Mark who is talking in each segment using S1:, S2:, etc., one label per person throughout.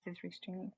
S1: It's restreaming.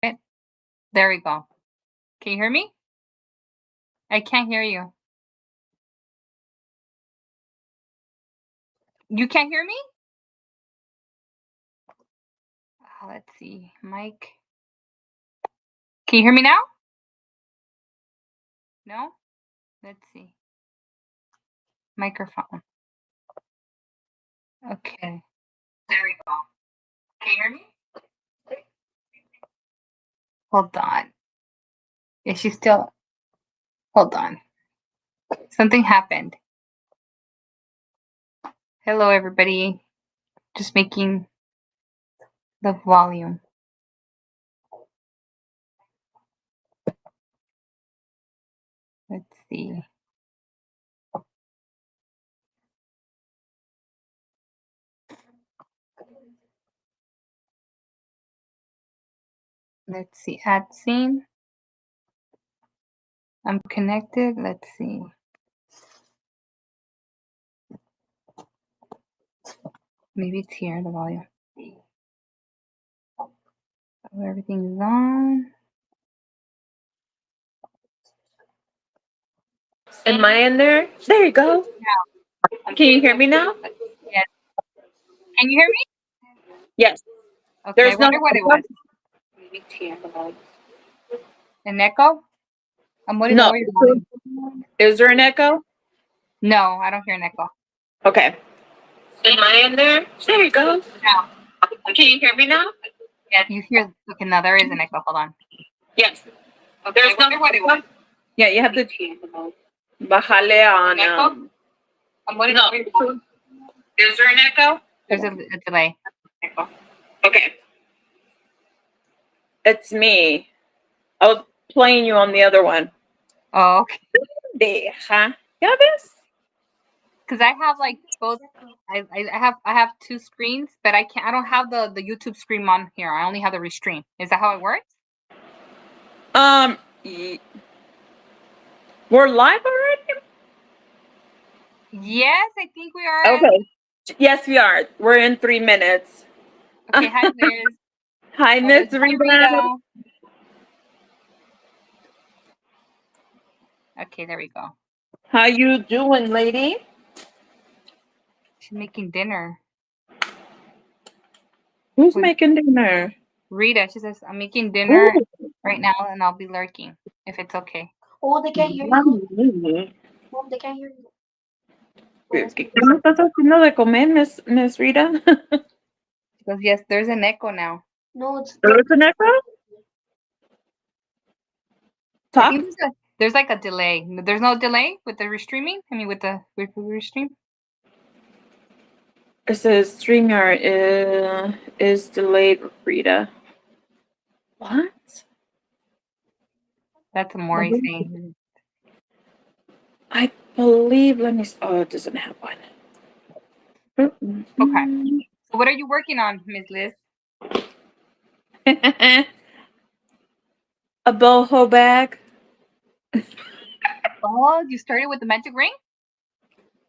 S1: Okay. There we go. Can you hear me? I can't hear you. You can't hear me? Let's see. Mike. Can you hear me now? No? Let's see. Microphone. Okay. There we go. Can you hear me? Hold on. Is she still? Hold on. Something happened. Hello, everybody. Just making the volume. Let's see. Let's see. Add scene. I'm connected. Let's see. Maybe it's here, the volume. Everything's on.
S2: Am I in there? There you go.
S1: Yeah.
S2: Can you hear me now?
S1: Yes. Can you hear me?
S2: Yes.
S1: Okay,
S2: There's
S1: I wonder
S2: no
S1: what it was.
S2: Maybe it's here, the volume.
S1: An echo? I'm wondering
S2: No.
S1: lower your volume.
S2: Is there an echo?
S1: No, I don't hear an echo.
S2: Okay. Am I in there? There you go.
S1: No.
S2: Can you hear me now?
S1: Yes. You hear? Okay, now there is an echo. Hold on.
S2: Yes.
S1: Okay,
S2: There's
S1: I wonder what it was.
S2: Yeah, you have to bajale on.
S1: An echo? I'm wondering
S2: No.
S1: lower your volume.
S2: Is there an echo?
S1: There's a delay.
S2: Echo. Okay. It's me. I was playing you on the other one.
S1: Oh, okay.
S2: Deja. ¿Ya ves?
S1: Because I have like both. I have two screens, but I don't have the YouTube screen on here. I only have the restream. Is that how it works?
S2: We're live already?
S1: Yes, I think we are.
S2: Okay. Yes, we are. We're in 3 minutes.
S1: Okay, hi Liz.
S2: Hi, Miss
S1: Hi,
S2: Rita.
S1: Rita. Okay, there we go.
S2: How you doing, lady?
S1: She's making dinner.
S2: Who's making dinner?
S1: Rita, she says, I'm making dinner
S2: Ooh.
S1: right now and I'll be lurking if it's okay.
S3: Oh, they can't hear you. Mom, they can't hear you.
S2: ¿Qué me estás haciendo de comer, Miss Rita?
S1: She goes, yes, there's an echo now.
S3: No, it's
S2: ¿There's an echo?
S1: I
S2: Talk.
S1: think there's like a delay. There's no delay with the restreaming? I mean, with the restream?
S2: It says StreamYard is delayed, Rita. What?
S1: That's a Maury saying.
S2: I believe, let me, oh, it doesn't have one.
S1: Okay. So what are you working on, Miss Liz?
S2: a boho bag.
S1: Oh, you started with the magic ring?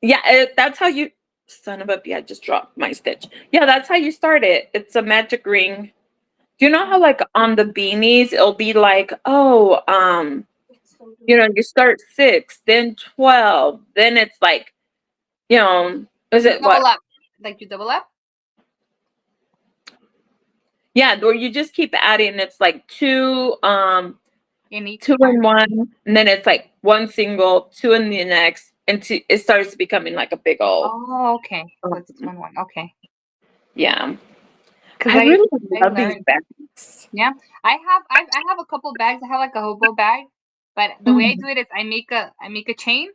S2: Yeah, that's how you. Son of a b! I just dropped my stitch. Yeah, that's how you start it. It's a magic ring. Do you know how like on the beanies it'll be like, oh, you start 6, then 12, then it's like, is
S1: You
S2: it
S1: double
S2: what?
S1: up. Like you double up?
S2: Yeah, or you just keep adding. It's like
S1: In each
S2: 2
S1: one?
S2: in one, and then it's like one single, 2 in the next, and it starts becoming like a big old.
S1: Oh, okay. So it's
S2: Um,
S1: 2 in 1. Okay.
S2: yeah,
S1: Because
S2: I really
S1: I
S2: love these
S1: learned.
S2: bags.
S1: Yeah. I have a couple bags. I have like a hobo bag, but the way I
S2: Mhm.
S1: do it is I make a chain,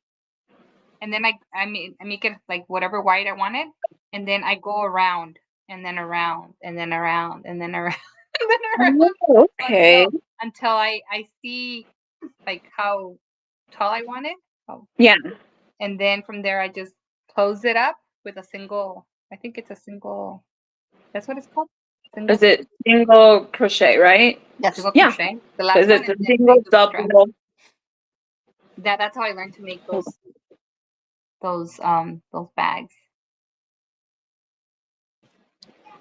S1: and then I make it like whatever wide I want it, and then I go around and then around and then around and then around and then around
S2: Oh, okay.
S1: until I see like how tall I want it. Oh,
S2: Yeah.
S1: and then from there I just close it up with a single. I think it's a single. That's what it's called. Single
S2: Is
S1: stitch.
S2: it single crochet, right?
S1: Yeah, single
S2: Yeah,
S1: crochet. The last
S2: because
S1: one,
S2: it's
S1: and
S2: a
S1: then I
S2: single,
S1: do the strap.
S2: double.
S1: That's how I learned to make those bags.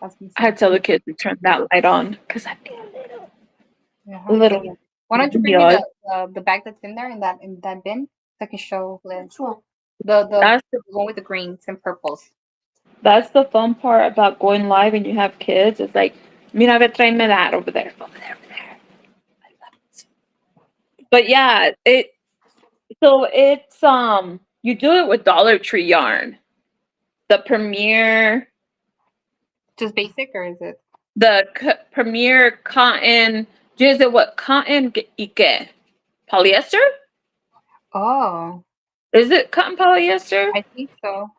S1: That's me
S2: I had
S1: saying.
S2: to tell the kids to turn that light on because I feel
S1: Yeah.
S2: a little
S1: Why don't you bring me
S2: yours.
S1: the bag that's in there in that bin so I can show Liz the
S2: That's
S1: one with the greens and purples.
S2: that's the fun part about going live and you have kids. It's like, mira, ve, tráeme that over there, over there, over there. I love it. But yeah, it's you do it with Dollar Tree yarn. The Premier,
S1: Just basic, or is it?
S2: Premier cotton. Is it what cotton y polyester?
S1: Oh,
S2: Is it cotton polyester?
S1: I think so.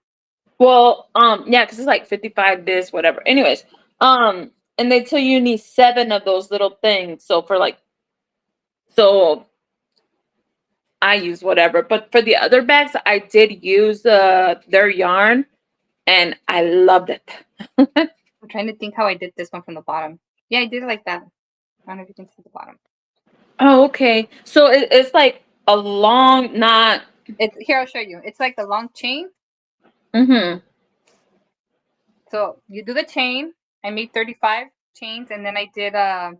S2: Well, yeah, because it's like 55 this, whatever. Anyways, and they tell you need 7 of those little things. So I use whatever. But for the other bags, I did use their yarn, and I loved it.
S1: I'm trying to think how I did this one from the bottom. Yeah, I did it like that. I don't know if you can see the bottom.
S2: Oh, okay. So it's like a long knot.
S1: It's here. I'll show you. It's like a long chain.
S2: Mm-hmm.
S1: So you do the chain. I made 35 chains, and then I did I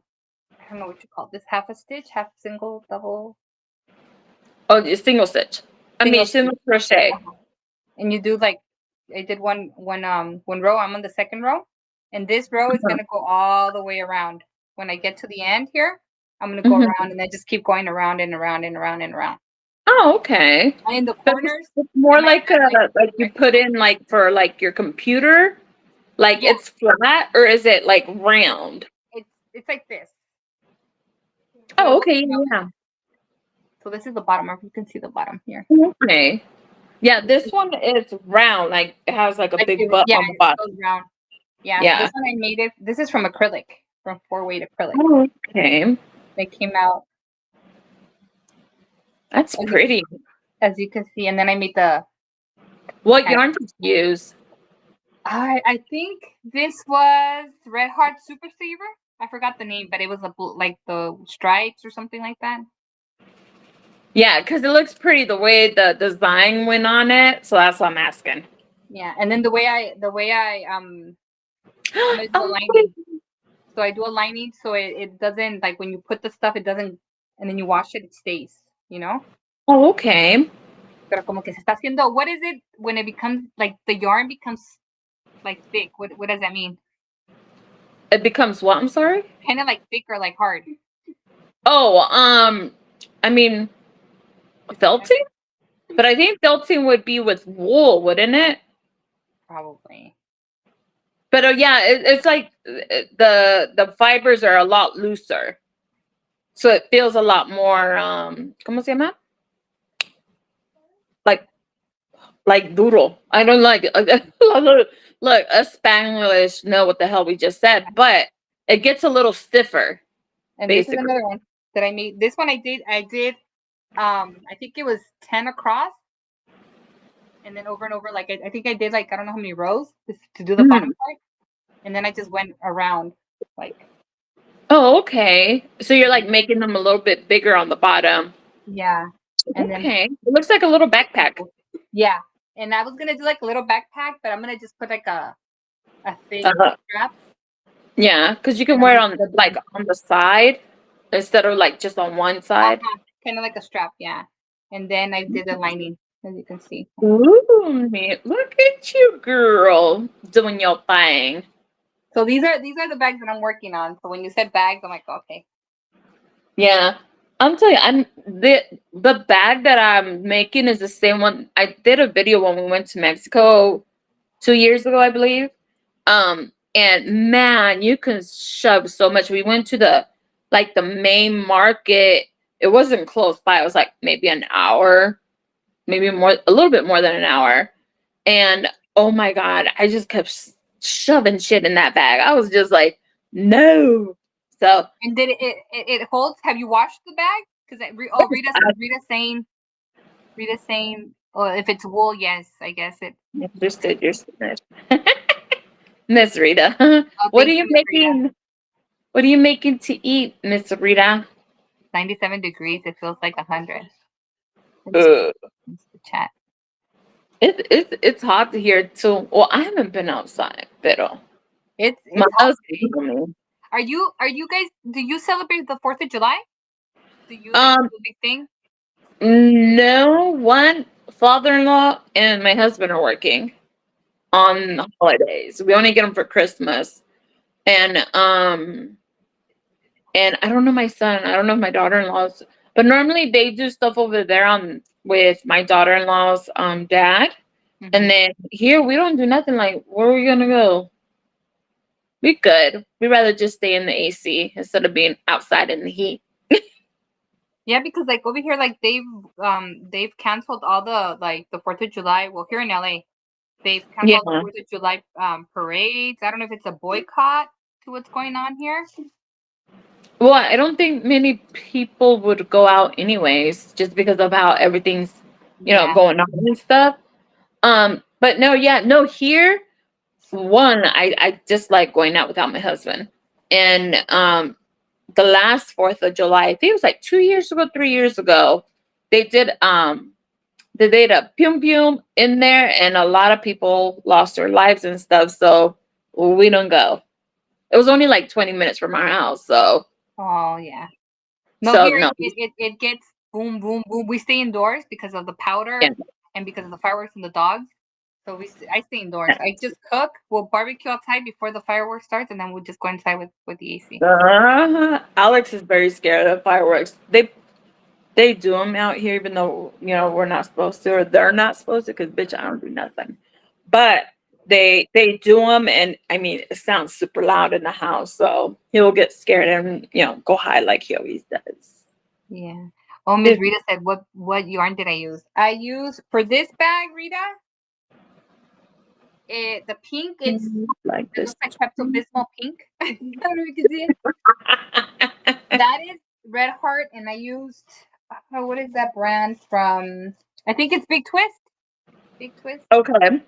S1: don't know what you call this, half a stitch, half single, double,
S2: Oh, it's single stitch. I mean,
S1: single stitch.
S2: single crochet.
S1: Uh-huh. And you do like I did one row. I'm on the second row, and this row is
S2: Uh-huh.
S1: gonna go all the way around. When I get to the end here, I'm gonna go
S2: Mm-hmm.
S1: around and then just keep going around and around and around and around.
S2: Oh, okay.
S1: And in the
S2: But
S1: corners,
S2: it's
S1: I
S2: more
S1: might
S2: like
S1: add like
S2: like you put
S1: rectangles.
S2: in like for like your computer. Like
S1: Yeah,
S2: it's flat or is it like round?
S1: it's like this. So it
S2: Oh,
S1: will
S2: okay,
S1: come out like
S2: yeah.
S1: this. So this is the bottom. If you can see the bottom here.
S2: Okay. Yeah, this one is round, like it has like a
S1: Like
S2: big butt
S1: yeah,
S2: on the
S1: it
S2: bottom.
S1: goes round. Yeah, so
S2: Yeah.
S1: this one I made it. This is from acrylic, from 4-weight acrylic.
S2: Oh, okay.
S1: They came out
S2: That's
S1: as you can
S2: pretty.
S1: as you can see, and then I made the
S2: What
S1: tag.
S2: yarn did you use?
S1: I think this was Red Heart Super Saver. I forgot the name, but it was like the stripes or something like that.
S2: Yeah, because it looks pretty the way the design went on it. So that's what I'm asking.
S1: Yeah, and then the way I I'm gonna do a
S2: Oh,
S1: lining. So I do a lining so it doesn't, like when you put the stuff, it doesn't, and then you wash it, it stays. You know.
S2: oh, okay.
S1: Pero como que se está haciendo. What is it when it becomes like the yarn becomes like thick? What does that mean?
S2: It becomes what? I'm sorry.
S1: Kind of like thick or like hard.
S2: Oh, I mean felting, but I think felting would be with wool, wouldn't it?
S1: Probably.
S2: But yeah, it's like the fibers are a lot looser, so it feels a lot more. ¿Cómo se llama? Like duro. I don't like look us Spanglish know what the hell we just said, but it gets a little stiffer,
S1: And this is
S2: basically.
S1: another one that I made. This one I did I think it was 10 across, and then over and over, like I think I did like I don't know how many rows to do the
S2: Mhm.
S1: bottom part, and then I just went around like
S2: Oh, okay. So you're like making them a little bit bigger on the bottom.
S1: Yeah. And then
S2: Okay. It looks like a little backpack.
S1: yeah. And I was gonna do like a little backpack, but I'm gonna just put like a thick strap.
S2: Yeah, because you can wear it on like on the side instead of like just on one side.
S1: Kind of like a strap, yeah. And then I did the lining, as you can see.
S2: Ooh, look at you, girl, doing your thing.
S1: So these are the bags that I'm working on. So when you said bags, I'm like, okay.
S2: Yeah, I'm telling you, I'm the bag that I'm making is the same one. I did a video when we went to Mexico 2 years ago, I believe. And man, you can shove so much. We went to the main market. It wasn't close by. It was like maybe an hour, maybe more, a little bit more than an hour. And oh my God, I just kept shoving shit in that bag. I was just like, no. So
S1: And did it holds? Have you washed the bag? Because Rita's saying, oh, if it's wool, yes, I guess it.
S2: understood your spirit. Miss Rita.
S1: Oh,
S2: What are
S1: thank
S2: you
S1: you, Miss Rita.
S2: making? What are you making to eat, Miss Rita?
S1: 97 degrees. It feels like 100.
S2: Uh,
S1: It's the chat.
S2: it's hot here too. Well, I haven't been outside, pero
S1: It's
S2: my
S1: hot.
S2: husband.
S1: Are you guys? Do you celebrate the 4th of July? Do you like
S2: Um,
S1: do a big thing?
S2: no, one father-in-law and my husband are working on the holidays. We only get them for Christmas, and and I don't know my son. I don't know my daughter-in-laws, but normally they do stuff over there on with my daughter-in-law's dad. And then here we don't do nothing. Like, where are we gonna go? We good. We'd rather just stay in the AC instead of being outside in the heat.
S1: Yeah, because like over here, like they've canceled all the like the 4th of July. Well, here in LA, they've
S2: Yeah.
S1: canceled the 4th of July parades. I don't know if it's a boycott to what's going on here.
S2: Well, I don't think many people would go out anyways, just because of how everything's,
S1: Yeah.
S2: going on and stuff. But no, yeah, no, here, one, I just like going out without my husband. And the last 4th of July, I think it was like 2 years ago, 3 years ago, they did they did a pium pium in there, and a lot of people lost their lives and stuff. So we don't go. It was only like 20 minutes from our house, so
S1: Oh yeah. No,
S2: so
S1: here
S2: no.
S1: it gets boom boom boom. We stay indoors because of the powder
S2: Yeah.
S1: and because of the fireworks and the dogs. So I stay indoors. I just cook. We'll barbecue outside before the fireworks starts, and then we'll just go inside with the AC.
S2: Alex is very scared of fireworks. They do them out here, even though we're not supposed to, or they're not supposed to. Because bitch, I don't do nothing. But they do them, and I mean, it sounds super loud in the house, so he'll get scared and go hide like he always does.
S1: Yeah. Oh, Miss Rita said, what yarn did I use? I used for this bag, Rita. The pink, it
S2: like this.
S1: looks like Pepto Bismol pink. I don't know if you can see it. That is Red Heart, and I used what is that brand from? I think it's Big Twist. Big Twist.
S2: Okay.
S1: Let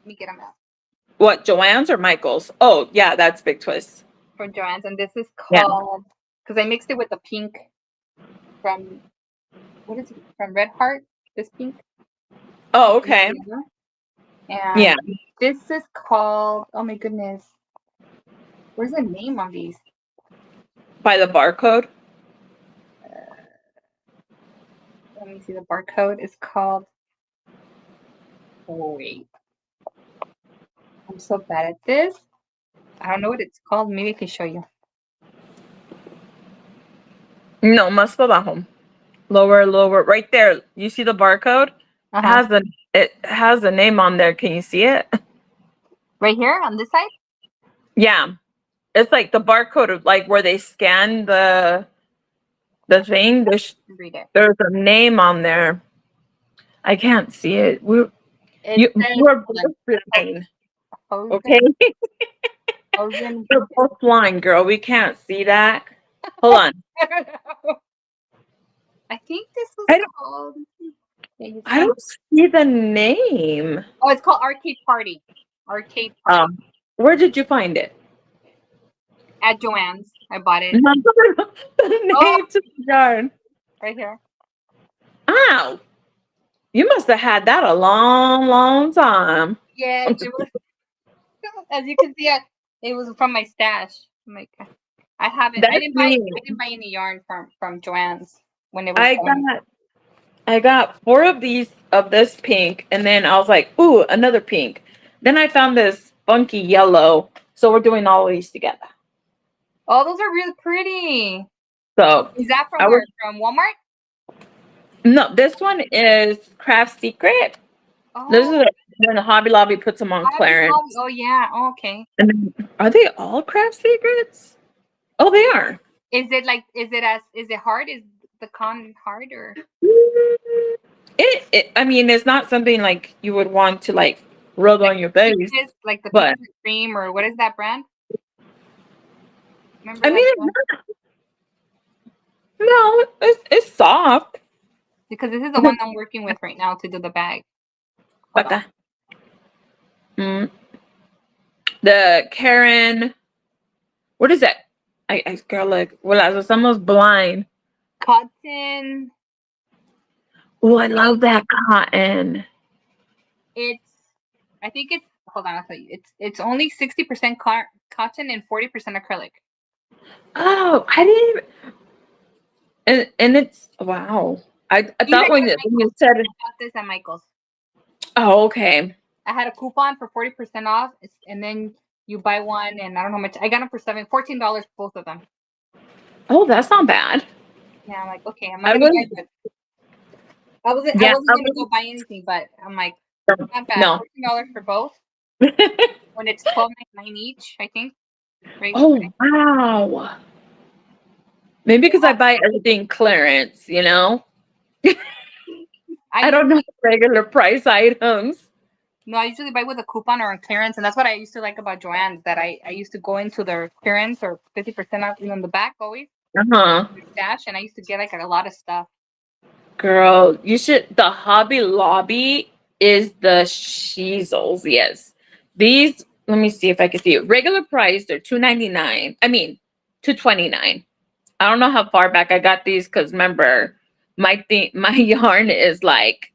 S1: me get them out.
S2: What, Joanne's or Michael's? Oh, yeah, that's Big Twist.
S1: From Joann's, and this is called because I mixed it with the pink from what is it from Red Heart? This pink.
S2: Oh, okay.
S1: And this is called. Oh my goodness, where's the name on these?
S2: By the barcode.
S1: Let me see. The barcode is called. Oh wait, I'm so bad at this. I don't know what it's called. Maybe I can show you.
S2: No, más para abajo. Lower, right there. You see the barcode? It has a name on there. Can you see it?
S1: Right here on this side?
S2: Yeah. It's like the barcode of like where they scan the thing. There's a name on there. I can't see it. We're both blind. Okay? We're both blind, girl. We can't see that. Hold on.
S1: I think this was called.
S2: I don't see the name.
S1: Oh, it's called Arcade Party. Arcade Party.
S2: Where did you find it?
S1: At Joann's. I bought it.
S2: The
S1: Oh,
S2: name to the yarn.
S1: right here.
S2: Ow! You must have had that a long, long time.
S1: Yes,
S2: I'm
S1: it
S2: just
S1: was. As you can see, it was from my stash. I'm like, I haven't. I
S2: That's
S1: didn't buy.
S2: me.
S1: I didn't buy any yarn from Joann's when it was
S2: I
S1: going.
S2: got I got 4 of these of this pink, and then I was like, ooh, another pink. Then I found this funky yellow. So we're doing all of these together.
S1: Oh, those are really pretty.
S2: So
S1: Is that from
S2: I was
S1: where? From Walmart?
S2: no, this one is Craft Secret. This
S1: Oh,
S2: is when the Hobby Lobby puts them on
S1: Hobby Lobby.
S2: clearance.
S1: Oh yeah. Oh, okay.
S2: And then, are they all Craft Secrets? Oh, they are.
S1: Is it like? Is it hard? Is the con hard or?
S2: I mean, it's not something like you would want to like rub
S1: Like
S2: on your face,
S1: like the
S2: but
S1: Peaches and Cream, or what is that brand? Remember
S2: I mean,
S1: that
S2: it's
S1: brand?
S2: no, it's soft.
S1: Because this is the one I'm working with right now to do the bag. Hold on.
S2: Okay. Mm. The Karen, what is that? I girl, like, well, someone's blind.
S1: Cotton.
S2: Oh, I love that cotton.
S1: It's. I think it's. Hold on, I'll tell you. It's only 60% cotton and 40% acrylic.
S2: Oh, I didn't even, and it's wow. I
S1: These
S2: thought
S1: are
S2: when
S1: at
S2: you
S1: Michael's.
S2: said it,
S1: I got this at Michael's.
S2: oh, okay.
S1: I had a coupon for 40% off, and then you buy one, and I don't know how much. I got them for $14 both of them.
S2: Oh, that's not bad.
S1: Yeah, I'm like, okay, I'm not
S2: I
S1: gonna
S2: was,
S1: buy this. I
S2: yeah,
S1: wasn't gonna go buy anything, but I'm like, not bad.
S2: no.
S1: $14 for both when it's 12.99 each. I think. Right.
S2: Oh, wow. Maybe because I buy everything clearance, you know?
S1: I
S2: I don't
S1: usually
S2: know regular price items.
S1: no, I usually buy with a coupon or on clearance, and that's what I used to like about Joann's. That I used to go into their clearance or 50% off, in the back always
S2: Uh-huh.
S1: their stash, and I used to get like a lot of stuff.
S2: Girl, you should. The Hobby Lobby is the Sheezels. Yes, these. Let me see if I can see it. Regular price, they're $2.99. I mean, $2.29. I don't know how far back I got these because remember, my yarn is like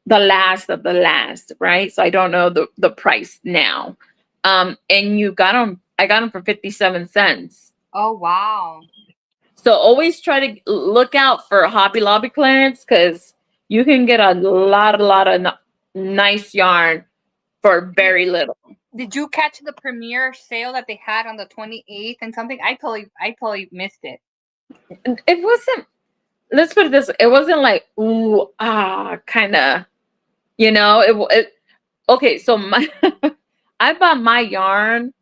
S2: the last of the last, right? So I don't know the price now. And you got them. I got them for 57 cents.
S1: Oh wow!
S2: So always try to look out for Hobby Lobby clearance because you can get a lot of nice yarn for very little.
S1: Did you catch the premiere sale that they had on the 28th and something? I totally missed it.
S2: It wasn't. Let's put it this way. It wasn't like ooh kind of. It. Okay, so my I bought my yarn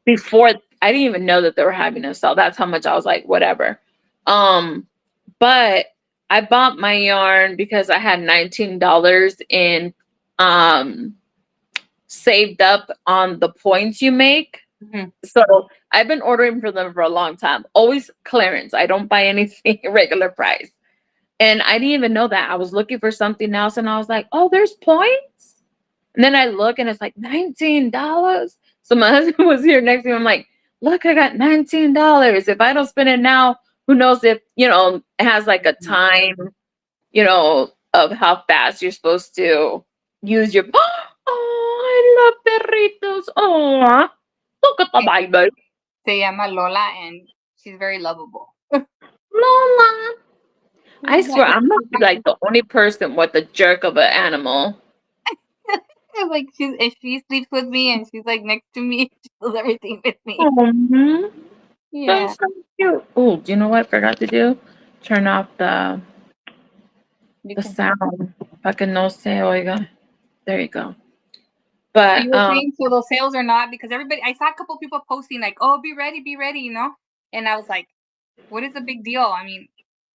S2: before. I didn't even know that they were having a sale. That's how much I was like whatever. Um, but I bought my yarn because I had $19 in um saved up on the points you make.
S1: Mhm.
S2: So I've been ordering for them for a long time. Always clearance. I don't buy anything regular price. And I didn't even know that. I was looking for something else and I was like, oh, there's points. And then I look and it's like $19. So my husband was here next to me. I'm like, look, I got $19. If I don't spend it now, who knows if, it has like a time, of how fast you're supposed to use your. Oh, I love perritos. Oh, look at the
S1: Okay.
S2: Bible.
S1: Se llama Lola, and she's very lovable.
S2: Lola. I swear,
S1: Like
S2: I'm not like the only person with a jerk of an animal.
S1: if she sleeps with me and she's like next to me, she does everything with me.
S2: Oh,
S1: Yeah.
S2: that's so cute. Oh, do you know what I forgot to do? Turn off
S1: You
S2: the
S1: can.
S2: sound. Para que no se oiga. There you go.
S1: So
S2: But
S1: you were saying so those sales are not because everybody. I saw a couple people posting like, "Oh, be ready," and I was like, "What is the big deal?" I mean,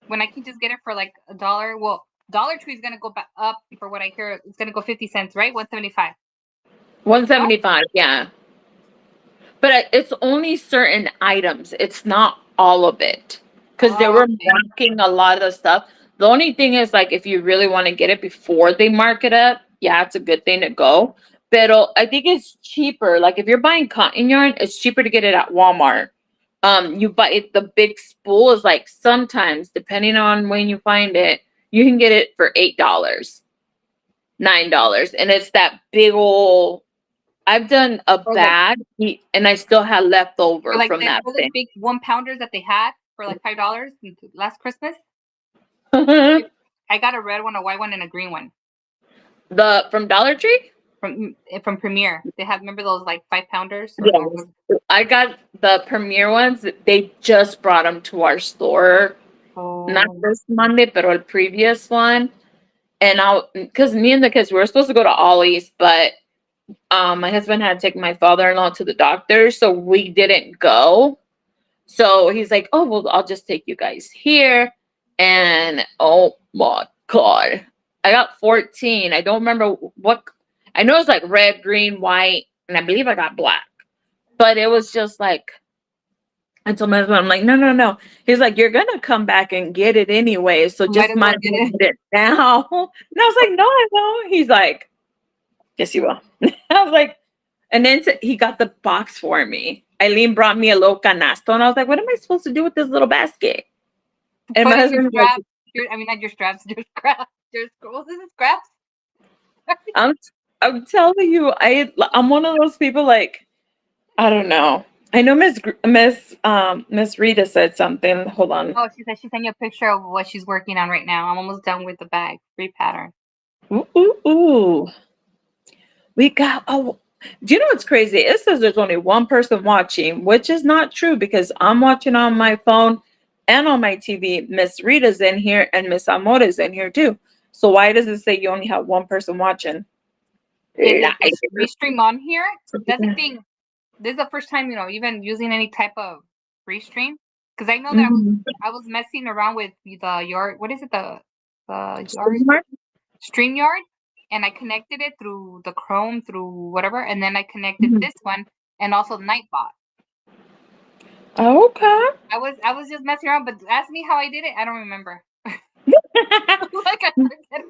S1: when I can just get it for like $1. Well, Dollar Tree is gonna go back up for what I hear. It's gonna go 50 cents, right? 175.
S2: 175, yeah. But it's only certain items. It's not all of it. Because they
S1: Oh,
S2: were
S1: okay.
S2: marking a lot of the stuff. The only thing is, like, if you really want to get it before they mark it up, yeah, it's a good thing to go. Pero I think it's cheaper. Like if you're buying cotton yarn, it's cheaper to get it at Walmart. You buy it, the big spool is like sometimes, depending on when you find it, you can get it for $8, $9. And it's that big old I've done a
S1: Or like
S2: bag and I still had
S1: or
S2: leftover
S1: like
S2: from that
S1: those
S2: thing.
S1: big 1 pounders that they had for like $5 last Christmas.
S2: The
S1: I got a red one, a white one, and a green one
S2: from Dollar Tree?
S1: from Premier. They have, remember those like 5 pounders
S2: Yes. I got the Premier ones. They just brought them to our store. Not
S1: oh,
S2: this Monday, but the previous one. And because me and the kids, we were supposed to go to Ollie's, but my husband had to take my father-in-law to the doctor, so we didn't go. So he's like, "Oh, well, I'll just take you guys here." And oh my God, I got 14. I don't remember what. I know it's like red, green, white, and I believe I got black. But it was just like, I told my husband, I'm like, no, no, no. He's like, you're gonna come back and get it anyway, so
S1: might
S2: just
S1: as well
S2: might as
S1: get
S2: well
S1: it.
S2: get it now. And I was like, no, I won't. He's like, yes, you will. I was like, and then he got the box for me. Eileen brought me a little canasto, and I was like, what am I supposed to do with this little basket? And
S1: Put
S2: my
S1: in your
S2: husband was
S1: straps. I mean, not your straps. Your scraps. Your scrolls. Is it scraps?
S2: I'm I'm telling you, I'm one of those people like I don't know. I know Miss Rita said something. Hold on.
S1: Oh, she said she sent you a picture of what she's working on right now. I'm almost done with the bag. Free pattern.
S2: Ooh, ooh, ooh. We got do you know what's crazy? It says there's only one person watching, which is not true because I'm watching on my phone and on my TV. Miss Rita's in here and Miss Amore's in here too. So why does it say you only have one person watching?
S1: Is it
S2: Liar.
S1: this restream on here? That's the thing. This is the first time, even using any type of restream. Because I know that
S2: Mhm.
S1: I was messing around with the yard. What is it? The yard
S2: Smart.
S1: StreamYard, and I connected it through the Chrome, through whatever, and then I connected
S2: Mhm.
S1: this one and also Nightbot.
S2: Okay.
S1: I was just messing around, but ask me how I did it. I don't remember. Like I forget.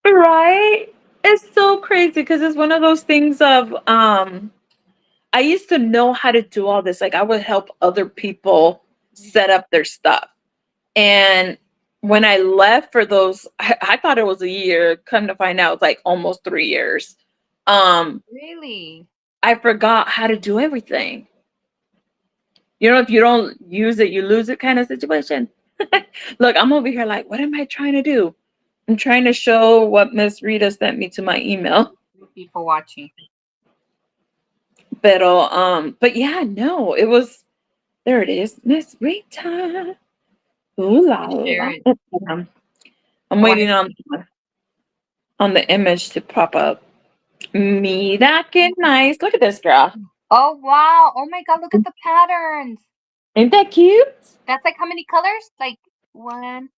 S2: Right? It's so crazy because it's one of those things of I used to know how to do all this. Like I would help other people set up their stuff. And when I left for those, I thought it was a year. Come to find out, it's like almost 3 years. Um,
S1: Really?
S2: I forgot how to do everything. You know, if you don't use it, you lose it kind of situation. Look, I'm over here like, what am I trying to do? I'm trying to show what Miss Rita sent me to my email.
S1: People watching.
S2: But yeah, no, it was there it is. Miss Rita. Ooh la
S1: Share
S2: la.
S1: it.
S2: I'm
S1: I want to
S2: waiting on the image to pop up. Mira que nice. Look at this girl.
S1: Oh wow! Oh my God! Look at the patterns.
S2: Ain't that cute?
S1: That's like how many colors? Like one.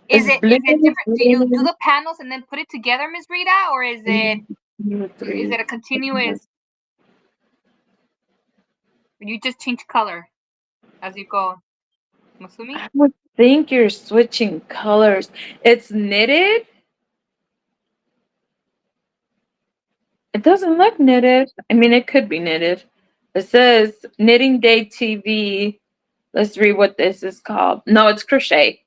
S1: Is
S2: It's
S1: it
S2: blue,
S1: is it different? Do you do
S2: green,
S1: the panels and then put it together, Miss Rita, or is it is
S2: three.
S1: it a continuous? You just change color as you go. I'm assuming.
S2: I would think you're switching colors. It's knitted. It doesn't look knitted. I mean, it could be knitted. It says Knitting Day TV. Let's read what this is called. No, it's crochet.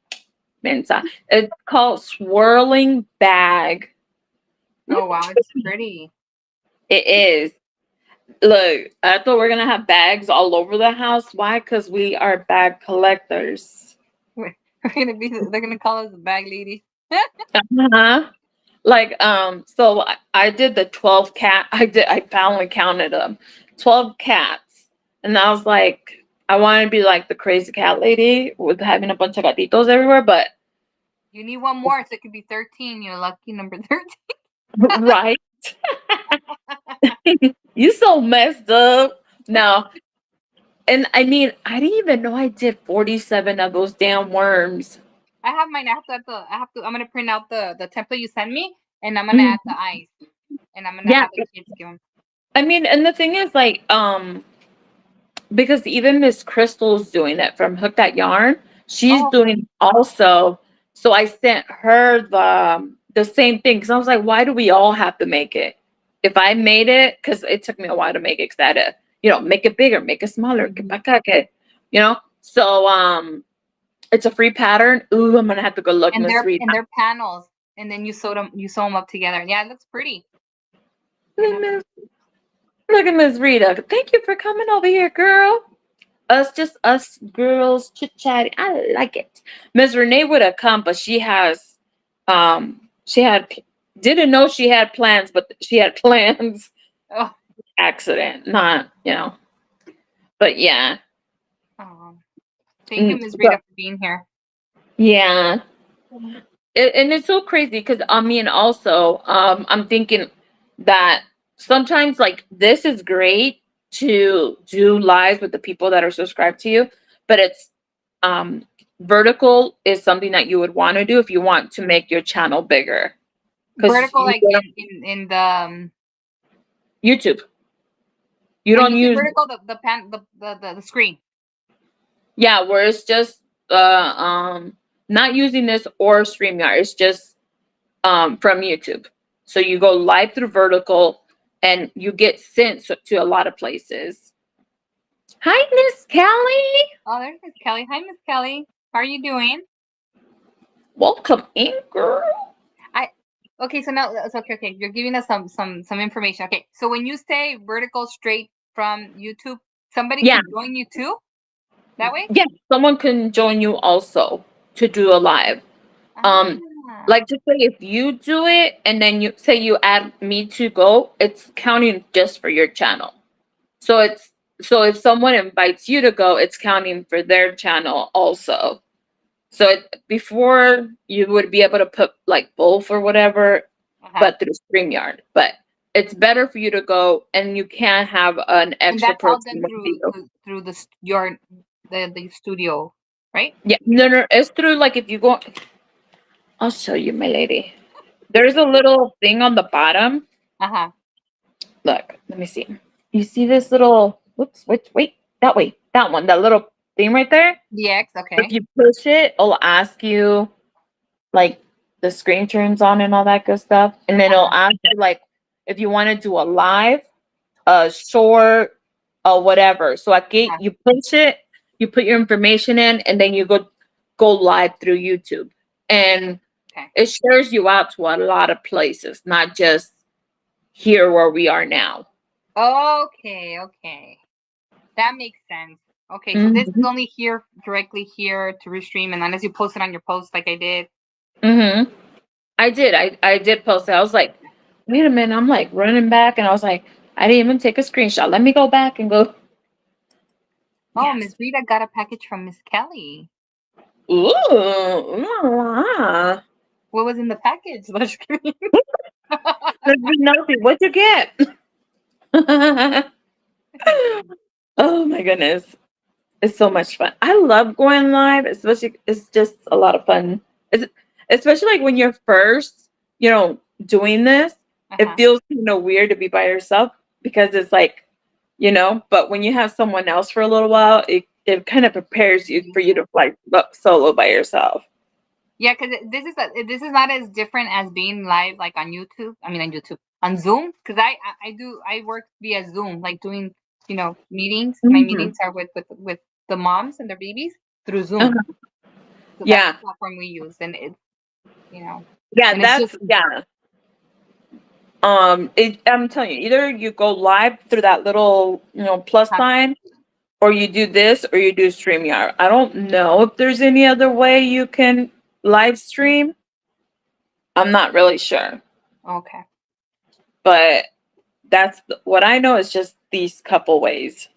S2: Mensa. It's called Swirling Bag.
S1: Oh wow, it's pretty.
S2: It is. Look, I thought we're gonna have bags all over the house. Why? Because we are bag collectors.
S1: We're they're gonna call us the bag lady.
S2: Uh-huh. Like, so I did the 12 cat. I finally counted them. 12 cats. And I was like, I want to be like the crazy cat lady with having a bunch of gatitos everywhere, but
S1: You need one more, so it could be 13. You're lucky number 13.
S2: right. You so messed up. No. And I mean, I didn't even know I did 47 of those damn worms.
S1: I have mine. I'm gonna print out the template you send me, and I'm gonna
S2: Mm,
S1: add the eyes, and I'm gonna
S2: yeah.
S1: have the kids give them.
S2: I mean, and the thing is like, because even Miss Crystal's doing it from Hook That Yarn. She's
S1: Oh, okay.
S2: doing it also. So I sent her the same thing because I was like, why do we all have to make it? if I made it, because it took me a while to make it, because I had to, make it bigger, make it smaller, que
S1: Mhm.
S2: pa' acá, So it's a free pattern. Ooh, I'm gonna have to go look,
S1: And
S2: Miss Rita.
S1: they're panels, and then you sew them up together. Yeah, it looks pretty. You
S2: Look
S1: know.
S2: at Miss look at Miss Rita. Thank you for coming over here, girl. Just us girls chit chatting. I like it. Miss Renee would have come, but she had didn't know she had plans, but she had plans.
S1: Oh,
S2: Accident, not But yeah,
S1: oh. Thank you, Ms.
S2: so,
S1: Rita, for being here.
S2: yeah, and it's so crazy because I mean, also, I'm thinking that sometimes like this is great to do lives with the people that are subscribed to you, but it's um vertical is something that you would want to do if you want to make your channel bigger because
S1: Vertical, like in the
S2: YouTube. You
S1: when
S2: don't
S1: you say
S2: use
S1: vertical, the screen.
S2: Yeah, where it's just not using this or StreamYard. It's just from YouTube. So you go live through vertical and you get sent to a lot of places. Hi, Miss Kelly.
S1: Oh, there's Miss Kelly. Hi, Miss Kelly. How are you doing?
S2: Welcome in, girl.
S1: I Okay. So now it's okay. Okay, you're giving us some information. Okay, so when you say vertical straight from YouTube, somebody
S2: Yeah,
S1: can join you too that way.
S2: yeah. Someone can join you also to do a live. Um,
S1: Ah,
S2: like to say if you do it and then you say you add me to go, it's counting just for your channel. So if someone invites you to go, it's counting for their channel also. So before you would be able to put like both or whatever,
S1: uh-huh.
S2: but through StreamYard. But it's better for you to go and you can have an
S1: And
S2: extra
S1: that's all done
S2: person with you.
S1: through your the studio, right?
S2: Yeah, no, no, it's through like if you go, I'll show you, my lady. There's a little thing on the bottom.
S1: Uh-huh.
S2: Look, let me see. You see this little, whoops, wait, that way, that one, that little thing right there?
S1: DX,
S2: If
S1: okay.
S2: you push it, it'll ask you like the screen turns on and all that good stuff. And then it'll
S1: Uh-huh.
S2: ask you like if you want to do a live, a short, or whatever. So I get
S1: Uh-huh.
S2: you push it, you put your information in, and then you go live through YouTube. And
S1: Okay.
S2: it shares you out to a lot of places, not just here where we are now.
S1: Okay, okay. That makes sense. Okay, so this is
S2: Mm-hmm.
S1: only here directly here to restream, and unless you post it on your post like I did.
S2: Mm-hmm. I did. I did post it. I was like, wait a minute. I'm like running back, and I was like, I didn't even take a screenshot. Let me go back and go.
S1: Oh,
S2: Yes.
S1: Miss Rita got a package from Miss Kelly.
S2: Ooh. La.
S1: What was in the package? Let's kidding.
S2: There's been nothing. What'd you get? Oh my goodness. It's so much fun. I love going live, especially it's just a lot of fun. It's, especially like when you're first, doing this, it
S1: Uh-huh.
S2: feels weird to be by yourself because it's like, but when you have someone else for a little while, it kind of prepares you for you to like solo by yourself.
S1: Yeah, because this is not as different as being live like on YouTube. I mean on YouTube on Zoom because I work via Zoom like doing meetings. My
S2: Hmm.
S1: meetings are with the moms and their babies through Zoom.
S2: Uh-huh.
S1: So that's the
S2: Yeah.
S1: platform we use, and it's you know
S2: Yeah,
S1: and it's just
S2: yeah. I'm telling you, either you go live through that little, plus
S1: uh,
S2: sign, or you do this, or you do StreamYard. I don't know if there's any other way you can live stream. I'm not really sure,
S1: okay.
S2: but what I know is just these couple ways.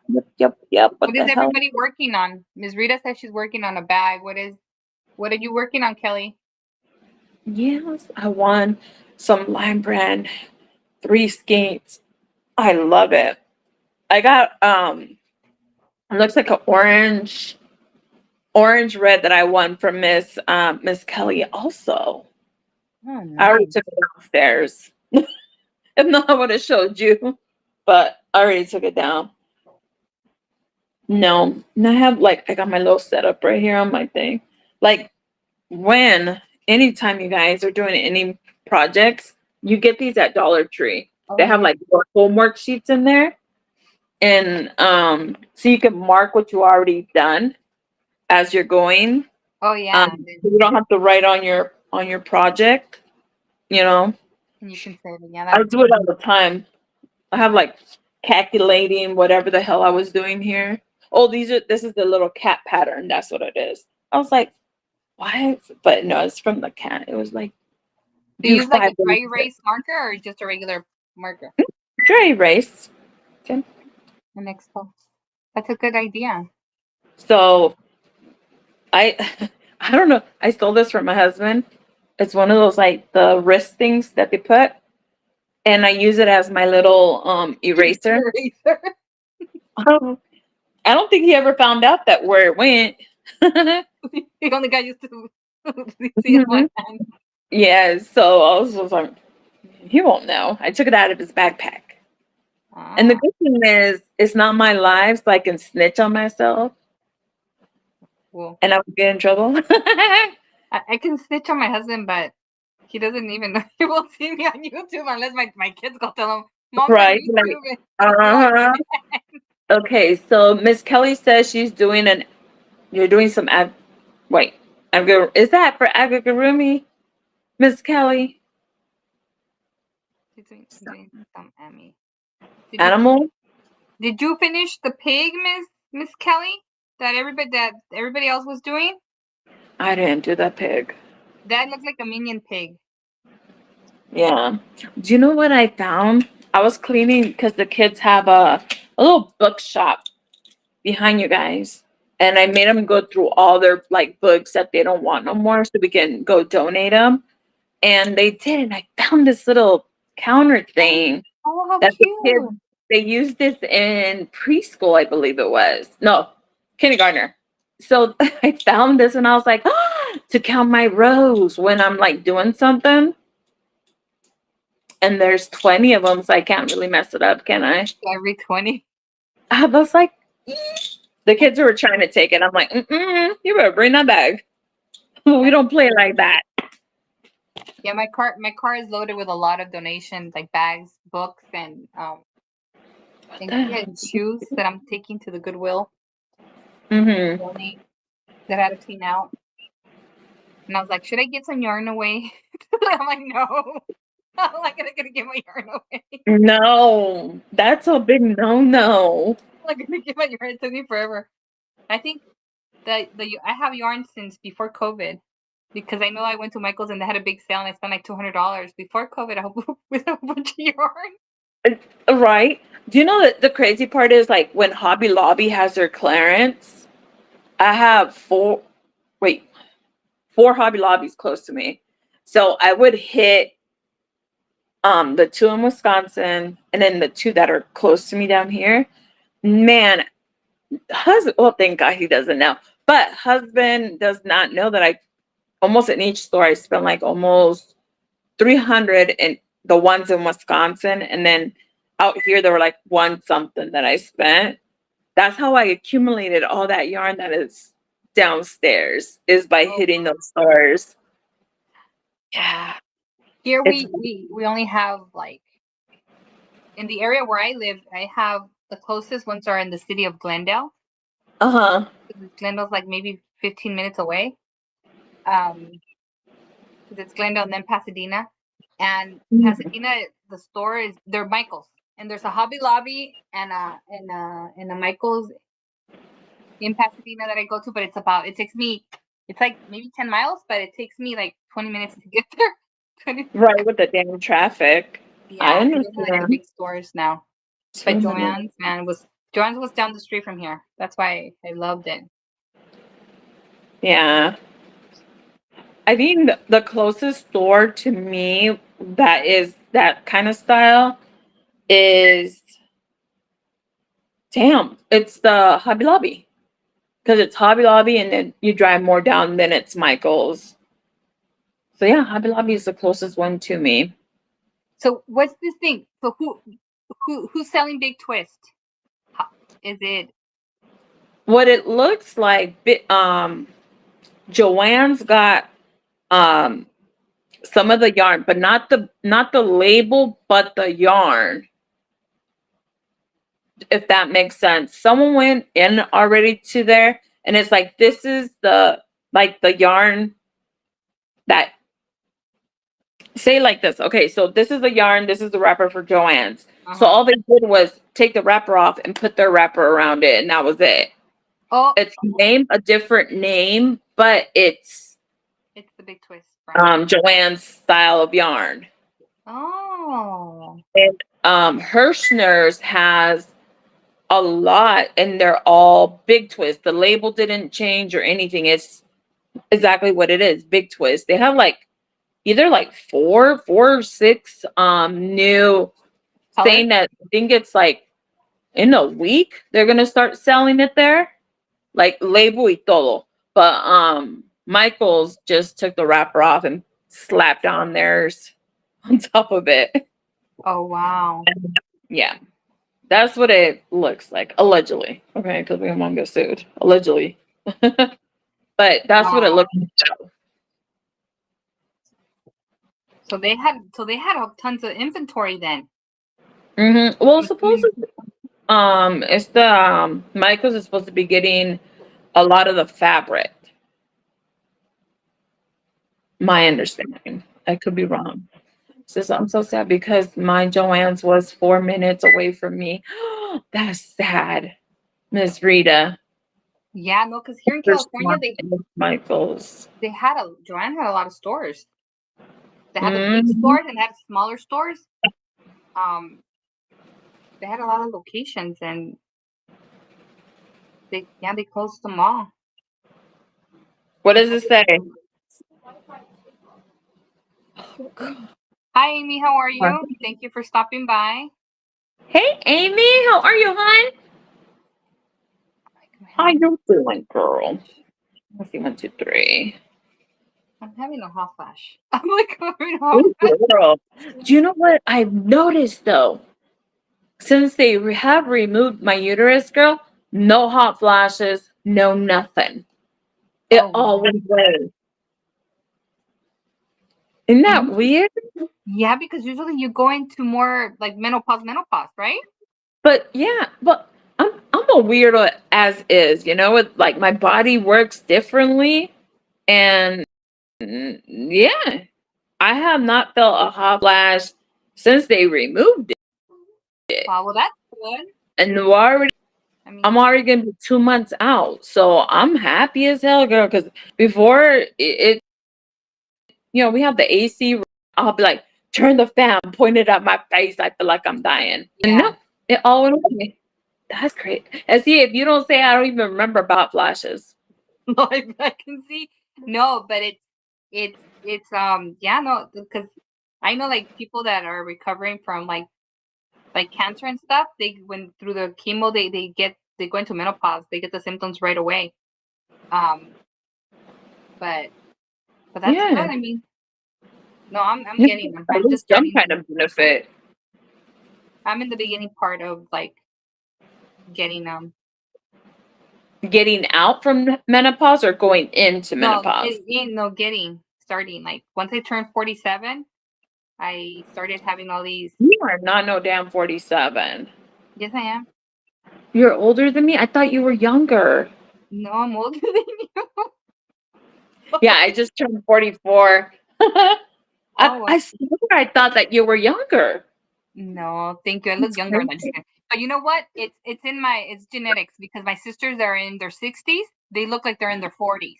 S2: Yep, yep, yep.
S1: What
S2: What
S1: is
S2: the hell?
S1: everybody working on? Ms. Rita says she's working on a bag. What are you working on, Kelly?
S2: Yes, I won some Lime Brand 3 skates. I love it. I got it looks like an orange red that I won from Miss Kelly also.
S1: Oh,
S2: I already
S1: nice.
S2: took it downstairs. If not, I would have showed you. But I already took it down. No. And I got my little setup right here on my thing. Like anytime you guys are doing any projects, You get these at Dollar Tree.
S1: Oh
S2: They have
S1: yeah.
S2: like homework sheets in there, and so you can mark what you already done as you're going.
S1: Oh yeah.
S2: You don't have to write on your project. You know,
S1: And you can save it. Yeah,
S2: I
S1: that's
S2: do it all the time. I have like calculating whatever the hell I was doing here. Oh, this is the little cat pattern. That's what it is. I was like, why? But no, it's from the cat. It was like
S1: do you
S2: do
S1: use like a
S2: 5
S1: dry
S2: days.
S1: erase marker or just a regular marker?
S2: Dry erase. Okay.
S1: The next post. That's a good idea.
S2: So I I don't know. I stole this from my husband. It's one of those like the wrist things that they put, and I use it as my little eraser.
S1: Eraser.
S2: I don't think he ever found out that where it went.
S1: He only got used to see it one time.
S2: Yeah, so I was just like, he won't know. I took it out of his backpack. And the
S1: Ah,
S2: good thing is, it's not my life, so I can snitch on myself
S1: cool.
S2: and I would get in trouble.
S1: I can snitch on my husband, but he doesn't even know. He won't see me on YouTube unless my kids go tell him, "Mom's on
S2: Right? Like,
S1: YouTube." And he'll be like,
S2: uh-huh. Okay, so Miss Kelly says she's doing you're doing some, wait, is that for agagurumi, Miss Kelly?
S1: She's doing some Emmy.
S2: Animal?
S1: Did you finish the pig, Miss Kelly? That everybody else was doing?
S2: I didn't do that pig.
S1: That looked like a minion pig.
S2: Yeah. Do you know what I found? I was cleaning because the kids have a little bookshop behind you guys. And I made them go through all their like books that they don't want no more so we can go donate them. And they did. And I found this little counter thing
S1: Oh, how
S2: that the kids,
S1: cute!
S2: they used this in preschool, I believe it was. No, kindergartner. So I found this and I was like, to count my rows when I'm like doing something. And there's 20 of them, so I can't really mess it up, can I?
S1: Every 20.
S2: I was like, the kids were trying to take it. I'm like, you better bring that bag. We don't play like that.
S1: Yeah, my car is loaded with a lot of donations, like bags, books,
S2: What
S1: and
S2: the hell?
S1: shoes that I'm taking to the Goodwill to
S2: Mm-hmm.
S1: donate that I had to clean out. And I was like, should I get some yarn away? I'm like, no. I'm not gonna give my yarn away.
S2: No, that's a big no-no.
S1: I'm not gonna give my yarn. It took me forever. I think I have yarn since before COVID because I know I went to Michael's and they had a big sale and I spent like $200 before COVID. With a bunch of yarn.
S2: Right? Do you know that the crazy part is like when Hobby Lobby has their clearance, I have wait, four Hobby Lobbies close to me. So I would hit the two in Wisconsin and then the two that are close to me down here. Man, husband, well, thank God he doesn't know. But husband does not know that I almost in each store I spent like almost 300 in the ones in Wisconsin, and then out here there were like one something that I spent. That's how I accumulated all that yarn that is downstairs is by
S1: Oh,
S2: hitting those stores.
S1: wow.
S2: Yeah,
S1: Here
S2: it's
S1: we only have like in the area where I live, I have the closest ones are in the city of Glendale.
S2: uh-huh.
S1: Glendale's like maybe 15 minutes away. Um, because it's Glendale and then Pasadena. And Pasadena, the store is they're Michaels, and there's a Hobby Lobby and a Michaels in Pasadena that I go to. But it takes me it's like maybe 10 miles, but it takes me like 20 minutes to get there. 20,
S2: Right, with the damn traffic. I
S1: yeah, they don't have like the
S2: understand.
S1: big stores now. But
S2: 200.
S1: Joann's was down the street from here. That's why I loved it.
S2: Yeah. I think the closest store to me that is that kind of style is damn, it's the Hobby Lobby. Because it's Hobby Lobby and then you drive more down, then it's Michael's. So yeah, Hobby Lobby is the closest one to me.
S1: So what's this thing? So who's selling Big Twist? Is it
S2: What it looks like, Joanne's got um some of the yarn, but not the label, but the yarn, if that makes sense. Someone went in already to there, and it's like, this is the yarn that, say like this. Okay, so this is the yarn, this is the wrapper for Joann's. So
S1: Uh-huh.
S2: all they did was take the wrapper off and put their wrapper around it, and that was it.
S1: Oh,
S2: It's named a different name, but it's
S1: it's the Big Twist brand.
S2: Joann's style of yarn.
S1: Oh.
S2: And Hirschner's has a lot, and they're all Big Twist. The label didn't change or anything. It's exactly what it is, Big Twist. They have like either like four or six new,
S1: Color?
S2: saying that I think it's like in a week they're gonna start selling it there, like label y todo. But Michael's just took the wrapper off and slapped on theirs on top of it.
S1: Oh, wow.
S2: Yeah, that's what it looks like, allegedly. Okay, because we won't get sued, allegedly. But that's what it
S1: Wow.
S2: looks like.
S1: So they had tons of inventory then.
S2: Well, supposedly, it's the Michael's is supposed to be getting a lot of the fabric. My understanding. I could be wrong. Sis, I'm so sad because my Joanne's was 4 minutes away from me. That's sad, Miss Rita.
S1: Yeah, no, because here in
S2: There's
S1: California
S2: one in Michael's.
S1: Joanne had a lot of stores. They had the big
S2: Mhm.
S1: stores and had smaller stores. Um, they had a lot of locations and they closed them all.
S2: What does it say?
S1: Hi Amy, how are you? Thank you for stopping by.
S2: Hey, Amy, how are you, hon? How you doing, girl? Let's see, 1, 2, 3.
S1: I'm having a hot flash. I'm like having a hot
S2: Ooh,
S1: flash.
S2: girl. Do you know what I've noticed though? Since they have removed my uterus, girl, no hot flashes, no nothing. It
S1: Oh,
S2: all went away. Isn't that
S1: mm,
S2: weird?
S1: yeah, because usually you go into more like menopause, right?
S2: But yeah, but I'm a weirdo as is, you know. It, like my body works differently, and yeah, I have not felt a hot flash since they removed it,
S1: Wow, well that's good.
S2: and we're already
S1: I
S2: I'm
S1: mean,
S2: already gonna be 2 months out, so I'm happy as hell, girl. Because before we have the AC. I'll be like, turn the fan, point it at my face. I feel like I'm dying. And
S1: yeah.
S2: no, it all went away. That's great. And see, if you don't say, I don't even remember about flashes.
S1: No, I can see. No, but it's yeah, no, because I know like people that are recovering from like cancer and stuff, they when through the chemo they go into menopause, they get the symptoms right away. Um, but that's good.
S2: Yeah,
S1: I mean, no, I'm
S2: yeah,
S1: getting them.
S2: at
S1: I'm just
S2: least some
S1: getting.
S2: kind of benefit.
S1: I'm in the beginning part of like getting
S2: Getting out from menopause or going into
S1: no,
S2: menopause.
S1: getting starting like once I turned 47, I started having all these.
S2: You are not no damn 47.
S1: Yes, I am.
S2: You're older than me. I thought you were younger.
S1: No, I'm older than you.
S2: Yeah, I just turned 44. I,
S1: Oh,
S2: I swear I thought that you were younger.
S1: no, thank you. I look
S2: That's
S1: younger than
S2: crazy.
S1: you. But you know what? It's genetics because my sisters are in their 60s. They look like they're in their 40s.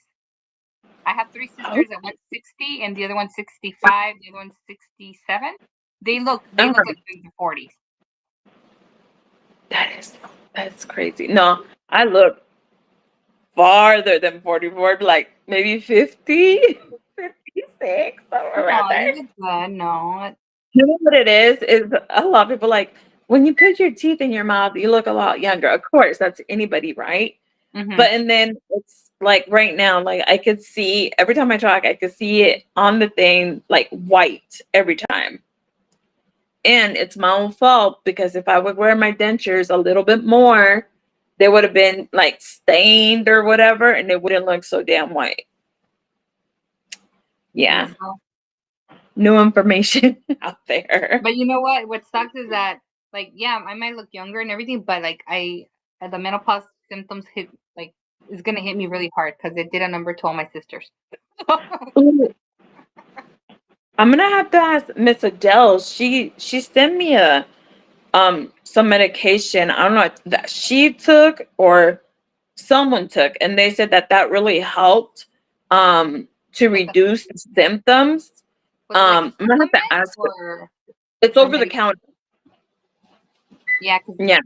S1: I have three
S2: Oh,
S1: sisters that one's 60 and the other one's 65, the other one's 67. They look like they're in their 40s.
S2: that is that's crazy. No, I look farther than 44, like maybe 50, 56, somewhere around
S1: No, you
S2: there.
S1: look good. No.
S2: You know what it is? Is a lot of people like when you put your teeth in your mouth, you look a lot younger. Of course, that's anybody, right?
S1: Mm-hmm.
S2: But and then it's like right now, like I could see every time I talk, I could see it on the thing like white every time. And it's my own fault because if I would wear my dentures a little bit more, they would have been like stained or whatever, and it wouldn't look so damn white.
S1: Yeah.
S2: Yeah.
S1: So
S2: new information out there.
S1: But you know what? What sucks is that, like, yeah, I might look younger and everything, but like, the menopause symptoms hit, like, it's gonna hit me really hard because it did a number to all my sisters.
S2: Ooh, I'm gonna have to ask Miss Adele. She sent me a some medication. I don't know if that she took or someone took, and they said that that really helped to
S1: Like, a,
S2: reduce the symptoms.
S1: was it like a
S2: I'm gonna have to
S1: supplement
S2: ask her. It's
S1: or
S2: over the
S1: medication?
S2: counter.
S1: Yeah, because
S2: Yeah.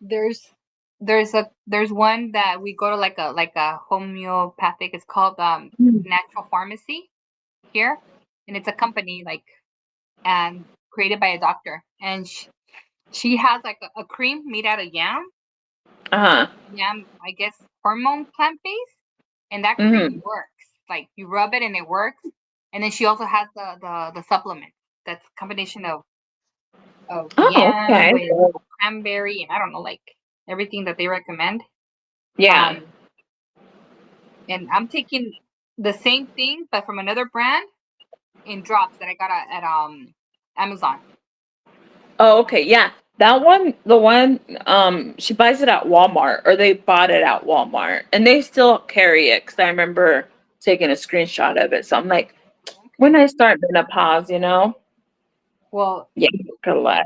S1: there's there's one that we go to, like a homeopathic. It's called
S2: Mm.
S1: Natural Pharmacy here, and it's a company, like, and created by a doctor, and she has like a cream made out of
S2: Uh-huh.
S1: yam, I guess, hormone plant based, and that cream
S2: Hmm.
S1: works. Like, you rub it and it works. And then she also has the supplement that's a combination of
S2: Oh,
S1: yam
S2: okay.
S1: with cranberry and I don't know, like, everything that they recommend.
S2: Yeah.
S1: Um, and I'm taking the same thing but from another brand in drops that I got at Amazon.
S2: Oh, okay. Yeah. That one, the one, she buys it at Walmart, or they bought it at Walmart, and they still carry it because I remember taking a screenshot of it. So I'm like, when
S1: Okay.
S2: I start menopause, you know,
S1: Well,
S2: yeah, good luck.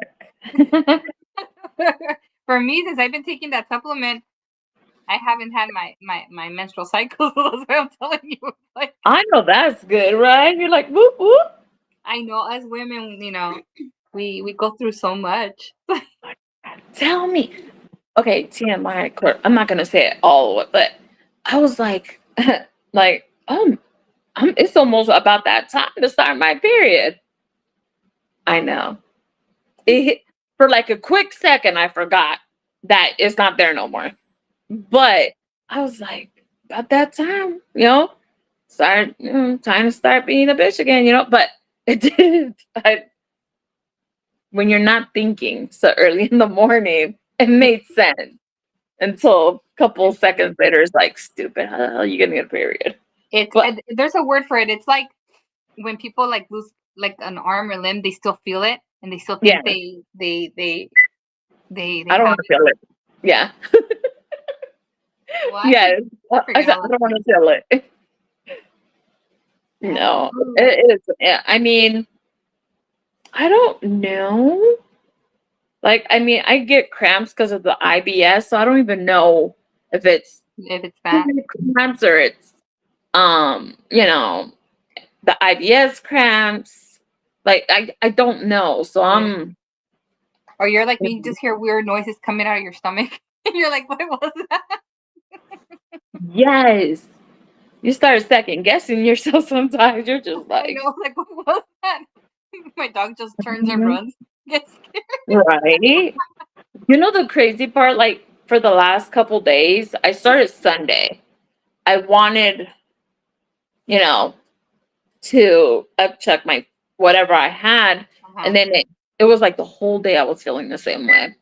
S1: for me, since I've been taking that supplement, I haven't had my menstrual cycle. That's what I'm telling you. Like,
S2: I know that's good, right? You're like, whoop whoop.
S1: I know as women, we go through so much.
S2: Tell me. Okay, TMI. I'm not gonna say it all, but I was like, like, it's almost about that time to start my period. I know. It hit, for like a quick second, I forgot that it's not there no more. But I was like, about that time, start time to start being a bitch again, But it did. When you're not thinking so early in the morning, it made sense until a couple seconds later. It's like, stupid. How the hell are you gonna get a period? But
S1: There's a word for it. It's like when people, like, lose, like, an arm or limb, they still feel it and they still
S2: yeah,
S1: think they
S2: I don't
S1: have
S2: want to
S1: it.
S2: feel it. Yeah,
S1: Well,
S2: yes. I
S1: forget
S2: said
S1: all
S2: I
S1: that.
S2: don't want to feel it. No,
S1: Oh,
S2: it is. Yeah, I mean, I don't know. Like, I mean, I get cramps because of the IBS, so I don't even know if it's
S1: if it's bad.
S2: cramps or it's you know, the IBS cramps. Like, I don't know. So
S1: Yeah.
S2: I'm
S1: Or you're like me, you just hear weird noises coming out of your stomach. And you're like, what was that?
S2: yes. You start second guessing yourself sometimes. You're just
S1: I
S2: like,
S1: know, like, what was that? My dog just turns and
S2: "Mhm."
S1: runs. Gets scared.
S2: Right? You know the crazy part, like for the last couple days, I started Sunday. I wanted, you know, to upchuck my whatever I had,
S1: Uh-huh.
S2: and then it was like the whole day I was feeling the same way.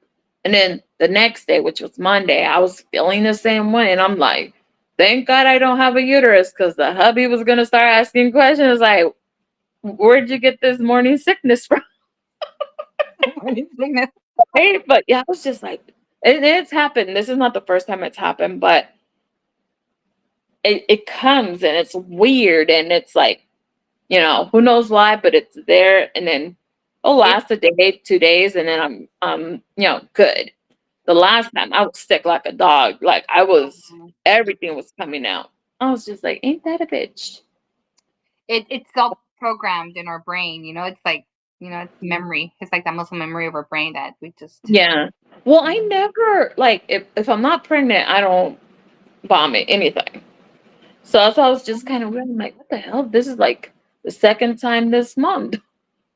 S2: And then the next day, which was Monday, I was feeling the same way. And I'm like, thank God I don't have a uterus, because the hubby was gonna start asking questions like, where'd you get this morning sickness from?
S1: Morning sickness.
S2: Right? But yeah, I was just like, it's happened. This is not the first time it's happened, but it comes and it's weird and it's like, who knows why, but it's there, and then it'll
S1: It
S2: last a day, 2 days, and then I'm good. The last time I was sick like a dog, like everything was coming out. I was just like, ain't that a bitch?
S1: it's all programmed in our brain. It's like, it's memory. It's like that muscle memory of our brain that we just.
S2: Yeah. Well, I never like if I'm not pregnant, I don't vomit anything. So that's why I was just kind of weird. I'm like, what the hell? This is like the second time this month.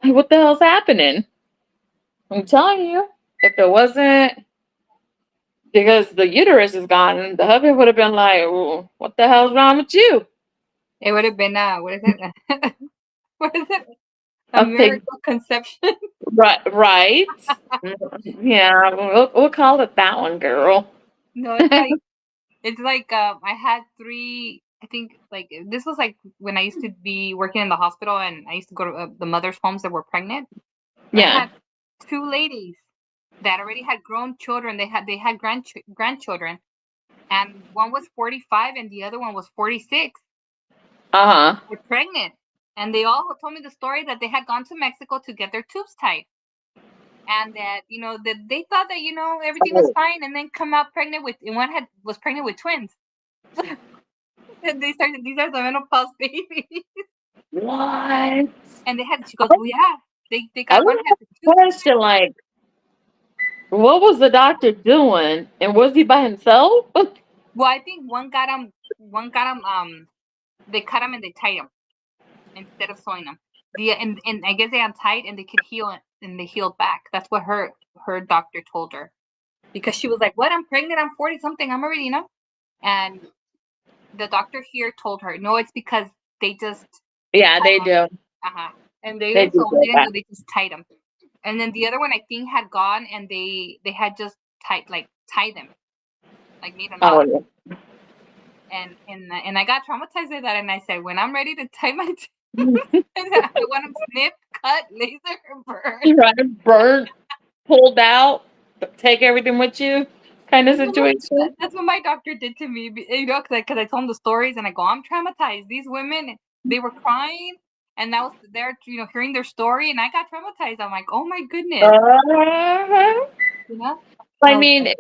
S2: Like, what the hell's happening? I'm telling you, if it wasn't because the uterus is gone, the hubby would have been like, "Well, what the hell's wrong with you?"
S1: It would have been what is it? What is it? A
S2: I'll take
S1: miracle conception.
S2: right, right. Yeah, we'll call it that one, girl.
S1: No, it's like I had I think like this was like when I used to be working in the hospital and I used to go to the mothers' homes that were pregnant. I
S2: Yeah.
S1: had two ladies that already had grown children. They had grandchildren, and one was 45 and the other one was 46.
S2: Uh-huh.
S1: Were pregnant, and they all told me the story that they had gone to Mexico to get their tubes tied, and that that they thought that everything was
S2: Oh,
S1: fine, and then come out pregnant with and one had was pregnant with twins. And they started these are the menopause babies,
S2: what?
S1: and they had. She goes,
S2: I
S1: well, yeah, they
S2: I
S1: got one
S2: would
S1: had
S2: have
S1: the
S2: a
S1: tubes
S2: question like, what was the doctor doing? And was he by himself?
S1: Well, I think one got him. They cut him and they tied him instead of sewing him. And I guess they untied and they could heal it and they healed back. That's what her doctor told her because she was like, "What? I'm pregnant. I'm 40 something. I'm already And the doctor here told her, "No, it's because they just
S2: Yeah, they do.
S1: and they
S2: They do
S1: so
S2: do
S1: didn't
S2: that.
S1: do they just tied him." And then the other one I think had gone and they had just tied them like made a knot.
S2: Oh, yeah.
S1: And I got traumatized by that, and I said, when I'm ready to tie my I want them snipped, cut, laser, burn.
S2: Right, burnt, pulled out, take everything with you kind of situation.
S1: That's what my doctor did to me, because I told him the stories, and I go, I'm traumatized. These women, they were crying, and I was there, hearing their story, and I got traumatized. I'm like, oh my goodness,
S2: Uh-huh.
S1: you know.
S2: I
S1: So
S2: mean,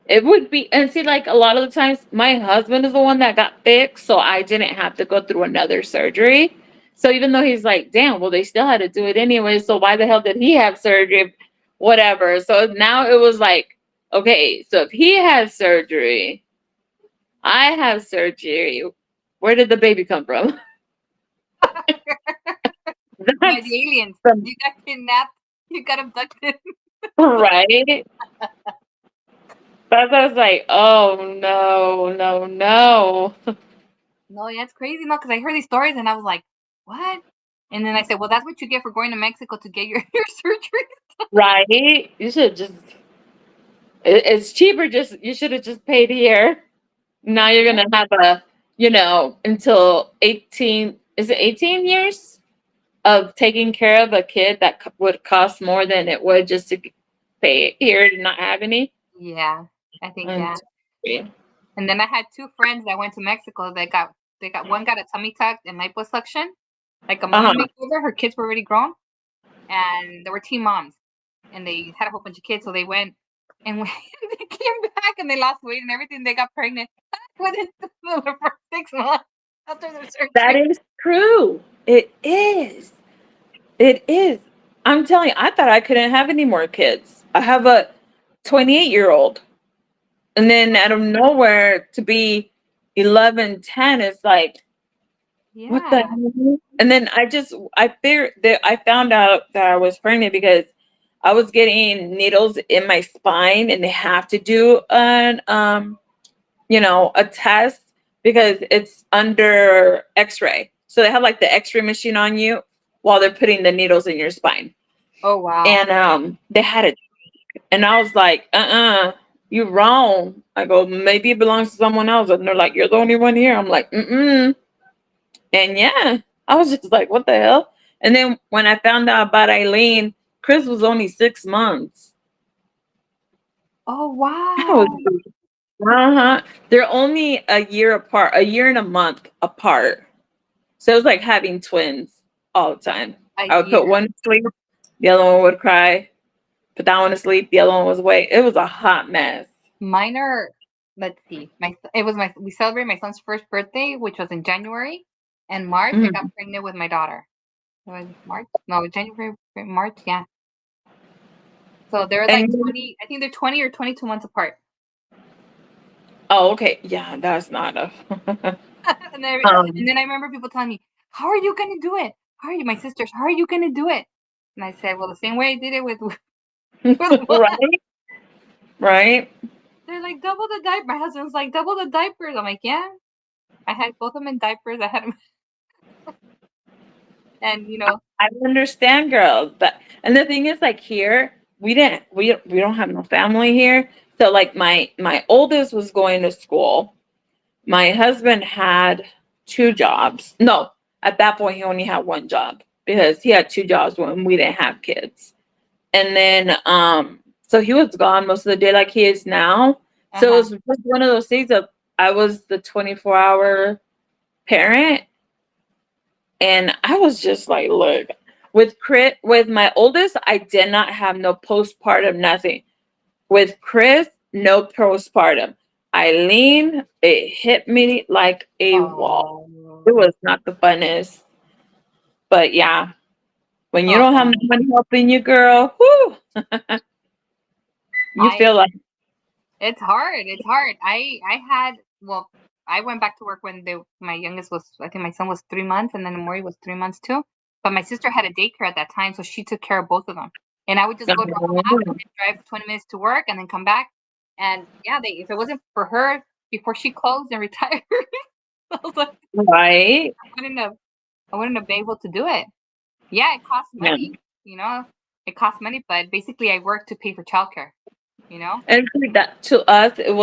S2: it would be, and see, like a lot of the times, my husband is the one that got fixed, so I didn't have to go through another surgery. So even though he's like, damn, well, they still had to do it anyway, so why the hell did he have surgery? Whatever. So now it was like, okay, so if he has surgery, I have surgery. Where did the baby come from?
S1: by
S2: That's
S1: the aliens,
S2: from
S1: you got kidnapped, you got abducted.
S2: right. But I was like, oh no, no, no.
S1: No, yeah, it's crazy, no, because I heard these stories, and I was like, what? And then I said, well, that's what you get for going to Mexico to get your your surgery.
S2: Right? You should just it's cheaper just you should have just paid here. Now you're gonna have a until 18 is it 18 years of taking care of a kid that would cost more than it would just to pay here to not have any.
S1: Yeah, I think
S2: And
S1: yeah. And then I had two friends that went to Mexico. They got one got a tummy tuck and liposuction, like a mama
S2: uh-huh.
S1: makeover. Her kids were already grown, and they were teen moms, and they had a whole bunch of kids. So they went, and when they came back and they lost weight and everything, they got pregnant within the first 6 months after their
S2: That
S1: surgery.
S2: is true. It is. It is. I'm telling you, I thought I couldn't have any more kids. I have a 28-year-old. And then out of nowhere to be 11, 10, it's like, what the
S1: Yeah.
S2: hell? And then I fear that I found out that I was pregnant because I was getting needles in my spine and they have to do a test because it's under x-ray. So they have like the x-ray machine on you while they're putting the needles in your spine.
S1: Oh wow.
S2: And they had it and I was like, you wrong. I go, maybe it belongs to someone else. And they're like, you're the only one here. I'm like, mm-mm. And yeah, I was just like, what the hell? And then when I found out about Eileen, Chris was only 6 months.
S1: Oh
S2: I was,
S1: wow.
S2: uh-huh. They're only a year apart, a year and a month apart. So it was like having twins all the time.
S1: A
S2: I would put
S1: year.
S2: one to sleep, the other one would cry, put that one to sleep, the other one was awake. It was a hot mess.
S1: Mine are, let's see. We celebrated my son's first birthday, which was in January. And March, I got
S2: Mm.
S1: pregnant with my daughter. It was March? No, January, March, yeah. So they're like
S2: And
S1: 20, I think they're 20 or 22 months apart.
S2: oh, okay, yeah, that's not a.
S1: And then, and
S2: um,
S1: then I remember people telling me, how are you going to do it? How are you, my sisters, how are you going to do it? And I said, well, the same way I did it with, with one.
S2: right, right.
S1: They're like, double the diaper. My husband's like, double the diapers. I'm like, yeah. I had both of them in diapers. I had them, and
S2: I understand, girl. But and the thing is, like here, we don't have no family here. So like my oldest was going to school. My husband had 2 jobs. No, at that point he only had 1 job because he had 2 jobs when we didn't have kids. And then so he was gone most of the day like he is now. So it
S1: Uh-huh.
S2: was just one of those things of I was the 24-hour parent, and I was just like, look, with my oldest, I did not have no postpartum, nothing. With Chris, no postpartum. Eileen, it hit me like a wall. It
S1: Oh.
S2: was not the funnest. But yeah, when you don't have
S1: Oh.
S2: nobody helping you, girl, whoo, you
S1: I
S2: feel like
S1: It's hard. It's hard. I had well, I went back to work when my youngest was, I think my son was 3 months, and then Maury was 3 months too. But my sister had a daycare at that time, so she took care of both of them. And I would just go drop them off and then drive 20 minutes to work and then come back. And yeah, if it wasn't for her before she closed and retired, I was like,
S2: right.
S1: I wouldn't have been able to do it. Yeah, it costs
S2: Yeah.
S1: money, you know. It costs money, but basically I work to pay for childcare, you know.
S2: And I think that to us, it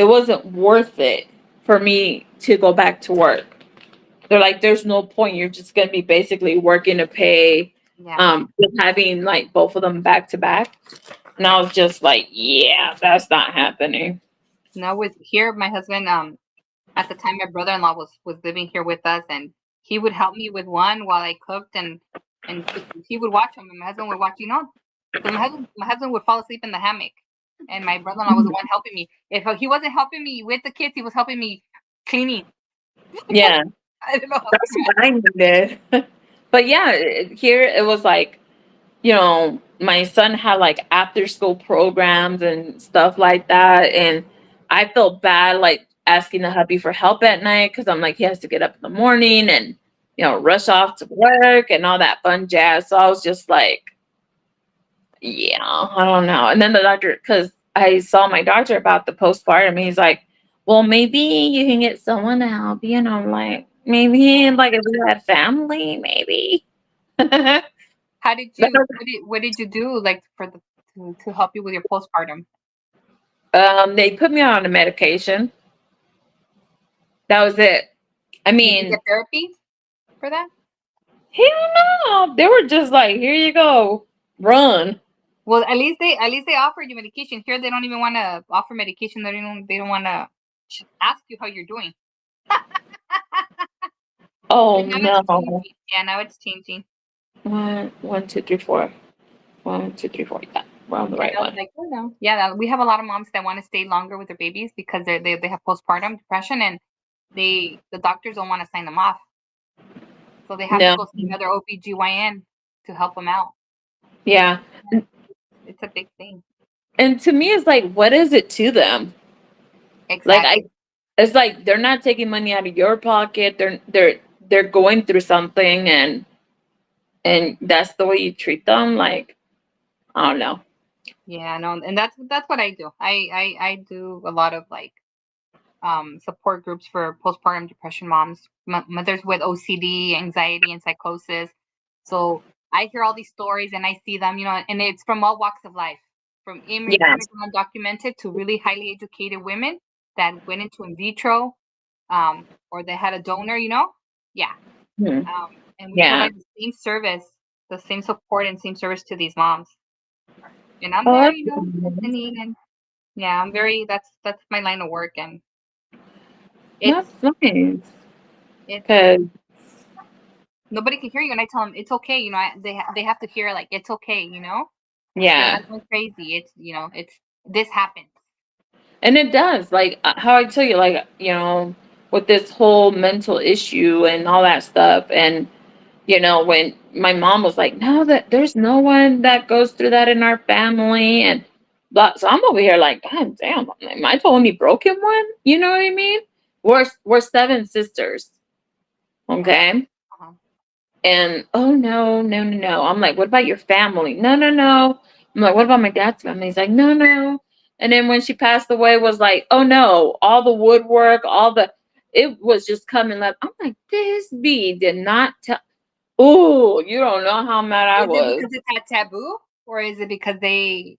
S2: wasn't worth it for me to go back to work. They're like, there's no point. You're just gonna be basically working to pay,
S1: Yeah.
S2: just having like both of them back to back. And I was just like, yeah, that's not happening.
S1: No, with here, my husband, at the time, my brother-in-law was living here with us, and he would help me with one while I cooked, and he would watch them, and my husband would watch, because my husband would fall asleep in the hammock, and my brother-in-law was the one helping me. If he wasn't helping me with the kids, he was helping me cleaning.
S2: Yeah,
S1: I don't know how
S2: that's what I needed. But yeah, here it was like, my son had like after school programs and stuff like that. And I felt bad like asking the hubby for help at night because I'm like, he has to get up in the morning and, rush off to work and all that fun jazz. So I was just like, yeah, I don't know. And then the doctor, because I saw my doctor about the postpartum, he's like, well, maybe you can get someone to help you. And I'm like, maybe like if we had family, maybe.
S1: How did you? What did you do like for to help you with your postpartum?
S2: They put me on a medication. That was it. I
S1: Did you get
S2: mean,
S1: therapy for that?
S2: hell no. They were just like, here you go, run.
S1: Well, at least they offered you medication. Here, they don't even want to offer medication. They don't want to ask you how you're doing.
S2: Oh
S1: But now it's
S2: no.
S1: changing. Yeah, now it's changing.
S2: One, two, three, four. 1, 2, 3, 4. Yeah, we're on the
S1: Yeah,
S2: right
S1: I was
S2: one.
S1: like, oh no. Yeah, we have a lot of moms that want to stay longer with their babies because they have postpartum depression, and the doctors don't want to sign them off, so they have to
S2: No.
S1: go see another OBGYN to help them out.
S2: Yeah.
S1: It's a big thing.
S2: And to me, it's like, what is it to them? Like
S1: Exactly.
S2: it's like they're not taking money out of your pocket. They're going through something, and that's the way you treat them. Like, I don't know.
S1: Yeah, no, and that's what I do. I do a lot of like support groups for postpartum depression moms, mothers with OCD, anxiety, and psychosis. So I hear all these stories and I see them, and it's from all walks of life, from
S2: Yeah.
S1: immigrant undocumented to really highly educated women that went into in vitro, or they had a donor. Yeah.
S2: Hmm.
S1: And we
S2: Yeah.
S1: provide the same support and same service to these moms. And I'm
S2: Oh,
S1: there,
S2: that's nice.
S1: listening, and yeah, I'm very. That's my line of work, and it's
S2: That's nice.
S1: it's
S2: Cause
S1: nobody can hear you, and I tell them it's okay. They have to hear like it's okay. You're
S2: yeah,
S1: not going crazy. It's this happens.
S2: and it does. Like how I tell you, like with this whole mental issue and all that stuff, and when my mom was like, "No, that there's no one that goes through that in our family," and but so I'm over here like, God damn, am I the only broken one? You know what I mean? We're 7 sisters, okay?
S1: Uh-huh.
S2: And oh no, no, no, no. I'm like, what about your family? No, no, no. I'm like, what about my dad's family? He's like, no, no. And then when she passed away, was like, oh no, all the woodwork, it was just coming up. I'm like, this bee did not tell. Oh, you don't know how mad I
S1: Is it
S2: was.
S1: because it's a taboo, or is it because they?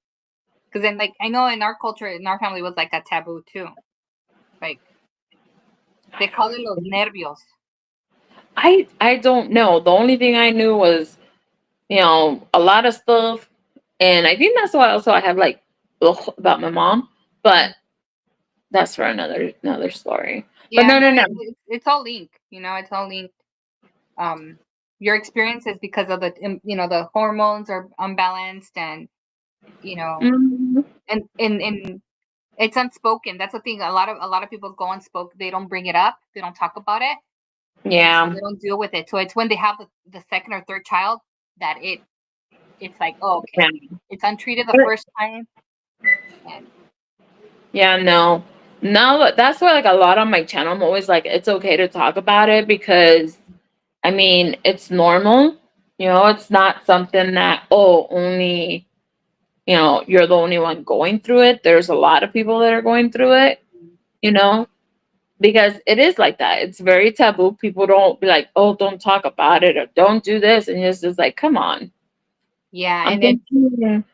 S1: Because then, like, I know in our culture, in our family, it was like a taboo too. Like, They call it los nervios.
S2: I don't know. The only thing I knew was, a lot of stuff, and I think that's why also I have like ugh, about my mom, but that's for another story. But
S1: Yeah,
S2: no,
S1: no,
S2: no, no.
S1: it's all linked. It's all linked. Um, your experiences because of the hormones are unbalanced, and you know,
S2: Mm,
S1: and it's unspoken. That's the thing. A lot of people go unspoken. They don't bring it up. They don't talk about it, and so
S2: yeah,
S1: they don't deal with it. So it's when they have the second or third child that it's like, oh, okay,
S2: yeah.
S1: it's untreated the
S2: But
S1: first time, and
S2: yeah, no. No, that's why like a lot on my channel I'm always like it's okay to talk about it because I mean it's normal. It's not something that only, you're the only one going through it. There's a lot of people that are going through it, you know, because it is like that. It's very taboo. People don't be like, oh, don't talk about it or don't do this. And it's just like, come on.
S1: yeah,
S2: I'm
S1: and then
S2: thinking,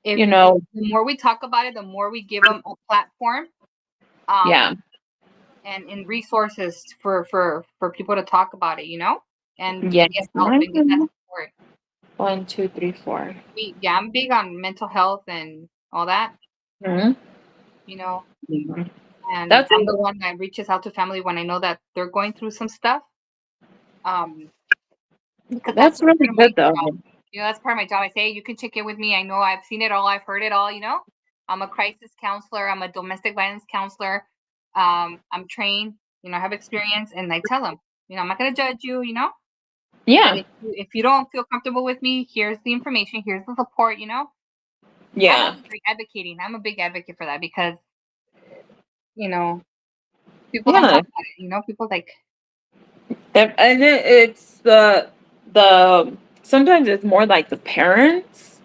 S1: if
S2: you know,
S1: the more we talk about it, the more we give them a platform,
S2: yeah.
S1: and resources for people to talk about it, and
S2: Yes.
S1: get help and get that
S2: Mine.
S1: support.
S2: 1, 2, 3, 4.
S1: Yeah, I'm big on mental health and all that,
S2: Mhm.
S1: you know,
S2: Yeah.
S1: and
S2: That's
S1: I'm
S2: it.
S1: the one that reaches out to family when I know that they're going through some stuff. Um, because that's
S2: That's really
S1: part of my
S2: good though.
S1: job. That's part of my job. I say, you can check in with me. I know I've seen it all. I've heard it all. I'm a crisis counselor. I'm a domestic violence counselor. I'm trained. I have experience, and I tell them, I'm not going to judge you. But
S2: Yeah.
S1: if you don't feel comfortable with me, here's the information. Here's the support. I
S2: Yeah.
S1: love advocating. I'm a big advocate for that because, you know, people don't talk
S2: Yeah.
S1: about it. People like,
S2: And it's the sometimes it's more like the parents.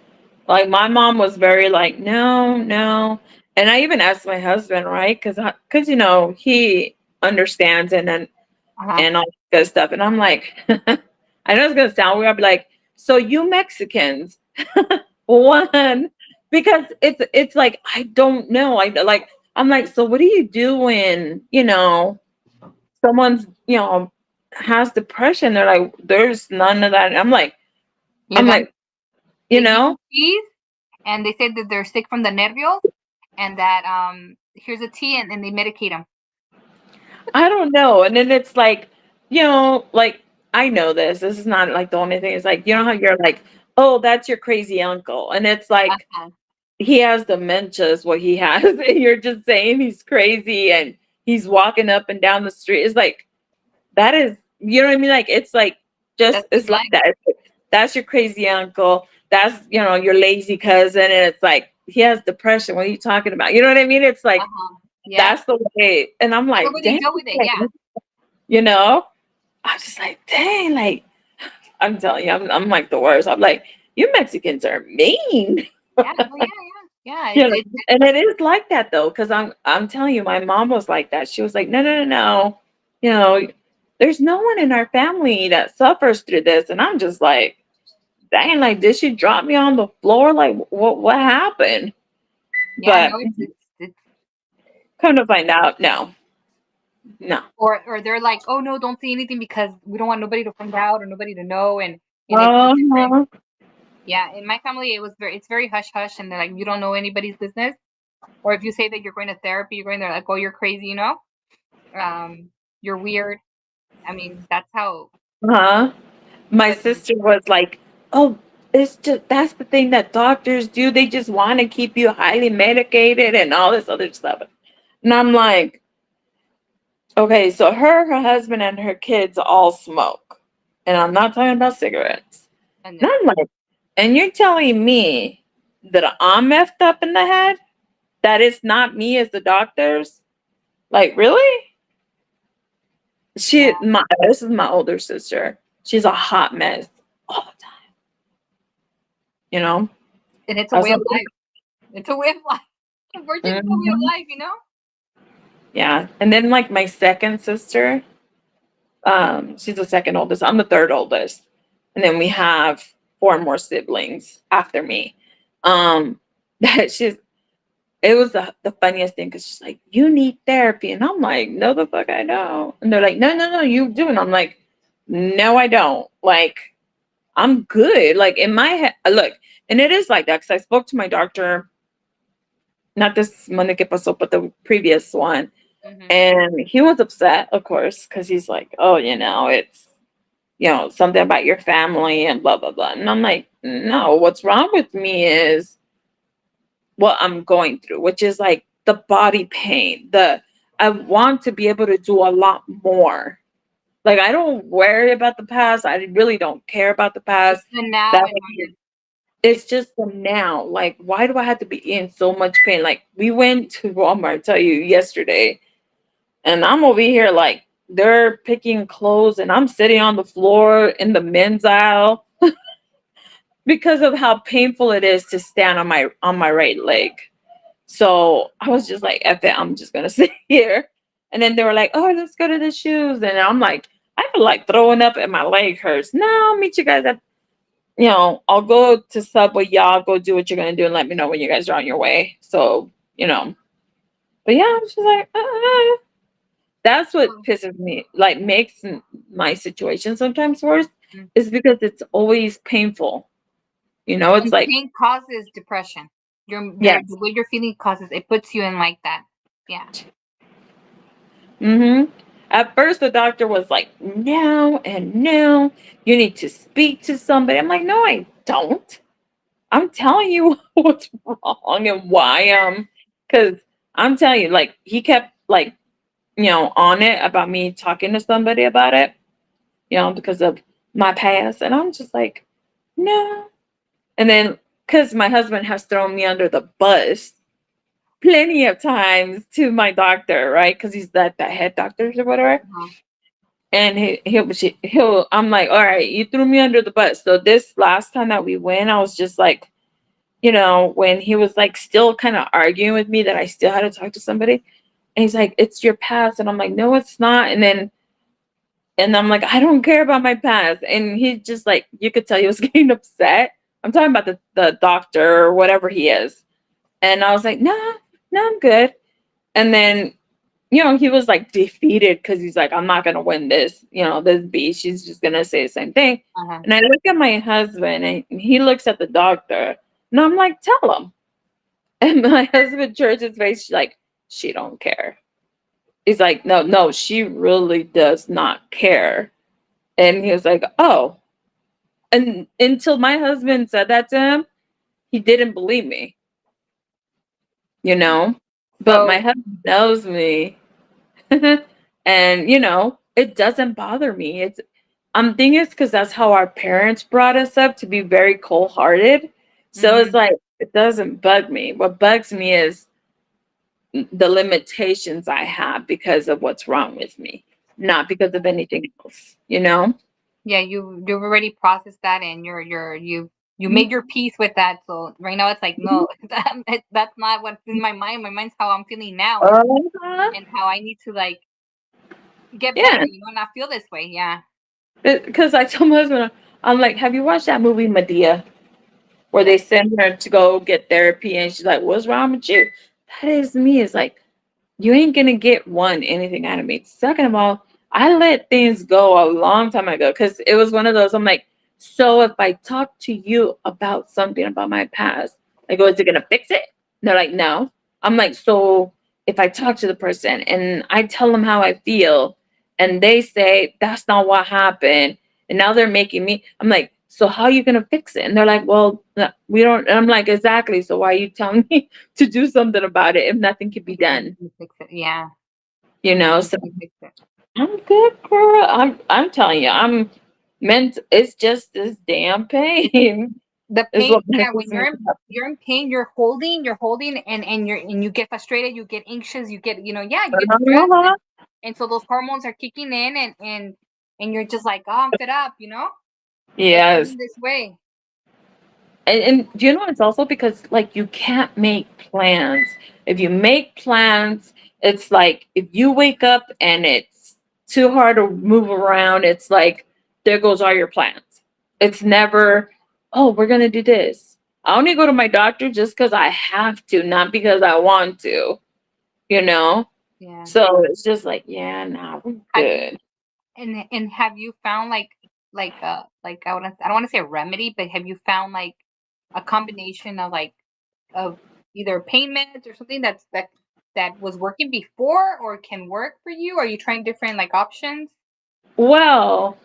S2: Like my mom was very like, no, no. And I even asked my husband, right? Because he understands
S1: uh-huh,
S2: and all that good stuff. And I'm like, I know it's gonna sound weird. I'll be like, so you Mexicans, one, because it's like I don't know. I'm like, so what do you do when someone's has depression? They're like, there's none of that. And
S1: you
S2: I'm
S1: got
S2: like, you
S1: they give
S2: know,
S1: them cheese, and they say that they're sick from the nervios, and that here's a tea, and they medicate them.
S2: I don't know. And then it's like, like I know this. This is not like the only thing. It's like, how you're like, oh, that's your crazy uncle. And it's like
S1: Uh-huh.
S2: he has dementia is what he has. And you're just saying he's crazy and he's walking up and down the street. It's like that is you know what I mean? Like it's like just
S1: That's his
S2: it's like
S1: life.
S2: that. That's your crazy uncle. That's your lazy cousin. And it's like he has depression. What are you talking about? You know what I mean? It's like
S1: Uh-huh. Yeah.
S2: that's the way. And I'm
S1: What
S2: like,
S1: would they
S2: damn,
S1: do with it?
S2: like,
S1: Yeah.
S2: you know? I'm just like, dang, like I'm telling you, I'm like the worst. I'm like, you Mexicans are mean.
S1: Yeah. Oh, yeah. Yeah. Yeah.
S2: Yeah, and it is like that though, because I'm telling you, my mom was like that. She was like, no, no, no, no, you know, there's no one in our family that suffers through this, and I'm just like, dang, like, did she drop me on the floor? Like, what happened?
S1: Yeah.
S2: But
S1: No, it's
S2: come to find out, no, no.
S1: or they're like, oh no, don't say anything because we don't want nobody to find out or nobody to know, and it's a different.
S2: Uh-huh.
S1: Yeah, in my family, it's very hush hush, and they're like, you don't know anybody's business. Or if you say that you're going to therapy, you're going there like, oh, you're crazy. You're weird. I mean, that's how.
S2: Uh-huh. My
S1: But
S2: sister was like, oh, it's just that's the thing that doctors do. They just want to keep you highly medicated and all this other stuff. And I'm like, okay, so her husband, and her kids all smoke. And I'm not talking about cigarettes.
S1: and
S2: And
S1: then
S2: I'm like, and you're telling me that I'm messed up in the head? That it's not me as the doctors? Like, really?
S1: yeah,
S2: This is my older sister. She's a hot mess all the time, you know?
S1: and it's a
S2: I was
S1: way
S2: like,
S1: of life. It's a way of life. Unfortunately, it's a way of
S2: mhm.
S1: life.
S2: Yeah. And then like my second sister, she's the second oldest. I'm the third oldest. And then we have four more siblings after me. Um, that she's it was the funniest thing because she's like, "You need therapy," and I'm like, "No, the fuck I don't." And they're like, "No, no, no, you do," and I'm like, "No, I don't." Like, I'm good. Like in my head, look, and it is like that because I spoke to my doctor, not this Monday que pasó, but the previous one,
S1: Mm-hmm.
S2: and he was upset, of course, because he's like, "Oh, it's something about your family and blah blah blah," and I'm like, "No, what's wrong with me is what I'm going through, which is like the body pain. I want to be able to do a lot more. Like I don't worry about the past. I really don't care about the
S1: It's
S2: past.
S1: the now
S2: That
S1: and moment.
S2: it's just the now. Like why do I have to be in so much pain? Like we went to Walmart, tell you yesterday, and I'm over here like they're picking clothes, and I'm sitting on the floor in the men's aisle because of how painful it is to stand on my right leg. So I was just like, F it, I'm just gonna sit here. And then they were like, oh, let's go to the shoes. And I'm like, I feel like throwing up and my leg hurts. No, I'll meet you guys at, I'll go to Subway. Y'all go do what you're gonna do and let me know when you guys are on your way. So, but yeah, I'm just like, that's what pisses me, like makes my situation sometimes worse,
S1: Mhm.
S2: is because it's always painful. It's
S1: And
S2: like,
S1: pain causes depression. The
S2: yes.
S1: way you're feeling causes it puts you in like that. Yeah.
S2: At first, the doctor was like, no, and no, you need to speak to somebody. I'm like, no, I don't. I'm telling you what's wrong and why. Because I'm telling you, like, he kept, like, on it about me talking to somebody about it, because of my past. And I'm just like, no. And then, because my husband has thrown me under the bus plenty of times to my doctor, right? Because he's that head doctor or whatever.
S1: Uh-huh.
S2: And he'll I'm like, all right, you threw me under the bus. So this last time that we went, I was just like, when he was like still kind of arguing with me that I still had to talk to somebody. And he's like, it's your past. And I'm like, no, it's not. And I'm like, I don't care about my past. And he just like, you could tell he was getting upset. I'm talking about the doctor or whatever he is. And I was like, no, no, I'm good. And then he was like defeated because he's like, I'm not gonna win this. This B, she's just gonna say the same thing.
S1: Uh-huh.
S2: And I look at my husband and he looks at the doctor, and I'm like, tell him. And my husband turns his face, she's like, she don't care. He's like, no, no, she really does not care. And he was like, oh. And until my husband said that to him, he didn't believe me, you know. But my
S1: So
S2: husband knows me. And it doesn't bother me. I'm thinking it's because that's how our parents brought us up, to be very cold hearted. So it's
S1: mhm.
S2: like it doesn't bug me. What bugs me is the limitations I have because of what's wrong with me, not because of anything else.
S1: Yeah, you've already processed that and you
S2: Mhm.
S1: made your peace with that. So right now it's like no, that's not what's in my mind. My mind's how I'm feeling now
S2: Uh-huh.
S1: and how I need to like get better,
S2: Yeah,
S1: not feel this way. Yeah.
S2: because I told my husband, I'm like, have you watched that movie Medea, where
S1: Yeah.
S2: they send her to go get therapy, and she's like, what's wrong with you? That is me. It's like, you ain't gonna get anything out of me. Second of all, I let things go a long time ago because it was one of those. I'm like, so if I talk to you about something about my past, I go, is it gonna fix it? And they're like, no. I'm like, so if I talk to the person and I tell them how I feel, and they say that's not what happened, and now they're making me. I'm like, so how are you gonna fix it? And they're like, well, we don't. And I'm like, exactly. So why are you telling me to do something about it if nothing can be
S1: If you
S2: done?
S1: can fix it. Yeah.
S2: So
S1: You can fix it.
S2: I'm good, girl. I'm telling you, I'm meant. It's just this damn pain
S1: The
S2: is
S1: pain,
S2: what
S1: yeah,
S2: messes
S1: when
S2: me up.
S1: you're in pain, you're holding and you get frustrated, you get anxious, yeah, you get stressed
S2: Uh-huh.
S1: and so those hormones are kicking in and you're just like, oh, I'm fed up. Of
S2: Yes,
S1: feeling this way.
S2: and do you know it's also because like you can't make plans. If you make plans, it's like if you wake up and it's too hard to move around, it's like there goes all your plans. It's never, oh, we're gonna do this. I only go to my doctor just because I have to, not because I want to, you know?
S1: Yeah.
S2: So it's just like, yeah, nah, we're
S1: Have you
S2: good.
S1: and have you found like I don't want to say a remedy, but have you found like a combination of like of either pain meds or something that was working before or can work for you? Are you trying different like options?
S2: Well,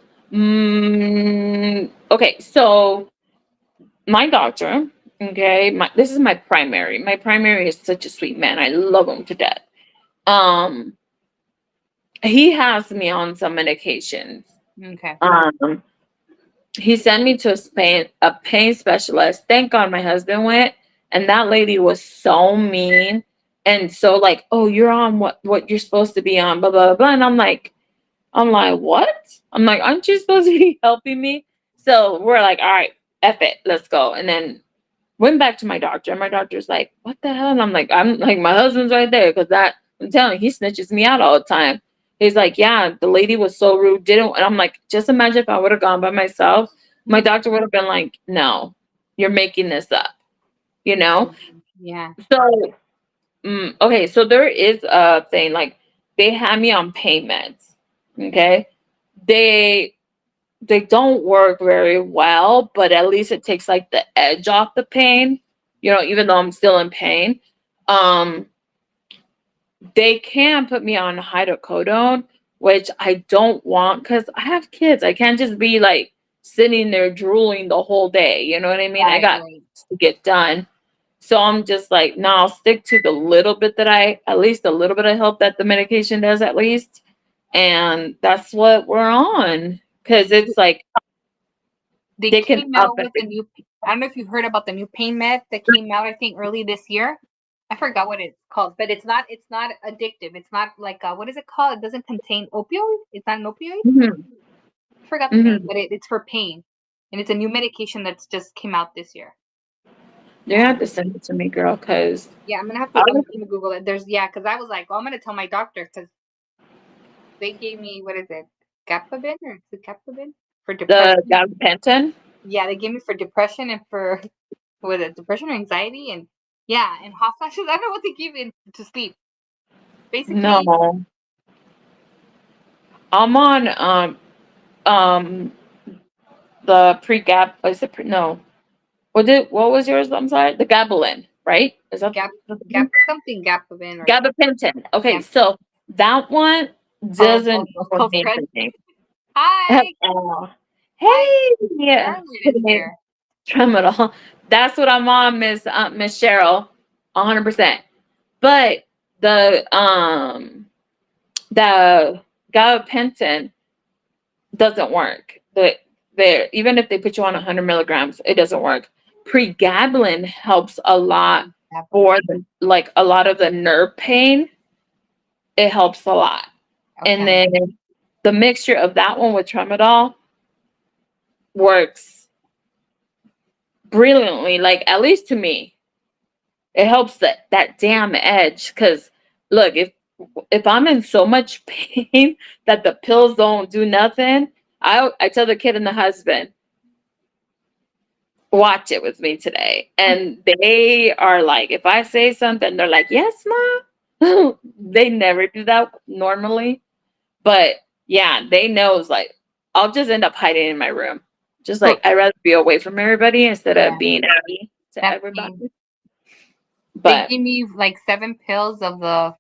S2: okay, so my doctor, okay, this is my primary. My primary is such a sweet man. I love him to death. Um, he has me on some medications.
S1: Okay.
S2: Um, he sent me to a pain specialist. Thank God my husband went, and that lady was so mean and so like, oh, you're on what you're supposed to be on, blah blah blah. And I'm like, what? I'm like, aren't you supposed to be helping me? So we're like, all right, F it, let's go. And then went back to my doctor, and my doctor's like, what the hell? And I'm like, my husband's right there, because I'm telling you, he snitches me out all the time. He's like, yeah, the lady was so rude, didn't, and I'm like, just imagine if I would have gone by myself, my doctor would have been like, no, you're making this up, you know?
S1: Yeah.
S2: So, okay, so there is a thing, like, they had me on pain meds, okay? They they don't work very well, but at least it takes like the edge off the pain, even though I'm still in pain. Um, they can put me on hydrocodone, which I don't want because I have kids. I can't just be like sitting there drooling the whole day. You know what I mean? I
S1: Right,
S2: got
S1: right.
S2: to get done. So I'm just like, no, I'll stick to the little bit at least a little bit of help that the medication does at least. And that's what we're on. Because it's like,
S1: They
S2: they can
S1: came
S2: up
S1: out
S2: it.
S1: with a new. I don't know if you've heard about the new pain med that came out. I think early this year. I forgot what it's called, but it's not. It's not addictive. It's not like what is it called? It doesn't contain opioid. It's not an opioid.
S2: Mhm,
S1: I forgot the name,
S2: mhm.
S1: but it's for pain, and it's a new medication that's just came out this year.
S2: You're gonna have to send it to me, girl, because
S1: Yeah, I'm gonna have to.
S2: I
S1: I'm
S2: was
S1: gonna Google it. Because I was like, well, I'm gonna tell my doctor because they gave me what is it, Gapavin or is it Gapavin for
S2: the
S1: depression?
S2: gabapentin.
S1: Yeah, they gave me for depression and for what is it, depression or anxiety and yeah, and hot flashes. I don't know what they give me to sleep. Basically,
S2: No, I'm on um the pre-gap. Is it no? What was yours? I'm sorry, the gabalin, right? Is that
S1: Gap
S2: the
S1: Gap
S2: name?
S1: something Gapavin or
S2: Gabapentin? Okay,
S1: yeah.
S2: so that one
S1: Oh,
S2: doesn't
S1: those
S2: for
S1: close
S2: me
S1: friends.
S2: anything at
S1: Hi,
S2: all.
S1: hi,
S2: Hey, yeah,
S1: Charlotte is here.
S2: tramadol. That's what I'm on, Miss Cheryl, 100%. But the gabapentin doesn't work. Even if they put you on 100 milligrams, it doesn't work. Pregabalin helps a lot for
S1: Gapavin.
S2: like a lot of the nerve pain. It helps a lot, and
S1: Okay.
S2: then the mixture of that one with tramadol works brilliantly. Like, at least to me, it helps that damn edge. Because look, if I'm in so much pain that the pills don't do nothing, I tell the kid and the husband, watch it with me today. And they are like, if I say something, they're like, yes, mom. They never do that normally. But yeah, they know it's like, I'll just end up hiding in my room. Just
S1: So
S2: like, I'd rather be away from everybody instead of
S1: yeah,
S2: being happy to
S1: that
S2: everybody.
S1: pain. They
S2: But
S1: gave me like 7 pills of the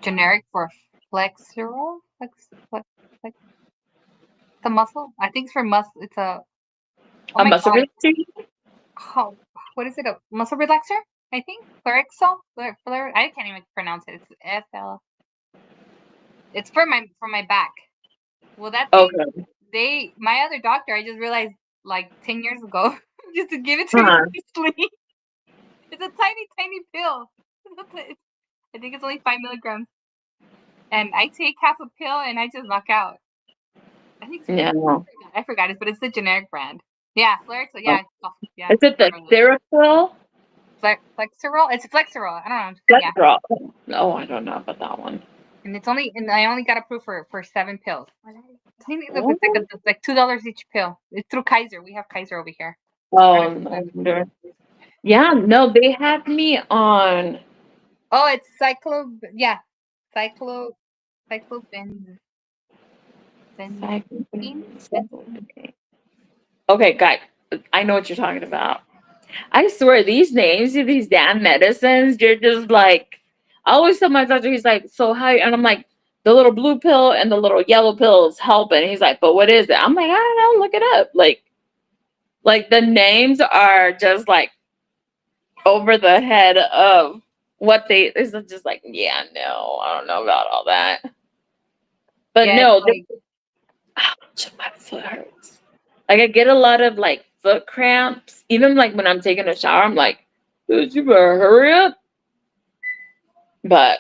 S1: generic for Flexerol. Flex the muscle. I think it's for muscle. It's a oh
S2: a
S1: my
S2: muscle
S1: god.
S2: relaxer.
S1: Oh, what is it? A muscle relaxer? I think Flexol. I can't even pronounce it. It's FL. It's for my back. Well, that thing
S2: Okay.
S1: my other doctor. I just realized like 10 years ago, just to give it to me
S2: Huh.
S1: to sleep. It's a tiny, tiny pill. I think it's only 5 milligrams, and I take half a pill and I just knock out. I think
S2: Yeah. No.
S1: I forgot it, but it's the generic brand. Yeah, Flexol.
S2: Oh.
S1: Yeah, oh, yeah.
S2: Is it the
S1: Charlotte.
S2: Therafil?
S1: Flexerol. It's Flexerol. I don't know. Yeah,
S2: Flexerol. No, I don't know about that one.
S1: and I only got approved for 7 pills.
S2: Oh,
S1: It's like $2 each pill. It's through Kaiser. We have Kaiser over here. I
S2: oh,
S1: don't know
S2: no
S1: if
S2: wonder. Yeah, no, they had me on
S1: Oh, it's yeah, cyclo, cyclobenz, benzene, benzene.
S2: Okay, guys, I know what you're talking about. I swear, these names of these damn medicines, you're just like, I always tell my doctor, he's like, so how, and I'm like, the little blue pill and the little yellow pills helping. He's like, but what is it? I'm like, I don't know, look it up. Like the names are just like over the head of what they, it's just like, yeah, no, I don't know about all that. But
S1: Yeah, it's
S2: no,
S1: like
S2: my foot hurts. Like I get a lot of like foot cramps. Even like when I'm taking a shower, I'm like, dude, you better hurry up. But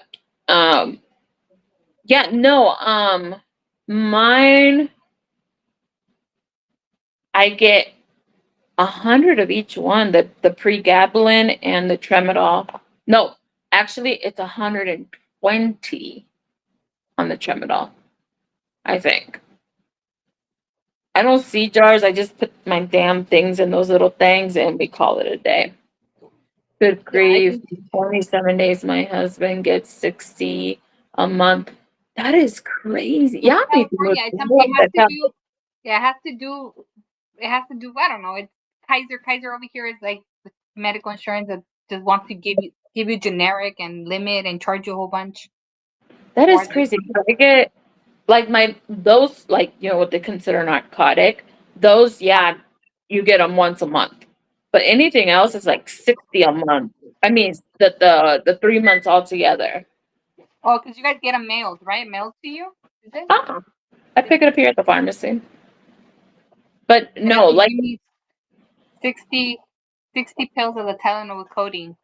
S2: yeah, no, mine I get 100 of each one, the pregabalin and the tramadol. No, actually it's 120 on the tramadol, I think. I don't see jars, I just put my damn things in those little things and we call it a day. Good
S1: yeah, I
S2: grief.
S1: think
S2: 27 days, my husband gets 60 a month. That is crazy.
S1: in
S2: Yeah, I need to move
S1: California,
S2: to
S1: you have
S2: Florida.
S1: to do. Yeah, it has to do. I don't know. It's Kaiser over here is like medical insurance that just wants to give you generic and limit and charge you a whole bunch
S2: That
S1: more
S2: is
S1: than.
S2: crazy. I get like those, like, what they consider narcotic, those, yeah, you get them once a month. But anything else is like 60 a month. I mean, the 3 months altogether.
S1: Oh, because you guys get them mailed, right? Mailed to you? Is it?
S2: Uh-uh. I pick it up here at the pharmacy. But
S1: They have
S2: no,
S1: to
S2: like
S1: give me 60, 60 pills of the Tylenol with codeine.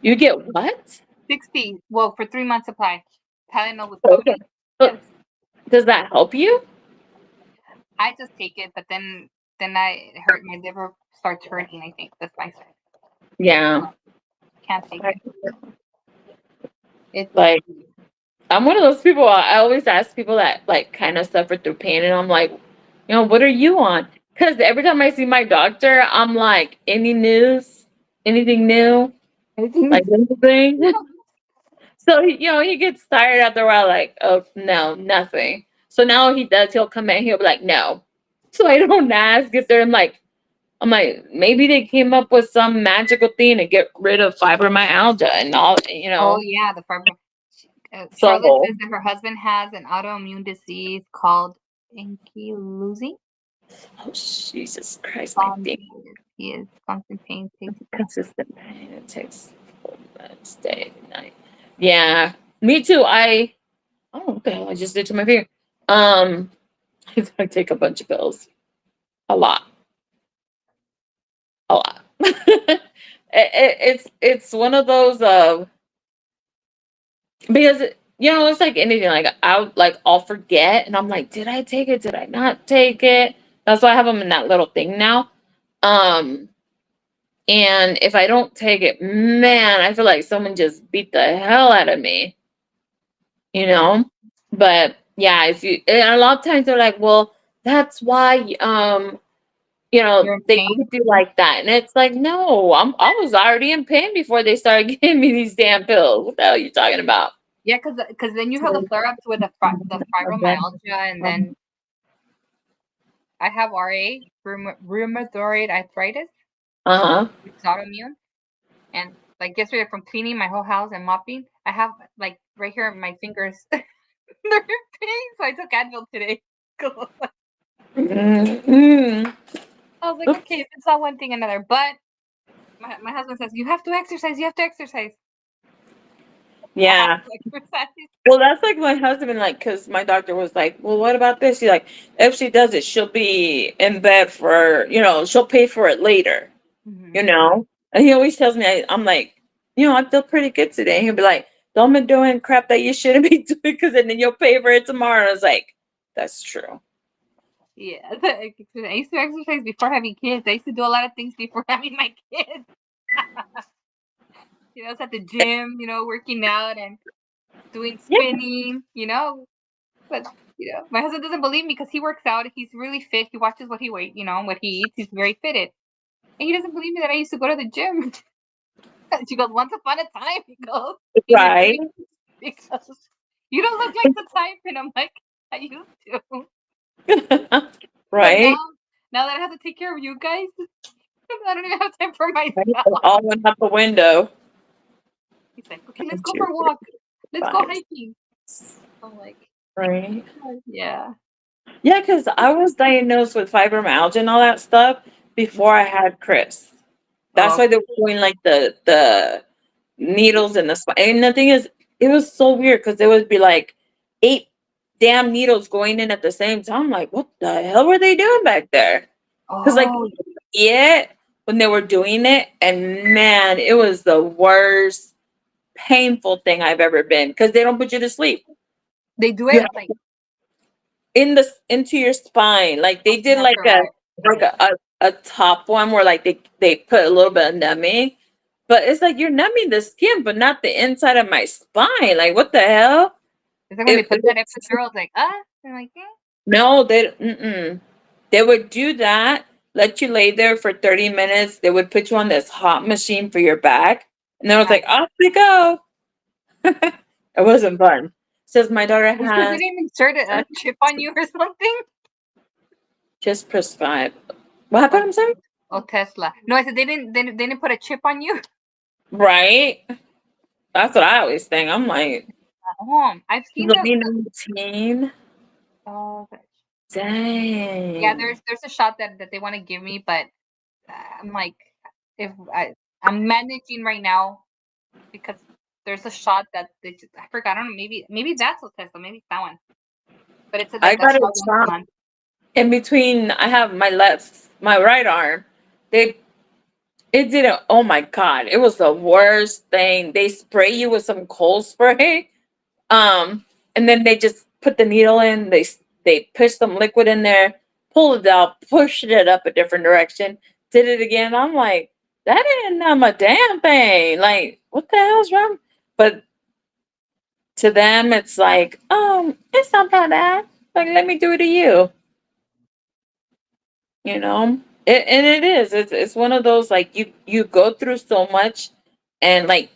S2: you get what?
S1: 60. Well, for 3 months supply. Tylenol with
S2: Okay.
S1: codeine.
S2: So
S1: Yes.
S2: does that help you?
S1: I just take it, but then I hurt my liver starts hurting. I think that's my side.
S2: Yeah.
S1: Can't take it. It's
S2: Like I'm one of those people. I always ask people that like kind of suffer through pain, and I'm like, what are you on? Because every time I see my doctor, I'm like, any news, anything new, like
S1: anything.
S2: anything. So he gets tired after a while. Like, oh no, nothing. So now he does. He'll come in. He'll be like, no. So I don't ask if they're I'm like, maybe they came up with some magical thing to get rid of fibromyalgia and all.
S1: Oh yeah, the fibro. Charlotte
S2: So,
S1: says that her husband has an autoimmune disease called ankylosing
S2: oh Jesus Christ, my thing.
S1: spondylitis. He is constant pain. Takes
S2: Consistent pain. It takes months, day, night. Yeah, me too. Oh, what the hell I just did to my finger. Um, I take a bunch of pills. A lot. A lot. It's one of those because it's like anything. Like I'll forget, and I'm like, did I take it? Did I not take it? That's why I have them in that little thing now. Um, and if I don't take it, man, I feel like someone just beat the hell out of me. you
S1: yeah.
S2: know but yeah, if you and a lot of times they're like, well, that's why
S1: You're in
S2: they
S1: pain.
S2: keep you like that, and it's like, no, I was already in pain before they started giving me these damn pills. What the hell are you talking about?
S1: Yeah, because then you have the flare ups with the fibromyalgia, and then I have RA, rheumatoid arthritis,
S2: Uh-huh.
S1: which is autoimmune. And like yesterday, from cleaning my whole house and mopping, I have like right here my fingers, they're in pain. So I took Advil today.
S2: Mm-hmm.
S1: I was like, okay, it's not one thing another. But my husband says you have to exercise. You have to exercise. I have
S2: Yeah.
S1: to exercise.
S2: Well, that's like my husband, like, because my doctor was like, well, what about this? She's like, if she does it, she'll be in bed for, she'll pay for it later.
S1: Mm-hmm.
S2: And he always tells me, I'm like, I feel pretty good today. And he'll be like, don't be doing crap that you shouldn't be doing, because then you'll pay for it tomorrow. And I was like, that's true.
S1: Yeah, I used to exercise before having kids. I used to do a lot of things before having my kids. I was at the gym, working out and doing
S2: Yeah.
S1: spinning, but You know, my husband doesn't believe me because he works out. He's really fit. He watches what he what he eats. He's very fitted, and he doesn't believe me that I used to go to the gym. She goes, once upon a time, he goes, in your
S2: Right.
S1: dreams, because you don't look like the type, and I'm like, I used to, but
S2: Right.
S1: now that I have to take care of you guys, I don't even have time for
S2: Right.
S1: myself.
S2: It all went out the window.
S1: He's like, okay, let's
S2: One,
S1: go
S2: two,
S1: for a walk. Let's go
S2: 5,
S1: hiking. I'm like,
S2: right.
S1: yeah.
S2: Yeah, because I was diagnosed with fibromyalgia and all that stuff before I had Chris. That's
S1: Oh,
S2: why they were doing like the needles in the spine. And the thing is, it was so weird because there would be like 8 damn needles going in at the same time. I'm like, what the hell were they doing back there? Because like,
S1: oh,
S2: yeah, when they were doing it, and man, it was the worst painful thing I've ever been because they don't put you to sleep.
S1: they do
S2: You
S1: it
S2: have
S1: like
S2: into your spine. Like they did
S1: left
S2: like
S1: or
S2: a
S1: right.
S2: like a top one where like they put a little bit of numbing, but it's like you're numbing the skin, but not the inside of my spine. Like what the hell?
S1: It's like when they
S2: It,
S1: put that epidural, it's like, they're like,
S2: no, they would do that. Let you lay there for 30 minutes. They would put you on this hot machine for your back, and then I was
S1: yeah.
S2: like, off we go. It wasn't fun. Says my daughter
S1: It's because they
S2: has
S1: didn't insert a chip on you or something.
S2: just prescribed. What
S1: Oh,
S2: happened? I'm sorry.
S1: oh, Tesla. No, I said they didn't put a chip on you.
S2: Right? That's what I always think. I'm like,
S1: I've seen the.
S2: 2019?
S1: Oh, yeah.
S2: Dang.
S1: There's a shot that they want to give me, but I'm like, if I'm managing right now because there's a shot that they just, I forgot. I don't know. Maybe that's what Tesla. Maybe it's that one. But it said
S2: I
S1: that
S2: got
S1: shot
S2: it
S1: once a
S2: shot
S1: month.
S2: in between. I have my right arm. They, it didn't, oh my God. It was the worst thing. They spray you with some cold spray. And then they just put the needle in. They push some liquid in there, pull it out, pushed it up a different direction, did it again. I'm like, that didn't numb a damn thing. Like, what the hell's wrong? But to them, it's like, it's not that bad. Like, let me do it to you. You know, and it is. It's one of those like you go through so much, and like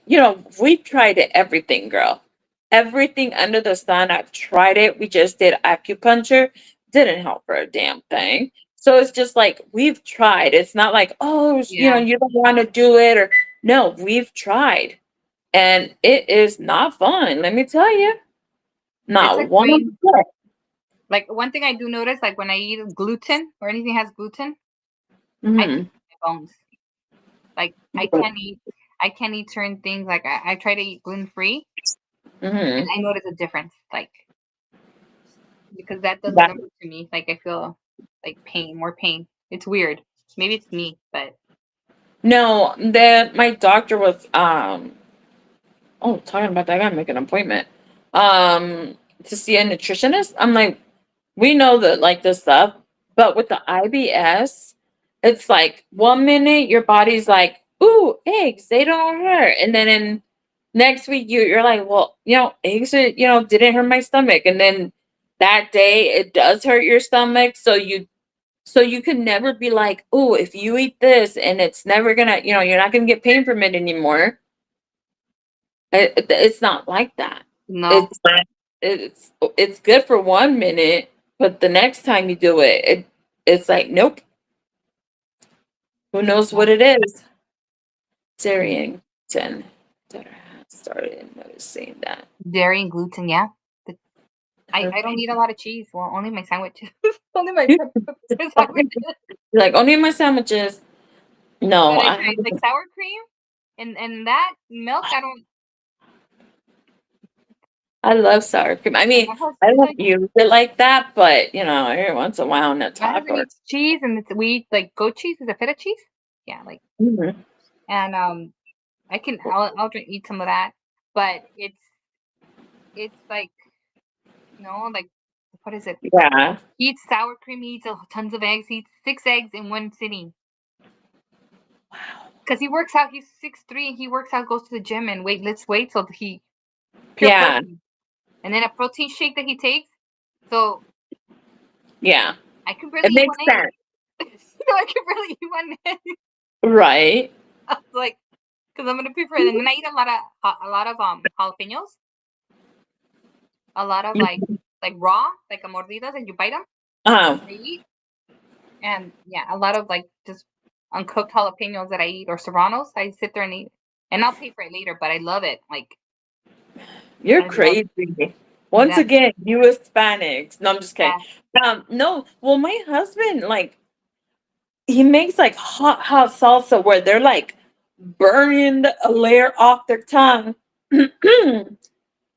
S2: we've tried everything, girl. Everything under the sun. I've tried it. We just did acupuncture. Didn't help for a damn thing. So it's just like we've tried. It's not like
S1: Yeah,
S2: you don't want to do it or no. We've tried, and it is not fun. Let me tell you,
S1: it's
S2: not
S1: like
S2: one.
S1: doing like one thing I do notice, like when I eat gluten or anything has gluten, I feel
S2: Mm-hmm.
S1: my bones. Like I can't eat certain things. Like I try to eat gluten free, and
S2: Mm-hmm.
S1: I notice a difference. Like because that does a number to me. Like I feel like more pain. It's weird. Maybe it's me, but
S2: No, that my doctor was oh, talking about that, I gotta make an appointment. To see a nutritionist. I'm like, we know that like this stuff, but with the IBS, it's like 1 minute your body's like, ooh, eggs, they don't hurt. And then in next week you're like, well, eggs are, didn't hurt my stomach. And then that day it does hurt your stomach. So you can never be like, oh, if you eat this and it's never gonna, you're not gonna get pain from it anymore. It's not like that.
S1: no,
S2: It's it's good for 1 minute, but the next time you do it, it's like nope. Who knows
S1: no.
S2: what it is? Syrian that I started noticing that.
S1: Dairy and gluten. Yeah, But I don't eat a lot of cheese. Well, only my sandwiches. Only my pepper sandwiches.
S2: Like only my sandwiches. No,
S1: But I
S2: I
S1: try like sour cream and that milk. I don't.
S2: I love sour cream. I
S1: And
S2: mean,
S1: my
S2: I
S1: husband's
S2: don't
S1: like,
S2: use it like that, but every once in a while in a
S1: my husband
S2: taco.
S1: eats cheese, and we eat like goat cheese. Is it feta cheese? Yeah, like
S2: Mhm.
S1: and I'll eat some of that, but it's like like what is it?
S2: Yeah.
S1: He eats sour cream. He eats tons of eggs. He eats 6 eggs in one sitting because he works out. He's 6'3" and he works out. Goes to the gym and lifts weights. So he pure
S2: Yeah.
S1: protein, and then a protein shake that he takes. So
S2: Yeah,
S1: I could
S2: it
S1: barely eat
S2: makes
S1: one egg.
S2: sense.
S1: I could barely eat one egg.
S2: Right.
S1: I was like, because I'm gonna pay for it, and then I eat a lot of jalapenos, a lot of like raw, like a mordidas, and you bite them.
S2: Oh,
S1: I eat, and yeah, a lot of like just uncooked jalapenos that I eat or serranos. I sit there and eat, and I'll pay for it later. But I love it. Like
S2: you're
S1: I love
S2: crazy. Once
S1: that.
S2: again, you Hispanics. No, I'm just kidding.
S1: Yeah.
S2: No. Well, my husband, like, he makes like hot salsa where they're like burning a layer off their tongue.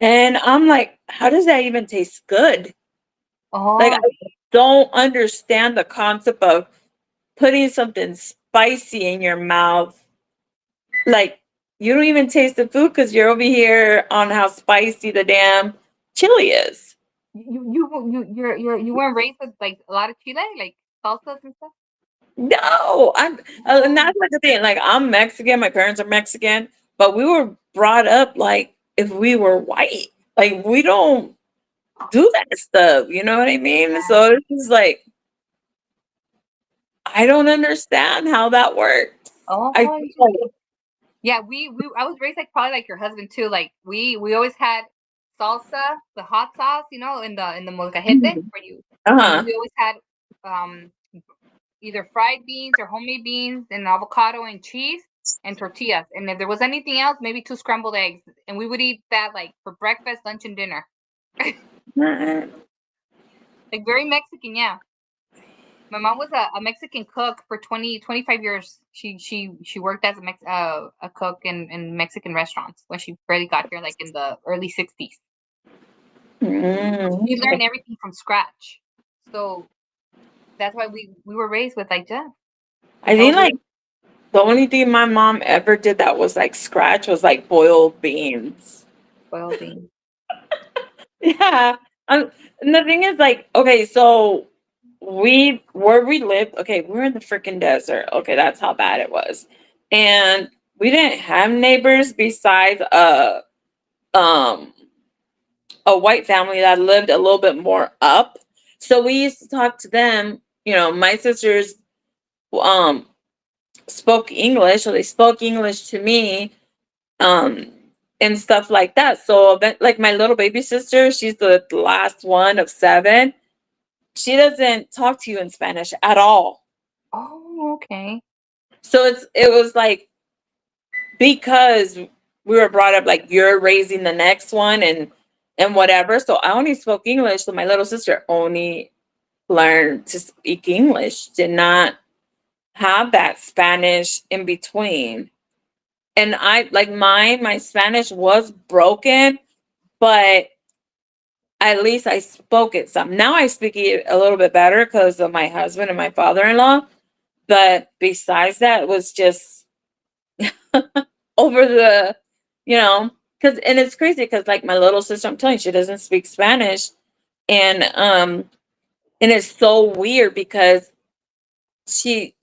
S2: And I'm like, how does that even taste good? Like,
S1: Oh,
S2: I don't understand the concept of putting something spicy in your mouth. Like, you don't even taste the food because you're over here on how spicy the damn chili is.
S1: you weren't raised with like a lot of chile, like salsas and stuff.
S2: No, and
S1: Oh,
S2: that's like the thing. Like, I'm Mexican, my parents are Mexican, but we were brought up like if we were white. Like, we don't do that stuff. You know what I mean?
S1: yeah.
S2: So it's just like, I don't understand how that works.
S1: Oh,
S2: I
S1: interesting. Yeah, we I was raised like probably like your husband too. Like we always had salsa, the hot sauce, in the molcajete for you, and then
S2: uh-huh.
S1: we always had um either fried beans or homemade beans and avocado and cheese and tortillas. And if there was anything else, maybe two scrambled eggs, and we would eat that like for breakfast, lunch, and dinner. Like very Mexican, yeah. My mom was a Mexican cook for 20, 25 years. She worked as a cook in Mexican restaurants when she barely got here, like in the early 60s. She learned
S2: Okay.
S1: everything from scratch. So that's why we were raised with like that.
S2: I
S1: That
S2: think
S1: was
S2: like the only thing my mom ever did that was like scratch was like boiled beans.
S1: boiled beans.
S2: Yeah. And the thing is like, okay, so where we lived, okay, we're in the freaking desert. Okay, that's how bad it was. And we didn't have neighbors besides um a white family that lived a little bit more up. So we used to talk to them, my sisters um spoke English, so they spoke English to me, um, and stuff like that. So, like my little baby sister, she's the last one of seven. She doesn't talk to you in Spanish at all.
S1: Oh, okay.
S2: So it was like because we were brought up like you're raising the next one and whatever. So I only spoke English. So my little sister only learned to speak English. Did not have that Spanish in between. And I like my Spanish was broken, but at least I spoke it some. Now I speak it a little bit better because of my husband and my father-in-law. But besides that, it was just over the, because and it's crazy because like my little sister, I'm telling you, she doesn't speak Spanish, and it's so weird because she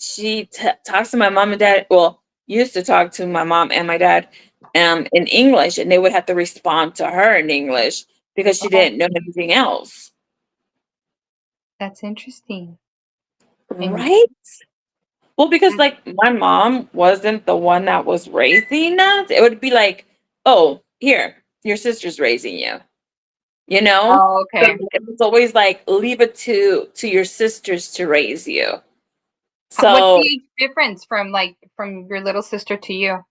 S2: talks to my mom and dad. Well, used to talk to my mom and my dad in English, and they would have to respond to her in English because she
S1: Oh,
S2: didn't know anything else.
S1: that's interesting. And
S2: Right? Well, because like my mom wasn't the one that was raising us. It would be like, oh, here, your sister's raising you. You know?
S1: oh,
S2: So
S1: okay.
S2: it was always like leave it to your sisters to raise you.
S1: What's
S2: So
S1: the age difference from your little sister to you?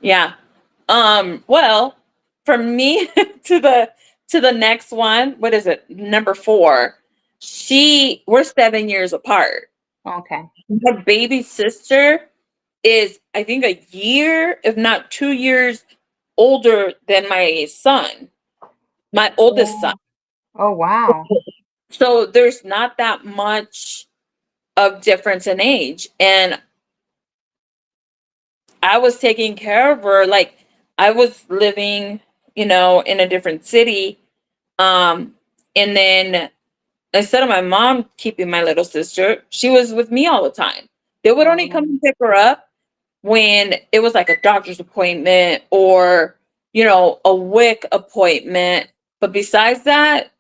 S2: yeah. Well, from me to the next one, what is it? Number four. We're 7 years apart.
S1: Okay.
S2: My baby sister is, I think, a year, if not 2 years older than my son, my oldest son.
S1: Oh, oh wow.
S2: So there's not that much of difference in age. And I was taking care of her. Like I was living, in a different city. Um, and then instead of my mom keeping my little sister, she was with me all the time. They would only come
S1: Oh,
S2: and pick her up when it was like a doctor's appointment or, a WIC appointment. But besides that,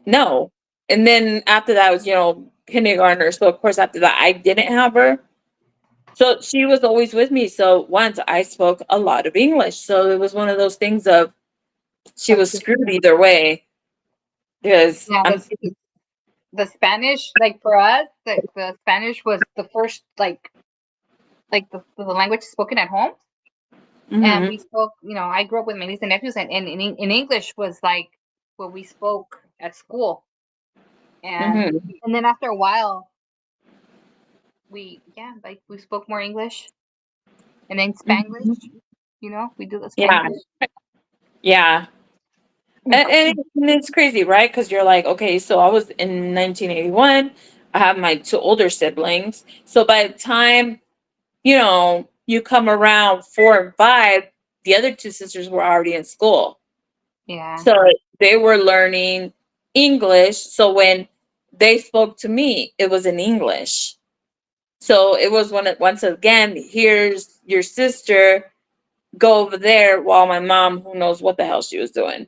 S2: No. And then after that was, kindergartner. So of course after that I didn't have her. So she was always with me. So once I spoke a lot of English. So it was one of those things of she
S1: Of
S2: was screwed either way. Because
S1: yeah,
S2: I'm
S1: the Spanish, like for us, the Spanish was the first like the language spoken at home, and
S2: hmm
S1: we spoke. I grew up with my niece and nephews, and in English was like what we spoke at school, and
S2: hmm
S1: and then after a while, we spoke more English, and then Spanglish.
S2: hmm
S1: We do the
S2: Yeah.
S1: Spanglish.
S2: Yeah. And it's crazy, right? Because you're like, okay, so I was in 1981. I have my two older siblings. So by the time, you come around 4 and 5, the other two sisters were already in school.
S1: Yeah,
S2: So they were learning English. So when they spoke to me, it was in English. So it was once again, here's your sister, go over there while my mom, who knows what the hell she was doing.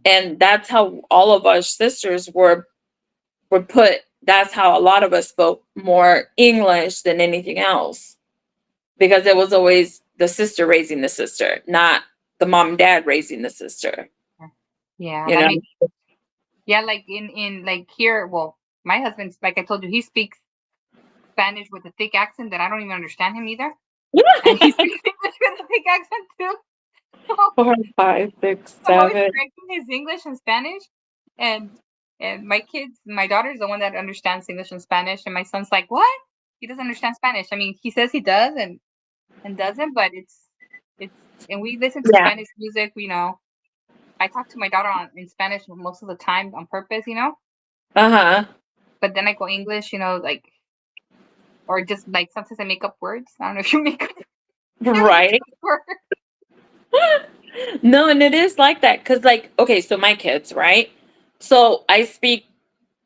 S2: And that's how all of our sisters were put. That's how a lot of us spoke more English than anything else, because it was always the sister raising the sister, not the mom and dad raising the sister.
S1: yeah,
S2: You
S1: that
S2: know.
S1: makes yeah. Like in like here, well, my husband's like I told you, he speaks Spanish with a thick accent that I don't even understand him either, and he speaks English with a thick accent too. So
S2: 4, 5, 6,
S1: I'm always
S2: 7.
S1: correcting his English and Spanish, and my daughter's the one that understands English and Spanish, and my son's like, "What? He doesn't understand Spanish." I mean, he says he does and doesn't, but it's and we listen to
S2: Yeah.
S1: Spanish music. I talk to my daughter in Spanish most of the time on purpose.
S2: Uh huh.
S1: But then I go English, like or just like sometimes I make up words. I don't know if you make up
S2: Right.
S1: words.
S2: No, and it is like that because, like, okay, so my kids, right? So I speak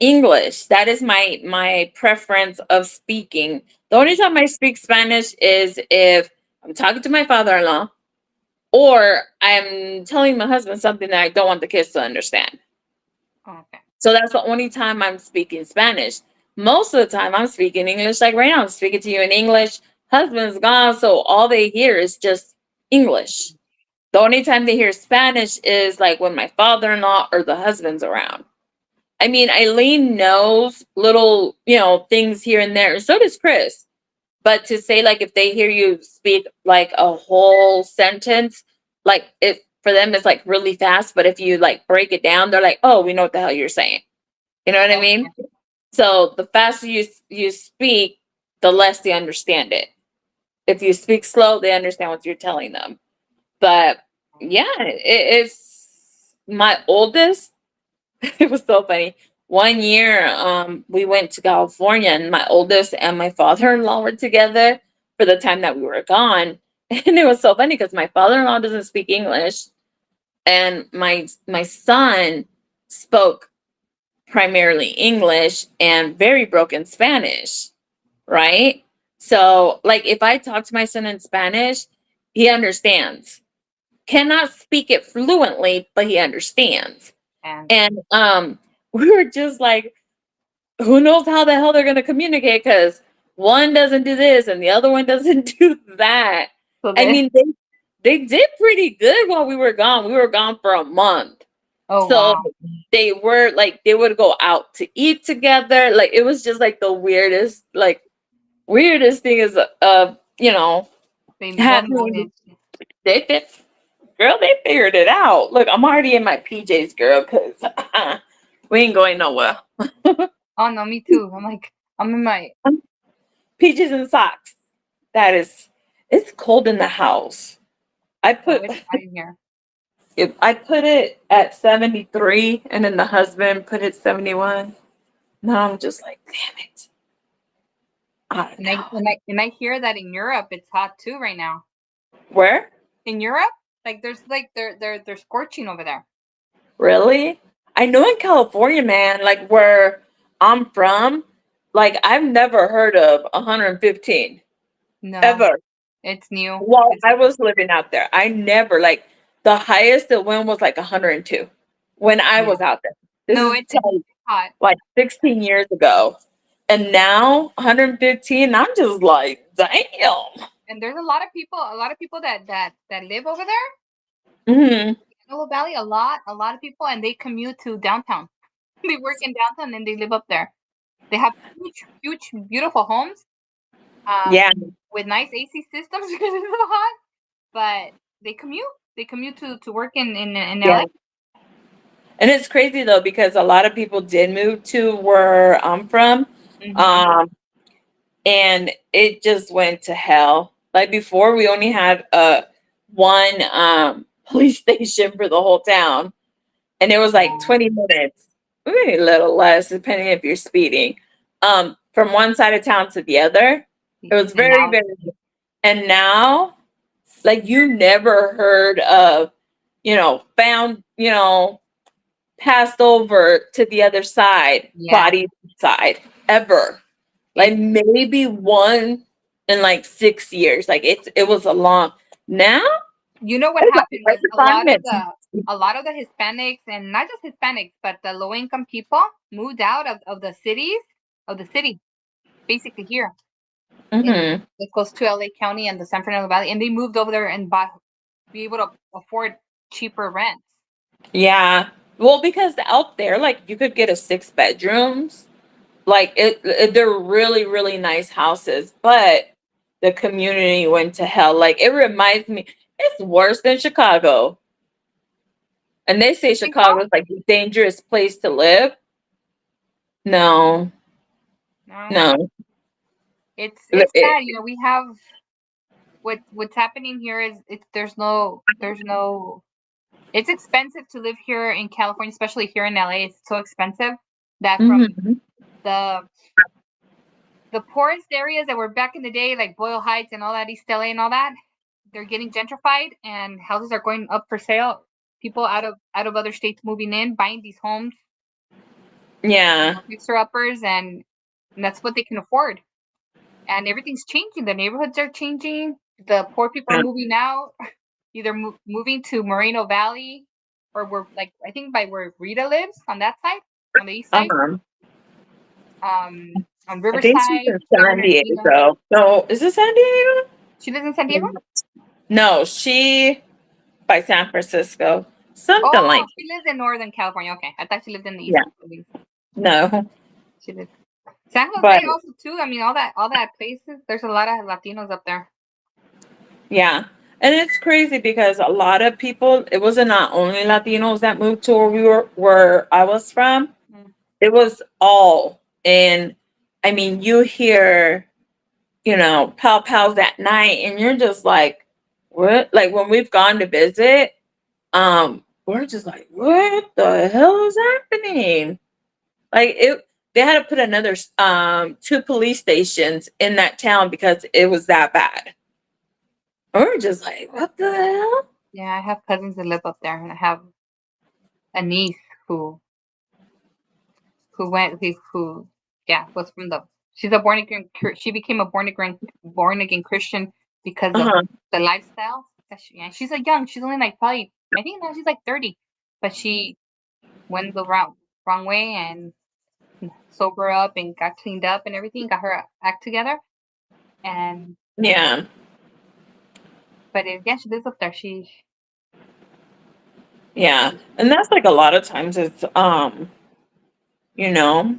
S2: English. That is my preference of speaking. The only time I speak Spanish is if I'm talking to my father-in-law or I'm telling my husband something that I don't want the kids to understand.
S1: Oh, okay.
S2: So that's the only time I'm speaking Spanish. Most of the time I'm speaking English. Like right now, I'm speaking to you in English. Husband's gone, so all they hear is just English. The only time they hear Spanish is like when my father-in-law or the husband's around. I mean, Eileen knows little, things here and there. So does Chris. But to say like if they hear you speak like a whole sentence, like it for them it's like really fast. But if you like break it down, they're like, oh, we know what the hell you're saying. You know what I mean?
S1: Okay.
S2: So the faster you speak, the less they understand it. If you speak slow, they understand what you're telling them. But yeah, it's my oldest. It was so funny. One year, we went to California, and my oldest and my father-in-law were together for the time that we were gone. And it was so funny because my father-in-law doesn't speak English, and my son spoke primarily English and very broken Spanish, right? So, like, if I talk to my son in Spanish, he understands. Cannot speak it fluently, but he understands.
S1: And
S2: And we were just like, who knows how the hell they're gonna communicate because one doesn't do this and the other one doesn't do that.
S1: so
S2: I
S1: the
S2: mean, they did pretty good while we were gone. We were gone for a month.
S1: oh
S2: So
S1: wow,
S2: they were like they would go out to eat together. Like it was just like the weirdest thing is
S1: they both
S2: having
S1: managed.
S2: they fit girl, they figured it out. Look, I'm already in my PJs, girl, because we ain't going nowhere.
S1: Oh no, me too. I'm like I'm in my
S2: PJs and socks. That is, it's cold in the house. I
S1: oh
S2: put
S1: it's hot in here.
S2: if I put it at 73, and then the husband put it 71. Now I'm just like, damn it. I don't
S1: And I
S2: know.
S1: and I and I hear that in Europe it's hot too right now.
S2: Where?
S1: In Europe, like there's like they're scorching over there.
S2: Really? I know in California, man, like where I'm from, like I've never heard of 115
S1: No,
S2: ever.
S1: it's new.
S2: While
S1: It's
S2: I was living out there, I never like the highest it went was like 102 when I
S1: yeah.
S2: was out there. This
S1: No,
S2: is
S1: it's hot.
S2: like 16 years ago. And now 115, I'm just like, damn.
S1: And there's a lot of people that live over there,
S2: Hmm.
S1: Antelope Valley. A lot of people, and they commute to downtown. They work in downtown and they live up there. They have huge, beautiful homes, um,
S2: Yeah,
S1: with nice AC systems because it's so hot. But they commute. They commute to work in
S2: yeah.
S1: LA.
S2: And it's crazy though because a lot of people did move to where I'm from.
S1: Hmm.
S2: Um, and it just went to hell. Like before, we only had one police station for the whole town, and it was like 20 minutes, maybe a little less, depending if you're speeding, from one side of town to the other. It was
S1: And
S2: very,
S1: now,
S2: very. And now, like you never heard of, found, passed over to the other side,
S1: yeah,
S2: body side, ever. Like
S1: it's
S2: maybe one in like 6 years. Like it was a long. Now
S1: you know what
S2: it's like
S1: happened was
S2: every 5 minutes.
S1: a lot of the Hispanics, and not just Hispanics, but the low income people moved out of the cities of the city, basically here in
S2: Hmm.
S1: it goes to LA County and the San Fernando Valley, and they moved over there and be able to afford cheaper rents.
S2: Yeah. Well, because out there, like you could get a 6 bedrooms. Like they're really, really nice houses, but the community went to hell. Like it reminds me, it's worse than Chicago. And they say
S1: You think so?
S2: Chicago is like a dangerous place to live. No,
S1: No,
S2: no.
S1: it's
S2: It-
S1: sad. You know, we have what's happening here is there's no it's expensive to live here in California, especially here in LA. It's so expensive that from
S2: Mhm.
S1: the the poorest areas that were back in the day, like Boyle Heights and all that, East LA and all that, they're getting gentrified and houses are going up for sale. People out of other states moving in, buying these homes,
S2: Yeah.
S1: fixer uppers, and that's what they can afford. And everything's changing. The neighborhoods are changing. The poor people are moving out, either moving to Moreno Valley, or we're like I think by where Rita lives on that side, on the east side,
S2: Uh-huh.
S1: on
S2: I think she's
S1: Riverside,
S2: in
S1: San
S2: San
S1: Bernardino.
S2: Diego. No, is it San Diego?
S1: She lives in San Diego.
S2: No, she by San Francisco. Something
S1: Oh,
S2: like
S1: she lives in Northern California. Okay, I thought she lived in the east.
S2: yeah. No.
S1: She lives San
S2: But
S1: Jose also too. I mean, all that places. There's a lot of Latinos up there.
S2: yeah. And it's crazy because a lot of people, it wasn't not only Latinos that moved to where I was from.
S1: Mm.
S2: It was all. And I mean, you hear, pow pows at night and you're just like, what? Like when we've gone to visit, we're just like, what the hell is happening? Like they had to put another two police stations in that town because it was that bad. We're just like, what the hell?
S1: Yeah, I have cousins that live up there, and I have a niece who who yeah was from the she's a born again she became a born again Christian because of
S2: Uh-huh.
S1: the lifestyle that yeah, she's a young, she's only like probably I think now she's like 30, but she went the wrong way and sober up and got cleaned up and everything, got her act together, and
S2: Yeah.
S1: but yeah, she lives up there.
S2: Yeah. And that's like a lot of times it's you know,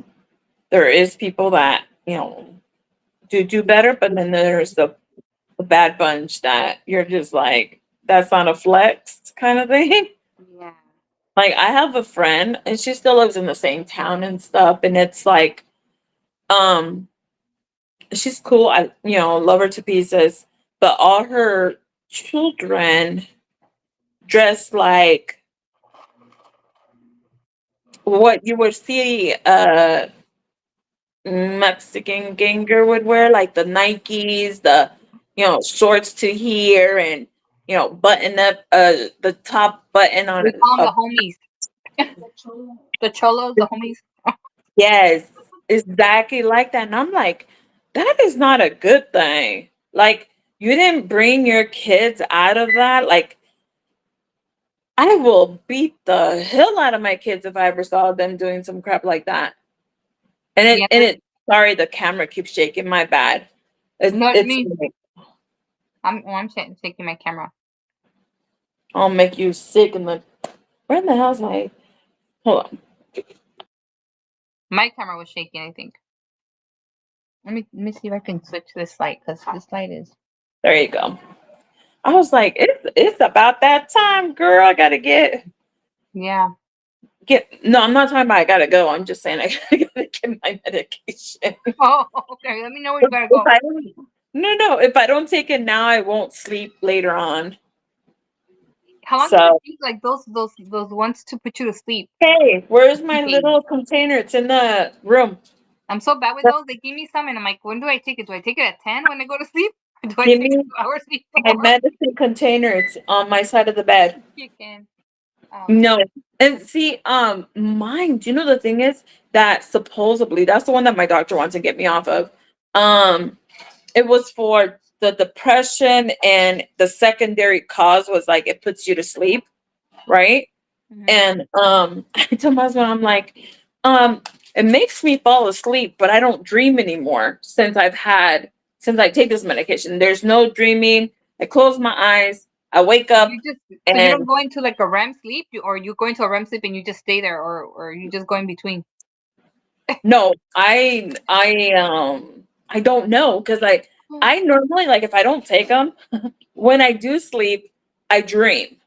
S2: there is people that, do better, but then there's the bad bunch that you're just like, that's not a flex kind of thing.
S1: Yeah,
S2: Like I have a friend and she still lives in the same town and stuff, and it's like, um, she's cool. I, love her to pieces, but all her children dress like what you would see a Mexican ganger would wear, like the Nikes, the shorts to here, and button up the top button on
S1: we call them
S2: a
S1: the homies, the cholos, the homies.
S2: yes, exactly like that. And I'm like, that is not a good thing. Like, you didn't bring your kids out of that. Like, I will beat the hell out of my kids if I ever saw them doing some crap like that. And
S1: Yeah.
S2: sorry, the camera keeps shaking. My bad.
S1: No, I
S2: It's
S1: mean, I'm taking my camera.
S2: I'll make you sick in the. Where in the hell's my? Hold on.
S1: My camera was shaking, I think. Let me see if I can switch this light because this light is.
S2: There you go. I was like, it's about that time, girl. I gotta
S1: Yeah.
S2: get. No, I'm not talking about I gotta go. I'm just saying I gotta get my medication.
S1: Oh, okay. Let me know when you
S2: If
S1: gotta go.
S2: I don't, no. If I don't take it now, I won't sleep later on.
S1: How long does it
S2: So,
S1: take? Like those ones to put you to sleep.
S2: hey, where's my
S1: Sleeping.
S2: little container? It's in the room.
S1: I'm so bad with those. They give me some, and I'm like, when do I take it? Do I take it at 10 when I go to sleep? Or do I
S2: Give
S1: take it
S2: me
S1: 2 hours
S2: my
S1: before?
S2: medicine container. It's on my side of the bed.
S1: You can.
S2: No. And see, mine, do you know the thing is that supposedly that's the one that my doctor wants to get me off of. Um, it was for the depression, and the secondary cause was like it puts you to sleep, right?
S1: Mhm.
S2: And I told my husband, I'm like, it makes me fall asleep, but I don't dream anymore since I take this medication. There's no dreaming. I close my eyes, I wake up,
S1: You just so you don't
S2: and
S1: go into like a REM sleep, or you go into a REM sleep and you just stay there, or you just go in between.
S2: no, I don't know because like I normally like if I don't take them when I do sleep, I dream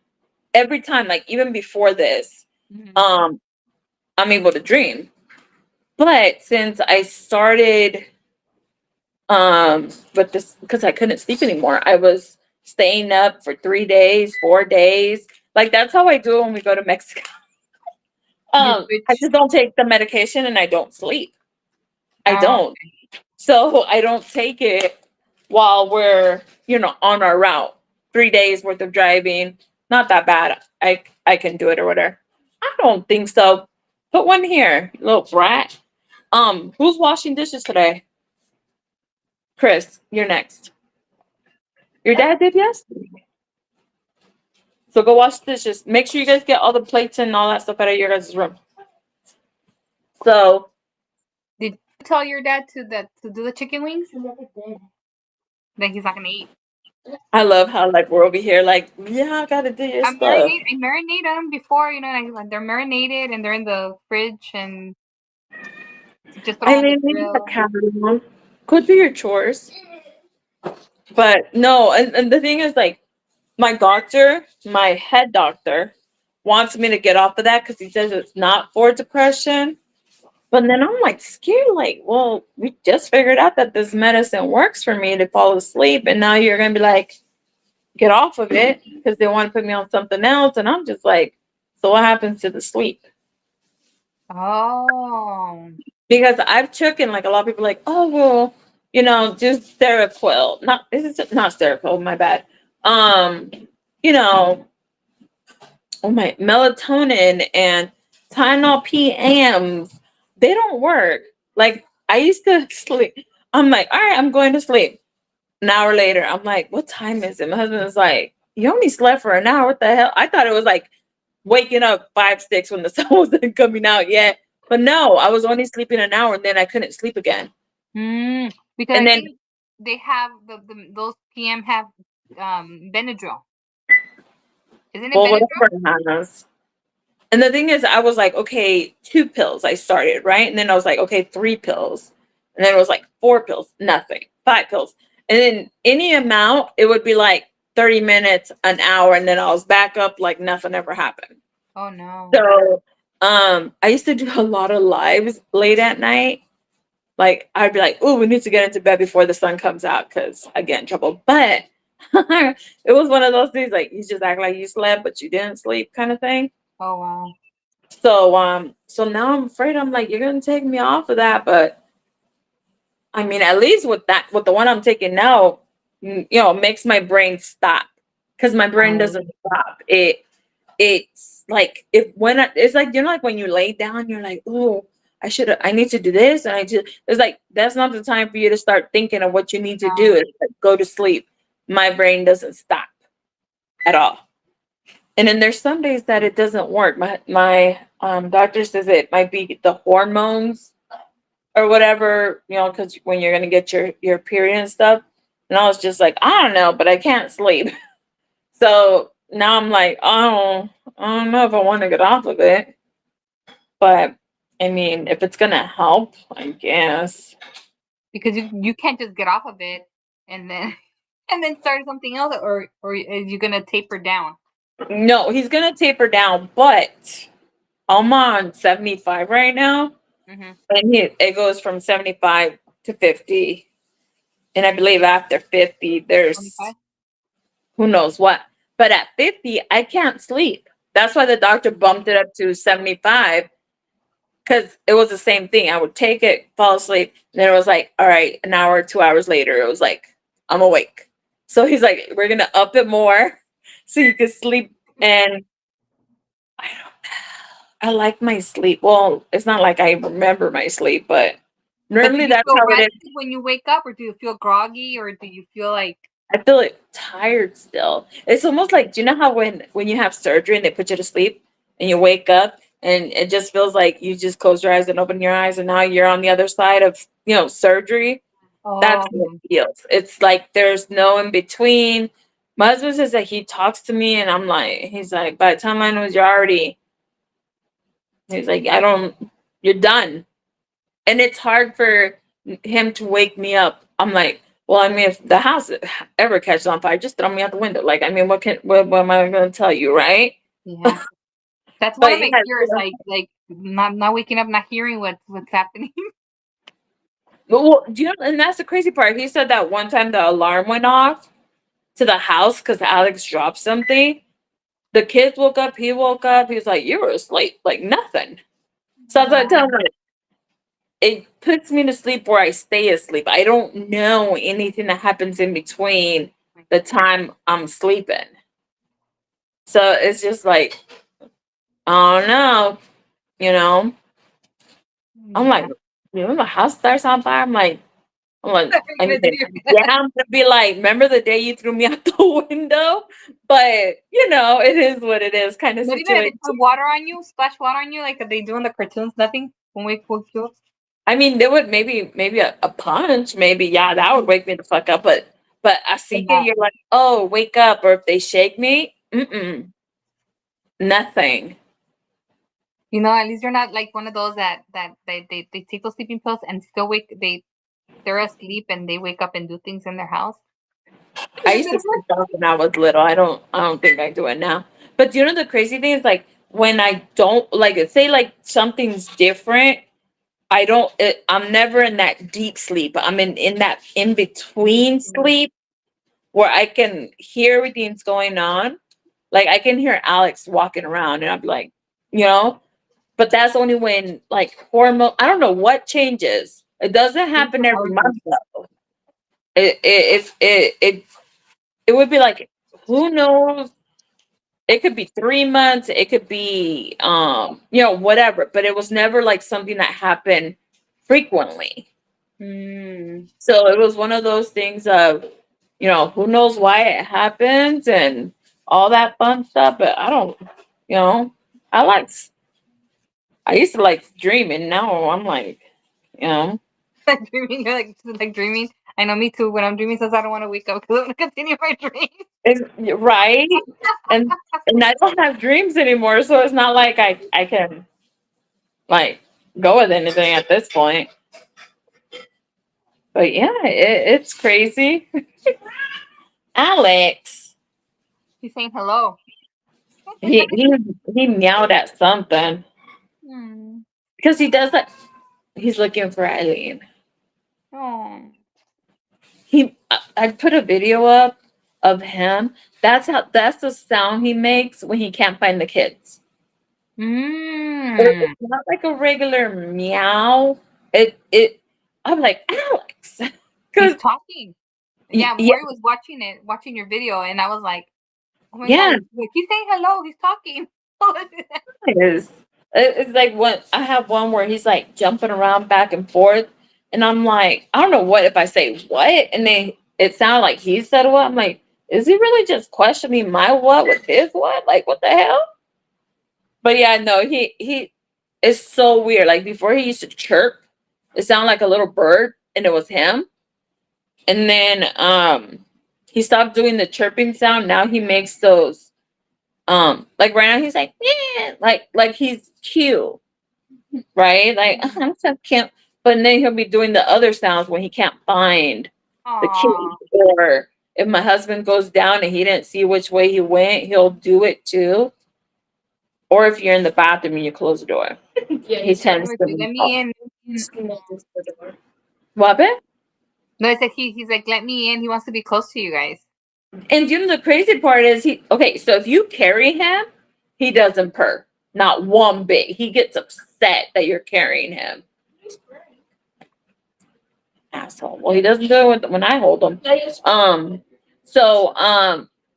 S2: every time. Like even before this,
S1: Mhm.
S2: um, I'm able to dream. But since I started but this because I couldn't sleep anymore, I was staying up for 3 days, 4 days. Like that's how I do it when we go to Mexico.
S1: You
S2: I
S1: switch.
S2: just don't take the medication and I don't sleep. I
S1: Oh,
S2: don't. So I don't take it while we're, on our route. 3 days worth of driving. Not that bad. I can do it or whatever. I don't think so. Put one here, little brat. Who's washing dishes today? Chris, you're next. Your dad did, yes? So go wash dishes. Make sure you guys get all the plates and all that stuff out of your guys' room. So
S1: did you tell your dad to do the chicken wings? That he's not gonna eat.
S2: I love how like we're over here like, yeah, I gotta do your stuff.
S1: I marinate them before, like they're marinated and they're in the fridge and just throw
S2: I
S1: on the
S2: mean, we need a
S1: grill.
S2: cat. Go do your chores. But no, and the thing is like my doctor, my head doctor, wants me to get off of that because he says it's not for depression. But then I'm like scared, like, well, we just figured out that this medicine works for me to fall asleep, and now you're gonna be like, get off of it because they want to put me on something else, and I'm just like, so what happens to the sleep?
S1: Oh.
S2: Because I've taken like a lot of people like, oh well, just Seroquel. Not this is not Seroquel, my bad. Um, you know, oh my melatonin and Tylenol PMs, they don't work. Like I used to sleep. I'm like, all right, I'm going to sleep. An hour later, I'm like, what time is it? My husband is like, you only slept for an hour. What the hell? I thought it was like waking up 5, 6 when the sun wasn't coming out yet. But no, I was only sleeping an hour and then I couldn't sleep again.
S1: Because
S2: And
S1: I
S2: then,
S1: think they have those PM have Benadryl. Isn't it
S2: well,
S1: Benadryl?
S2: whatever it has. And the thing is, I was like, okay, 2 pills. I started, right? And then I was like, okay, 3 pills. And then it was like 4 pills, nothing, 5 pills. And then any amount, it would be like 30 minutes, an hour. And then I was back up like nothing ever happened.
S1: Oh no.
S2: So I used to do a lot of lives late at night. Like I'd be like, "Oh, we need to get into bed before the sun comes out because I get in trouble." But it was one of those things like you just act like you slept, but you didn't sleep, kind of thing.
S1: Oh wow.
S2: So now I'm afraid I'm like, you're gonna take me off of that, but I mean, at least with the one I'm taking now, makes my brain stop because my brain
S1: Oh.
S2: doesn't stop. It's like it's like like when you lay down, you're like, oh, I need to do this, and it's like that's not the time for you to start thinking of what you need to do. It's like, go to sleep. My brain doesn't stop at all. And then there's some days that it doesn't work. My doctor says it might be the hormones or whatever, because when you're gonna get your period and stuff. And I was just like, I don't know, but I can't sleep. So now I'm like, oh, I don't know if I want to get off of it. But I mean, if it's gonna help, I guess.
S1: Because you can't just get off of it and then and then start something else, or is you gonna taper down?
S2: No, he's gonna taper down, but I'm on 75 right now,
S1: Mm-hmm.
S2: and it goes from 75 to 50, and I believe after 50, there's
S1: 25.
S2: who knows what. But at 50, I can't sleep. That's why the doctor bumped it up to 75 because it was the same thing. I would take it, fall asleep, and then it was like, all right, an hour, 2 hours later, it was like, I'm awake. So he's like, we're gonna up it more so you can sleep. And I don't I like my sleep. Well, it's not like I remember my sleep, but
S1: But do
S2: normally
S1: you
S2: that's
S1: feel
S2: how it is.
S1: rested when you wake up, or do you feel groggy, or do you feel like
S2: I feel like tired still. It's almost like, do you know how when you have surgery and they put you to sleep and you wake up and it just feels like you just close your eyes and open your eyes and now you're on the other side of, surgery? That's
S1: oh
S2: what it feels. It's like there's no in between. My husband says that he talks to me and he's like, by the time I know he's like, you're done. And it's hard for him to wake me up. I'm like, well, I mean, if the house ever catches on fire, just throw me out the window. Like, I mean, what am I going to tell you, right?
S1: yeah? That's one
S2: But
S1: of my
S2: yeah,
S1: fears. Like not waking up, not hearing what's happening.
S2: well, do you know, and that's the crazy part. He said that one time the alarm went off to the house because Alex dropped something. The kids woke up. He woke up. He was like, "You were asleep, like nothing." So I was like, telling him, it puts me to sleep where I stay asleep. I don't know anything that happens in between the time I'm sleeping. So it's just like, I don't know, you know. I'm like,
S1: Yeah.
S2: the house starts on fire. I
S1: You're
S2: mean,
S1: gonna do your
S2: yeah, I'm gonna be like, remember the day you threw me out the window? But it is what it is, kind of
S1: Not even if they
S2: situation.
S1: put water on you, splash water on you, like they do in the cartoons. Nothing. When wake you up.
S2: I mean, they would maybe a punch, maybe yeah, that would wake me the fuck up. But I see it,
S1: Yeah.
S2: you're like, oh, wake up, or if they shake me, nothing.
S1: At least you're not like one of those that they take those sleeping pills and still they're asleep and they wake up and do things in their house.
S2: I used to freak out when I was little. I don't think I do it now. But the crazy thing is like when I don't like say like something's different, I'm never in that deep sleep. I'm in that in between sleep where I can hear everything's going on. Like I can hear Alex walking around and I'm like, you know, but that's only when like hormone I don't know what changes. It doesn't
S1: Think
S2: happen
S1: your
S2: every
S1: hormones.
S2: month though. It would be like who knows. It could be 3 months, it could be whatever, but it was never like something that happened frequently.
S1: Mm.
S2: So it was one of those things of, who knows why it happens and all that fun stuff, but I don't, you know, I like I used to like dreaming. Now I'm like, you know,
S1: Like dreaming, you're like dreaming. I know, me too. When I'm dreaming, says I don't want to wake up because I want to continue my dream.
S2: it's right. And I don't have dreams anymore, so it's not like I can like go with anything at this point. But yeah, it's crazy. Alex,
S1: He's saying hello.
S2: he he he meowed at something
S1: Hmm.
S2: because he does that. He's looking for Eileen.
S1: Oh.
S2: I put a video up of him. That's the sound he makes when he can't find the kids.
S1: Mm.
S2: It's not like a regular meow. It. I'm like Alex,
S1: He's
S2: because
S1: talking. Yeah,
S2: yeah,
S1: Maury was watching your video, and I was like, "Oh my god,
S2: yeah,
S1: he's saying hello. He's talking."
S2: it is. It's like when I have one where he's like jumping around back and forth, and I'm like, I don't know what if I say what, and then it sounded like he said what. I'm like, is he really just questioning my what with his what? Like, what the hell? But yeah, no, he is so weird. Like before, he used to chirp. It sounded like a little bird, and it was him. And then he stopped doing the chirping sound. Now he makes those like right now he's like yeah, like he's cute, right? Like I'm so cute. But then he'll be doing the other sounds when he can't find the key,
S1: Aw.
S2: or if my husband goes down and he didn't see which way he went, he'll do it too. Or if you're in the bathroom and you close the door,
S3: Yeah,
S2: he tends to
S1: Let me in.
S2: what it?
S1: No, I said he's like, let me in. He wants to be close to you guys.
S2: And you know the crazy part is he okay, so if you carry him, he doesn't purr. Not one bit. He gets upset that you're carrying him. Asshole. Well, he doesn't do it when I hold him. So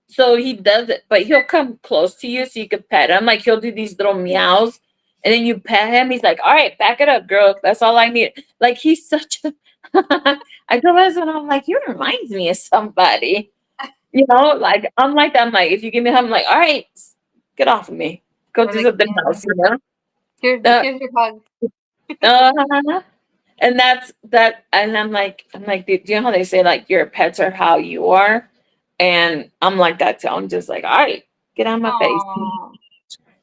S2: so he does it, but he'll come close to you so you can pet him. Like he'll do these little meows, and then you pet him. He's like, "All right, back it up, girl. That's all I need." Like he's such a. I tell my husband, I'm like, you reminds me of somebody. You know, like I'm like that. I'm like, if you give me a hug, I'm like, all right, get off of me. Go
S1: Or
S2: do
S1: like,
S2: something else. You know.
S1: here's your hug.
S2: Uh, and that's that. And I'm like, do you know how they say like your pets are how you are? And I'm like that too. I'm just like, all right, get out of my face.
S1: Aw.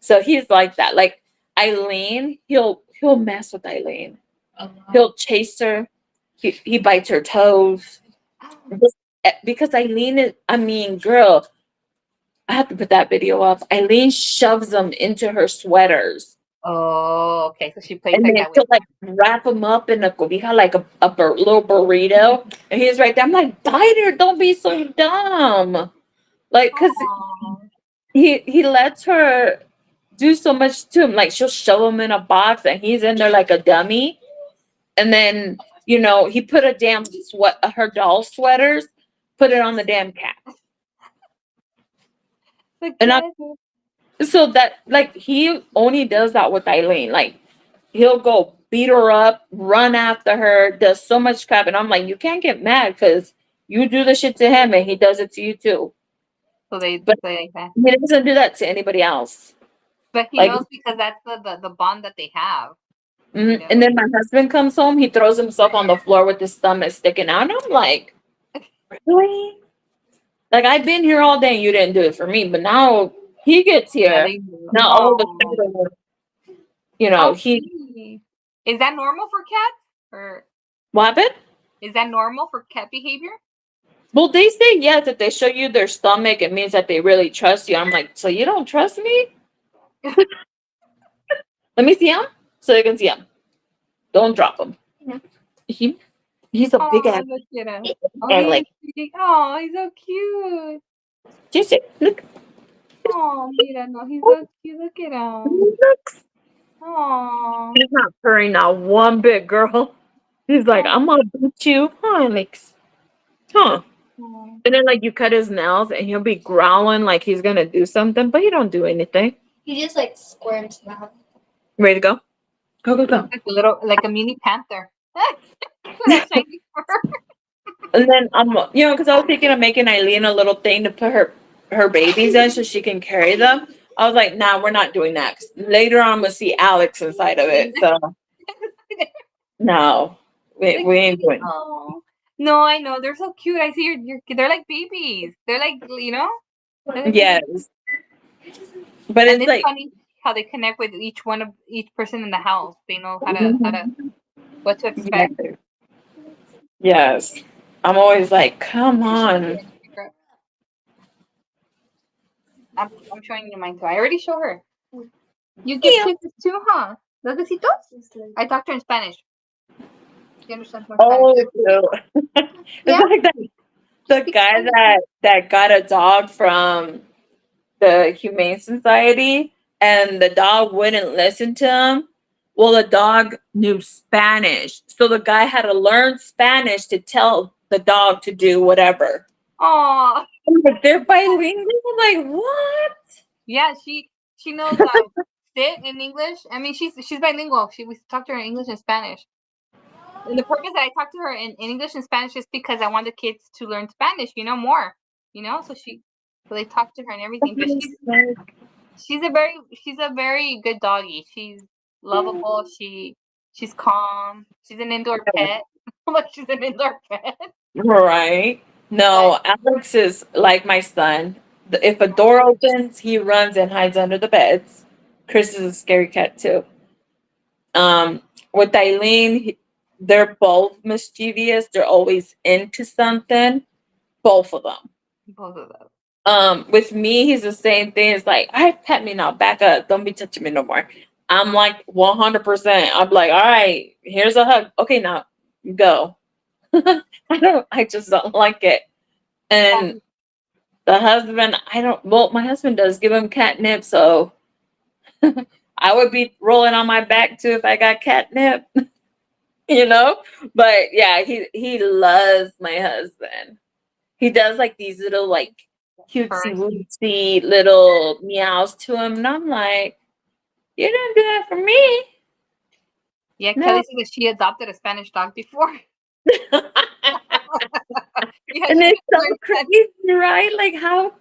S2: So he's like that. Like Eileen, he'll mess with Eileen. He'll chase her. He bites her toes. Because Eileen is, I mean, girl, I have to put that video up. Eileen shoves them into her sweaters.
S1: Oh, okay. So she plays
S2: And
S1: like
S2: then
S1: that with
S2: she'll like wrap him up in a cobija like little burrito. And he's right there. I'm like, bite her. Don't be so dumb. Like, cause
S1: Aw.
S2: he lets her do so much to him. Like she'll shove him in a box and he's in there like a dummy. And then, you know, he put a damn her doll sweaters, put it on the damn cat.
S1: The
S2: And I
S1: cat.
S2: so that like he only does that with Eileen. Like he'll go beat her up, run after her, does so much crap, and I'm like, you can't get mad because you do the shit to him and he does it to you too.
S1: So they
S2: But
S1: play like that.
S2: he doesn't do that to anybody else.
S1: But he
S2: Like,
S1: knows because that's the bond that they have. You know.
S2: and then my husband comes home, he throws himself on the floor with his stomach sticking out, and I'm like, really? Like I've been here all day, and you didn't do it for me, but now he gets
S1: Yeah,
S2: here.
S1: they do.
S2: Now all of a
S1: Oh.
S2: sudden, you know,
S1: How
S2: he
S1: sweet. Is that normal for cats? Or
S2: what happened?
S1: is that normal for cat behavior?
S2: Well, they say yes. If they show you their stomach, it means that they really trust you. I'm like, so you don't trust me? Let me see him, so you can see him. Don't drop him. He, he's a big
S1: Oh,
S2: ass.
S1: look at him. Oh,
S2: And like,
S1: he's so cute.
S2: just look.
S1: Oh, mira, no, he's so cute. Look at him.
S2: Looks.
S1: Oh.
S2: He's not purring not one bit, girl. He's like, I'm gonna beat you, huh, Alex? Huh? And then like you cut his nails, and he'll be growling like he's gonna do something, but he don't do anything.
S3: He just like squirms now.
S2: Ready to go? Go go go.
S1: Like a little, like a mini panther. With a shiny fur.
S2: And then you know, because I was thinking of making Eileen a little thing to put her babies in so she can carry them. I was like, nah, we're not doing that. 'Cause later on, we'll see Alex inside of it. So no,
S1: Like,
S2: we ain't doing.
S1: oh. No, I know. They're so cute. I see they're like babies. They're like, you know? They're like
S2: Yes,
S1: babies.
S2: but
S1: And
S2: it's
S1: it's
S2: like
S1: funny how they connect with each person in the house. They know what to expect.
S2: yes. I'm always like, come on.
S1: I'm showing you mine too. I already show her. You get
S2: Yeah.
S1: kisses too, huh? Los besitos? I talked to her in Spanish. She understands more
S2: Oh,
S1: Spanish.
S2: so- it's
S1: Yeah.
S2: like the guy that got a dog from the Humane Society, and the dog wouldn't listen to him. Well, the dog knew Spanish, so the guy had to learn Spanish to tell the dog to do whatever.
S1: Oh,
S2: I'm like, they're bilingual. I'm like, what?
S1: yeah. She knows sit in English. I mean, she's bilingual. We talked to her in English and Spanish. And the purpose that I talked to her in English and Spanish is because I want the kids to learn Spanish. More. So they talk to her and everything. But she's a very good doggy. She's lovable. She's calm. She's an indoor pet. Like she's an indoor pet.
S2: Right.
S1: But
S2: No, Alex is like my son. If a door opens, he runs and hides under the beds. Chris is a scary cat too. With Eileen, they're both mischievous. They're always into something. Both of them.
S1: both of them.
S2: With me, he's the same thing. It's like, all right, pet me now, back up. Don't be touching me no more. I'm like 100%. I'm like, all right, here's a hug. Okay, now go. I just don't like it. And the husband, I don't, well, my husband does give him catnip, so I would be rolling on my back too if I got catnip, you know? But yeah, he loves my husband. He does like these little like cutesy
S1: First.
S2: wootsy little meows to him, and I'm like, you didn't do that for me.
S1: Yeah,
S2: No.
S1: Kelly said that she adopted a Spanish dog before. Yeah,
S2: And
S1: she
S2: it's
S1: gets
S2: so
S1: learn Spanish.
S2: crazy, right? Like how,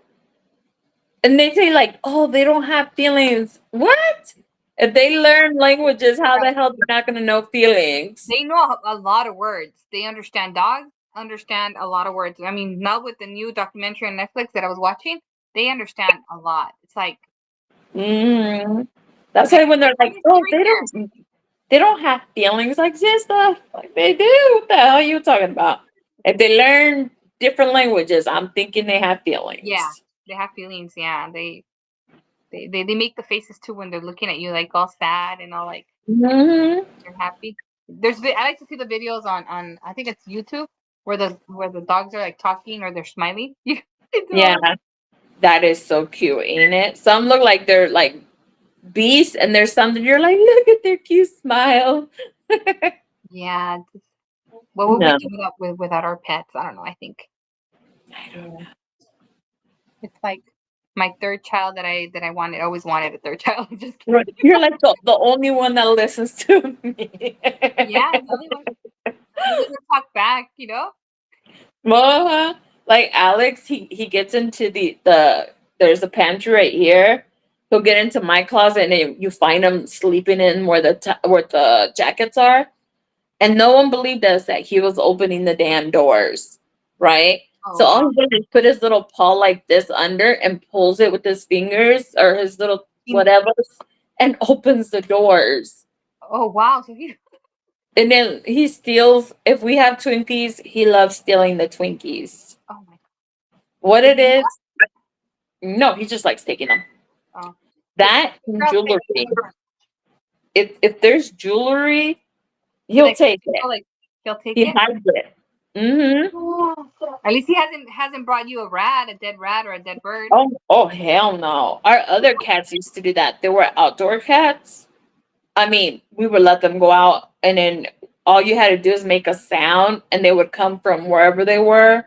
S2: and they say like, oh, they don't have feelings. What? If they learn languages, how the hell they're not gonna know feelings?
S1: They know a lot of words. They understand dogs, understand a lot of words. I mean, now with the new documentary on Netflix that I was watching, they understand a lot. It's like,
S2: Mm. That's
S1: yeah,
S2: why when they're
S1: let
S2: like,
S1: me see
S2: oh,
S1: right here.
S2: they don't have feelings like this stuff. Like they do. What the hell are you talking about? If they learn different languages, I'm thinking they have
S1: Yeah,
S2: feelings.
S1: they have feelings. Yeah, they make the faces too when they're looking at you, like all sad and all like
S2: Hmm.
S1: they're happy. I like to see the videos on I think it's YouTube where the dogs are like talking or they're smiling. It's
S2: Yeah,
S1: all-
S2: that is so cute, ain't it? Some look like they're like beasts, and there's some that you're like, look at their cute smile.
S1: yeah. What would we
S2: No,
S1: do without our pets? I don't know. I think
S2: I don't
S1: yeah,
S2: know.
S1: it's like my third child that I wanted. Always wanted a third child. Just kidding.
S2: Right. You're like the only one that listens to me.
S1: Yeah, it's the only one. He doesn't talk back.
S2: Well, like Alex, he gets into the there's a pantry right here. He'll get into my closet, and you find him sleeping in where where the jackets are. And no one believed us that he was opening the damn doors, right?
S1: Oh
S2: So all
S1: wow.
S2: he does is put his little paw like this under and pulls it with his fingers or his little whatever and opens the doors.
S1: Oh wow. So he.
S2: And then he steals, if we have Twinkies, he loves stealing the Twinkies.
S1: Oh my.
S2: What
S1: Does
S2: it
S1: he do that?
S2: is, no, he just likes taking them.
S1: Oh. His
S2: That and
S1: girls take
S2: jewelry.
S1: it.
S2: If there's jewelry,
S1: He
S2: he'll
S1: like
S2: take it.
S1: like he'll take
S2: He
S1: it.
S2: hides it. Mm-hmm.
S1: At least he hasn't brought you a dead rat or a dead bird.
S2: Oh, hell no. Our other cats used to do that. They were outdoor cats. I mean, we would let them go out, and then all you had to do is make a sound, and they would come from wherever they were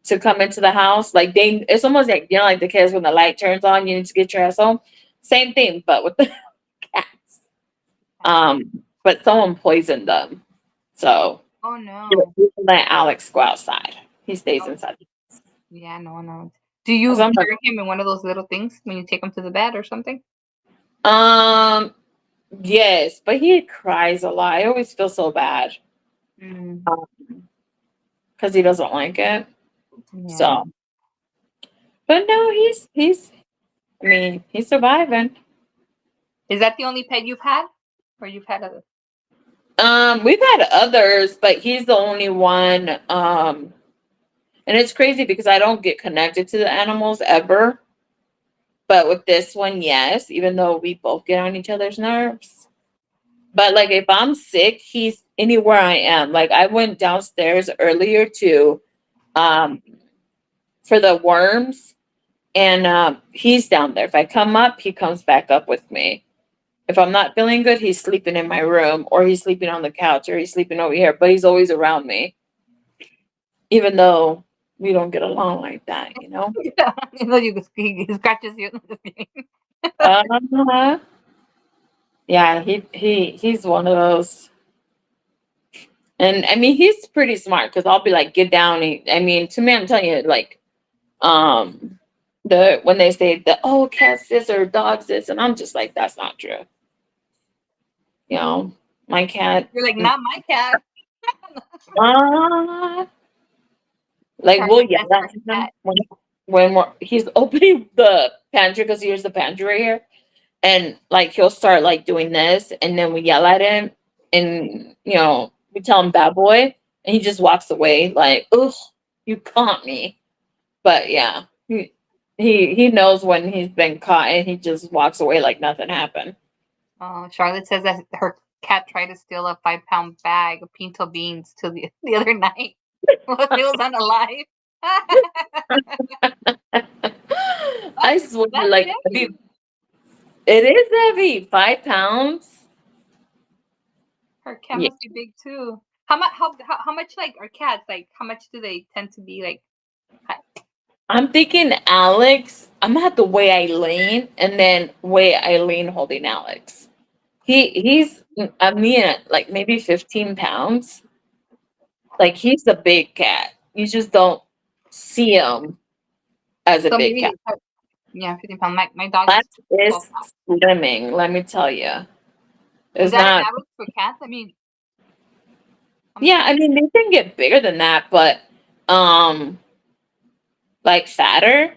S2: to come into the house. Like it's almost like like the kids when the light turns on, you need to get your ass home. Same thing, but with the cats. But someone poisoned them, so
S1: Oh
S2: you
S1: no.
S2: let Alex go outside. He stays
S1: Oh,
S2: inside.
S1: yeah, no, no. Do you
S2: So I'm like,
S1: carry him in one of those little things when you take him to the bed or something?
S2: um, yes, but he cries a lot. I always feel so bad
S1: Mm,
S2: because he doesn't like it.
S1: yeah.
S2: So, but no, he's. I mean, he's surviving.
S1: Is that the only pet you've had, or you've had other?
S2: We've had others, but he's the only one. And it's crazy because I don't get connected to the animals ever. But with this one, yes, even though we both get on each other's nerves. But like if I'm sick, he's anywhere I am. Like I went downstairs earlier to um for the worms, and he's down there. If I come up, he comes back up with me. If I'm not feeling good, he's sleeping in my room, or he's sleeping on the couch, or he's sleeping over here, but he's always around me, even though we don't get along like that, you know?
S1: Yeah, no, he scratches you.
S2: Uh-huh. Yeah, he's one of those. And I mean, he's pretty smart because I'll be like, get down. I mean, to me, I'm telling you, like, Um, the when they say that, oh, cats this or dogs this, and I'm just like, that's not true. You know, my cat.
S1: You're like, not my cat.
S2: Uh, like we'll
S1: Charlotte
S2: yell
S1: says her
S2: at him
S1: cat.
S2: when he's opening the pantry because here's the pantry right here, and like he'll start like doing this, and then we yell at him, and we tell him bad boy, and he just walks away like, ugh, you caught me. But yeah, he knows when he's been caught, and he just walks away like nothing happened.
S1: Oh, Charlotte says that her cat tried to steal a 5-pound bag of pinto beans to the other night while it was unalive.
S2: I swear,
S1: That's
S2: like
S1: heavy.
S2: it is heavy, 5 pounds.
S1: Her cat
S2: Yeah,
S1: must be big too. How much like are cats like? How much do they tend to be like?
S2: I'm thinking Alex. I'm gonna have to weigh Eileen and then weigh Eileen holding Alex. He's I mean like maybe 15 pounds. Like he's a big cat. You just don't see him as a
S1: So
S2: big cat.
S1: maybe yeah, 15 pounds. My dog is
S2: That
S1: 12
S2: is
S1: pounds.
S2: slimming, let me tell you.
S1: Is
S2: It's
S1: that an
S2: not.
S1: average for cats? I mean, how much
S2: Yeah,
S1: do
S2: I mean they can get bigger than that, but um like fatter.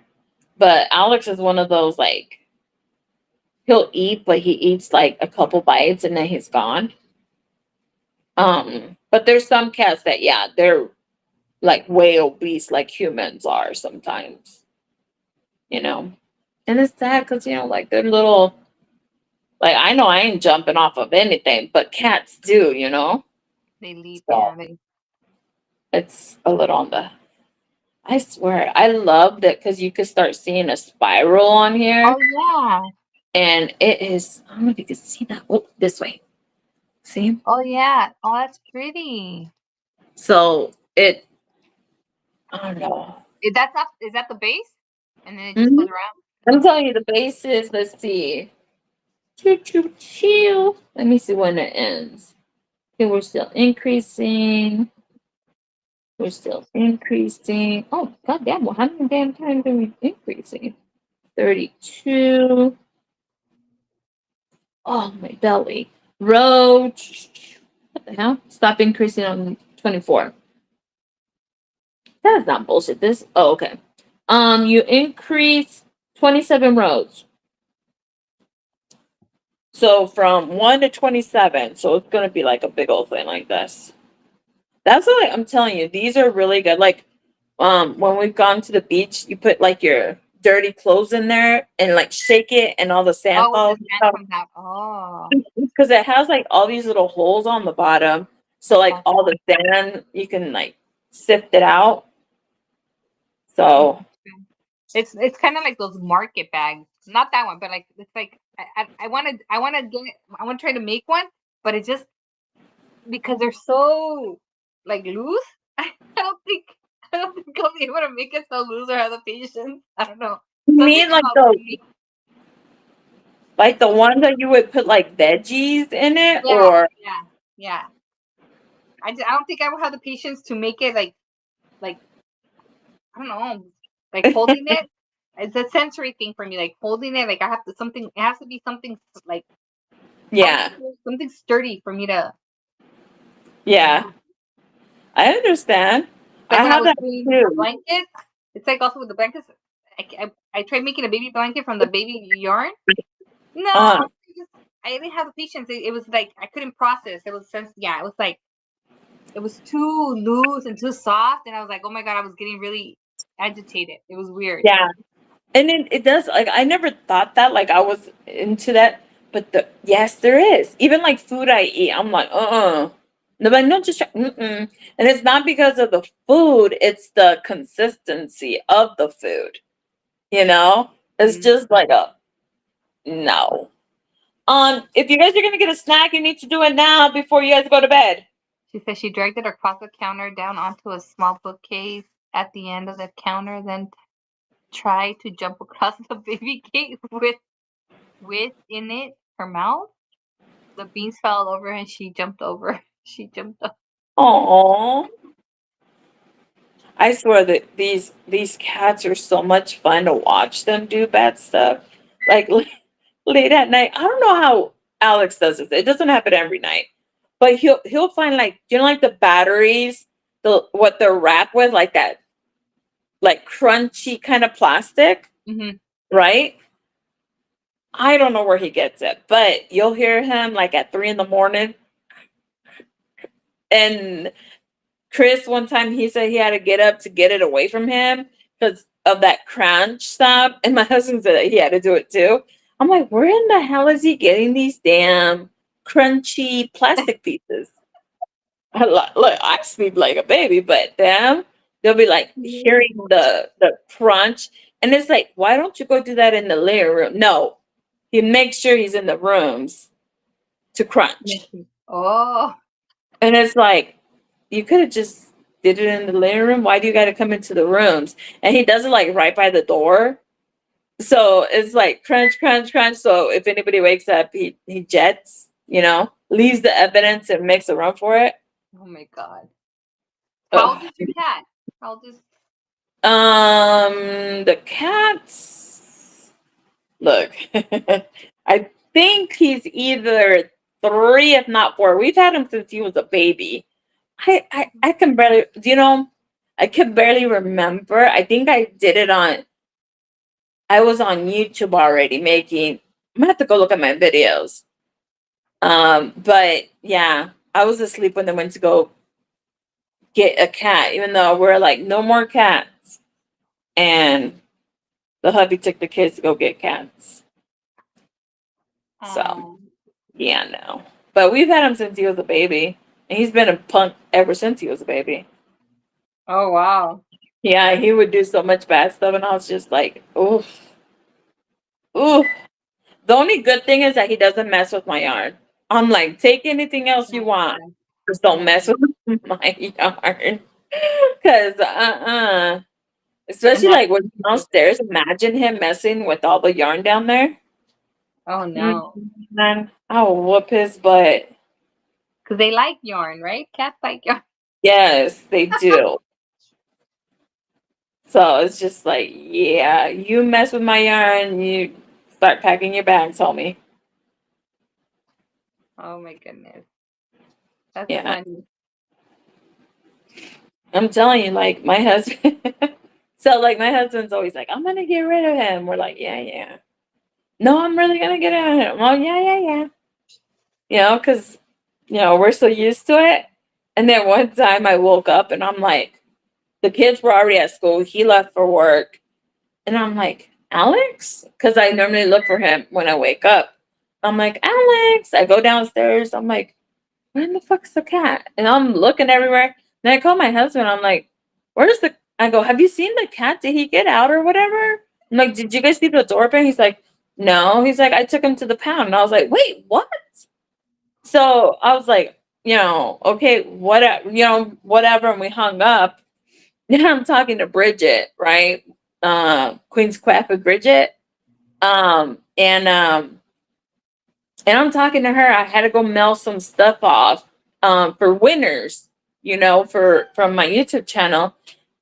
S2: But Alex is one of those like he'll eat, but he eats like a couple bites and then he's gone. But there's some cats that yeah, they're like way obese like humans are sometimes, you know. And it's sad because like they're little like I know I ain't jumping off of anything, but cats do.
S1: they leap?
S2: So
S1: Yeah, they.
S2: it's a little on the I swear, I love that because you could start seeing a spiral on here,
S1: Oh yeah.
S2: and it is. I don't know if you can see that. Oh, this way. See?
S1: Oh yeah. Oh, that's pretty.
S2: So it. I don't know.
S1: That's up. Is that the base? And then it just
S2: Mhm.
S1: goes around.
S2: I'm
S1: That's
S2: telling you, the basis. Let's see. Choo choo choo. Let me see when it ends. Okay, we're still increasing. We're still increasing. Oh, goddamn! Well, how many damn times are we increasing? 32. Oh, my belly. Row. What the hell? Stop increasing on 24. That is not bullshit. This. Oh, okay. You increase 27 rows. So from 1 to 27. So it's gonna be like a big old thing like this. That's what I'm telling you. These are really good. Like, when we've gone to the beach, you put like your dirty clothes in there and like shake it, and all the sand
S1: oh, with the
S2: falls
S1: sand
S2: out.
S1: comes out. Oh,
S2: Because it has like all these little holes on the bottom. So like
S1: okay.
S2: all the sand, you can like sift it out.
S1: Mm,
S2: So
S1: okay. It's kind of like those market bags. Not that one, but like it's like I want to try to make one, but it just because they're so like loose. I don't think I'll be able to make it so loose or have the patience. I don't know.
S2: you
S1: Something
S2: mean like
S1: about
S2: the
S1: make,
S2: like the one that you would put like veggies in it,
S1: yeah,
S2: or
S1: yeah, yeah. I don't think I will have the patience to make it like I don't know, like holding it. It's a sensory thing for me, like holding it. Like I have to something. It has to be something like I don't
S2: yeah,
S1: know, something sturdy for me to
S2: yeah,
S1: do.
S2: I understand.
S1: Like
S2: I
S1: when I
S2: have
S1: was
S2: that
S1: doing
S2: too.
S1: blankets, it's like also with the blankets. I tried making a baby blanket from the baby yarn. No,
S2: Uh,
S1: I didn't have the patience. It was like I couldn't process. It was sense. Yeah, it was like it was too loose and too soft, and I was like, oh my god, I was getting really agitated. It was weird.
S2: yeah, and it does like I never thought that like I was into that, but yes, there is. Even like food I eat, I'm like, no, but no, just try, mm-mm. And it's not because of the food; it's the consistency of the food. It's
S1: Mm.
S2: just like a no. If you guys are gonna get a snack, you need to do it now before you guys go to bed.
S1: She said she dragged it across the counter down onto a small bookcase at the end of the counter, then tried to jump across the baby gate with in it her mouth. The beans fell over and she jumped over. She jumped up.
S2: Oh, I swear that these cats are so much fun to watch them do bad stuff. Like late at night. I don't know how Alex does this. It doesn't happen every night. But he'll find like like the batteries, the what they're wrapped with, like that like crunchy kind of plastic,
S1: Hmm.
S2: right? I don't know where he gets it, but you'll hear him like at 3 in the morning. And Chris, one time he said he had to get up to get it away from him because of that crunch stuff. And my husband said that he had to do it too. I'm like, where in the hell is he getting these damn crunchy plastic pieces? Look, I sleep like a baby, but them, they'll be like hearing the crunch. And it's like, why don't you go do that in the living room? No, he makes sure he's in the rooms to crunch.
S1: Oh,
S2: And it's like, you could have just did it in the living room. Why do you got to come into the rooms? And he does it like right by the door. So it's like crunch, crunch, crunch. So if anybody wakes up, he jets, leaves the evidence and makes a run for it.
S1: oh my God. How old
S2: Ugh.
S1: is your cat? How old is?
S2: The cats. Look, I think he's either 3, if not 4. We've had him since he was a baby. I can barely, I can barely remember. I think I did it on, I was on YouTube already making, I'm gonna have to go look at my videos. But yeah, I was asleep when they went to go get a cat, even though we're like, no more cats. And the hubby took the kids to go get cats. So
S1: Um.
S2: yeah, no. But we've had him since he was a baby. And he's been a punk ever since he was a baby.
S1: Oh wow.
S2: Yeah, he would do so much bad stuff, and I was just like, oof, oof. The only good thing is that he doesn't mess with my yarn. I'm like, take anything else you want, just don't mess
S1: Mhm.
S2: with my yarn. Cause
S1: And
S2: especially
S1: that's
S2: like when downstairs, imagine him messing with all the yarn down there.
S1: oh no,
S2: Man, I'll whoop his butt.
S1: because they like yarn, right? Cats like yarn.
S2: Yes, they do. So it's just like, yeah, you mess with my yarn, you start packing your bags, homie.
S1: Oh my goodness, that's
S2: Yeah,
S1: funny.
S2: I'm telling you, like my husband. So like my husband's always like, I'm gonna get rid of him. We're like, yeah, yeah. No, I'm really gonna get rid of him. Oh, yeah, yeah, yeah. Because we're so used to it. And then one time I woke up and I'm like, the kids were already at school. He left for work. And I'm like, Alex? Because I normally look for him when I wake up. I'm like, Alex. I go downstairs. I'm like, where the fuck's the cat? And I'm looking everywhere. Then I call my husband. I'm like, where's the, I go, have you seen the cat? Did he get out or whatever? I'm like, did you guys leave the door open? He's like, no. He's like, I took him to the pound. And I was like, wait, what? So I was like, okay, whatever. And we hung up. Then I'm talking to Bridget, right? Queen's Quaff with Bridget. And I'm talking to her. I had to go mail some stuff off for winners, for from my YouTube channel.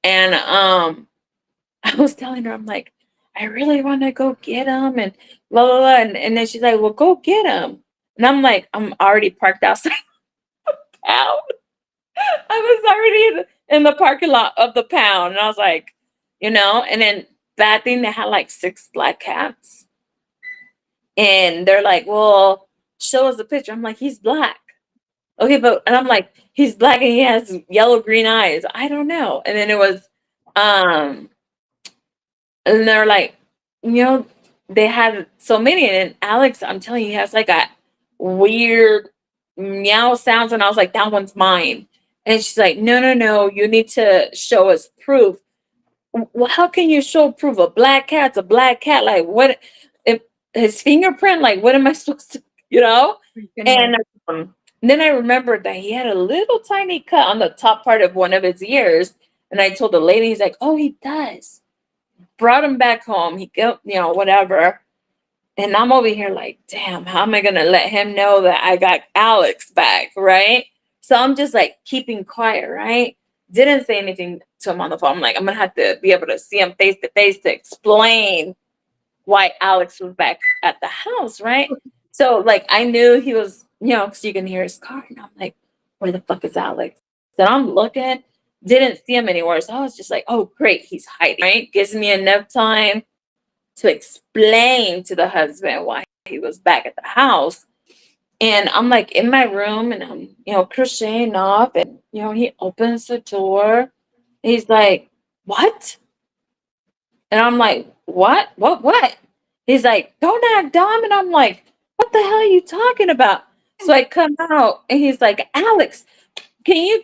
S2: And I was telling her, I'm like, I really want to go get them and blah blah blah. And then she's like, well, go get them. And I'm like, I'm already parked outside. Out. I was already in the parking lot of the pound, and I was like, and then that thing they had like 6 black cats, and they're like, well, show us a picture. I'm like, he's black. Okay, but and I'm like, he's black and he has yellow green eyes. I don't know. And then it was, um, and they're like, you know, they had so many. And Alex, I'm telling you, he has like a weird meow sounds. And I was like, that one's mine. And she's like, no, no, no, you need to show us proof. Well, how can you show proof a black cat's a black cat? Like, what if his fingerprint? Like, what am I supposed to, you know?
S1: My goodness.
S2: And then I remembered that he had a little tiny cut on the top part of one of his ears. And I told the lady, he's like, oh, he does. Brought him back home. He go, whatever. And I'm over here like, damn, how am I gonna let him know that I got Alex back, right? So I'm just like keeping quiet, right? Didn't say anything to him on the phone. I'm like, I'm gonna have to be able to see him face to face to explain why Alex was back at the house, right? So like I knew he was, because you can hear his car, and I'm like, where the fuck is Alex? Then I'm looking, didn't see him anywhere. So I was just like, oh great, he's hiding, right? Gives me enough time to explain to the husband why he was back at the house. And I'm like in my room and I'm, crocheting off, and he opens the door. He's like, what? And I'm like, what? What? He's like, don't act dumb. And I'm like, what the hell are you talking about? So I come out and he's like, Alex, can you,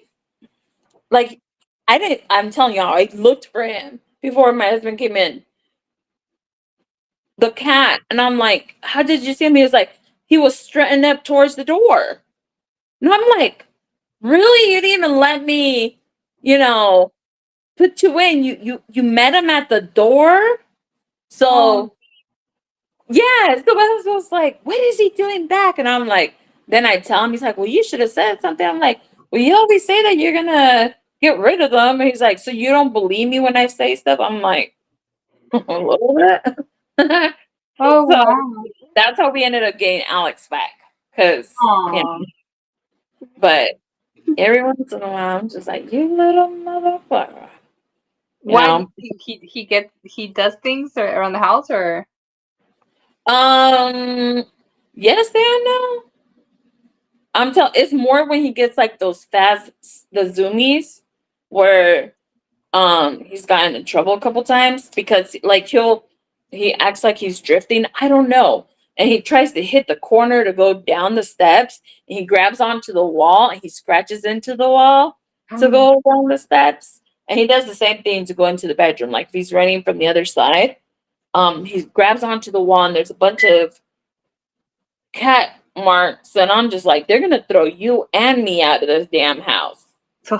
S2: like, I'm telling y'all, I looked for him before my husband came in, the cat. And I'm like, how did you see him? He was like, he was strutting up towards the door. And I'm like, really? You didn't even let me, you know, put you in. You met him at the door.
S1: Oh,
S2: So yeah, so my husband was like, what is he doing back? And I'm like, then I tell him, he's like, well, you should have said something. I'm like, well, you always say that you're gonna get rid of them. And he's like, so you don't believe me when I say stuff? I'm like, a little bit.
S1: oh
S2: So
S1: wow.
S2: that's how we ended up getting Alex back. Cause,
S1: Aw.
S2: but every once in a while, I'm just like, you little motherfucker. You
S1: Why do
S2: know?
S1: you think he does things around the house or?
S2: Um, yes and no. It's more when he gets like those fast the zoomies where he's gotten in trouble a couple times because like he acts like he's drifting. I don't know. And he tries to hit the corner to go down the steps, and he grabs onto the wall and he scratches into the wall to
S1: Oh,
S2: go down the steps. And he does the same thing to go into the bedroom. Like if he's running from the other side, he grabs onto the wall and there's a bunch of cat marks, and I'm just like, they're gonna throw you and me out of this damn house.
S1: so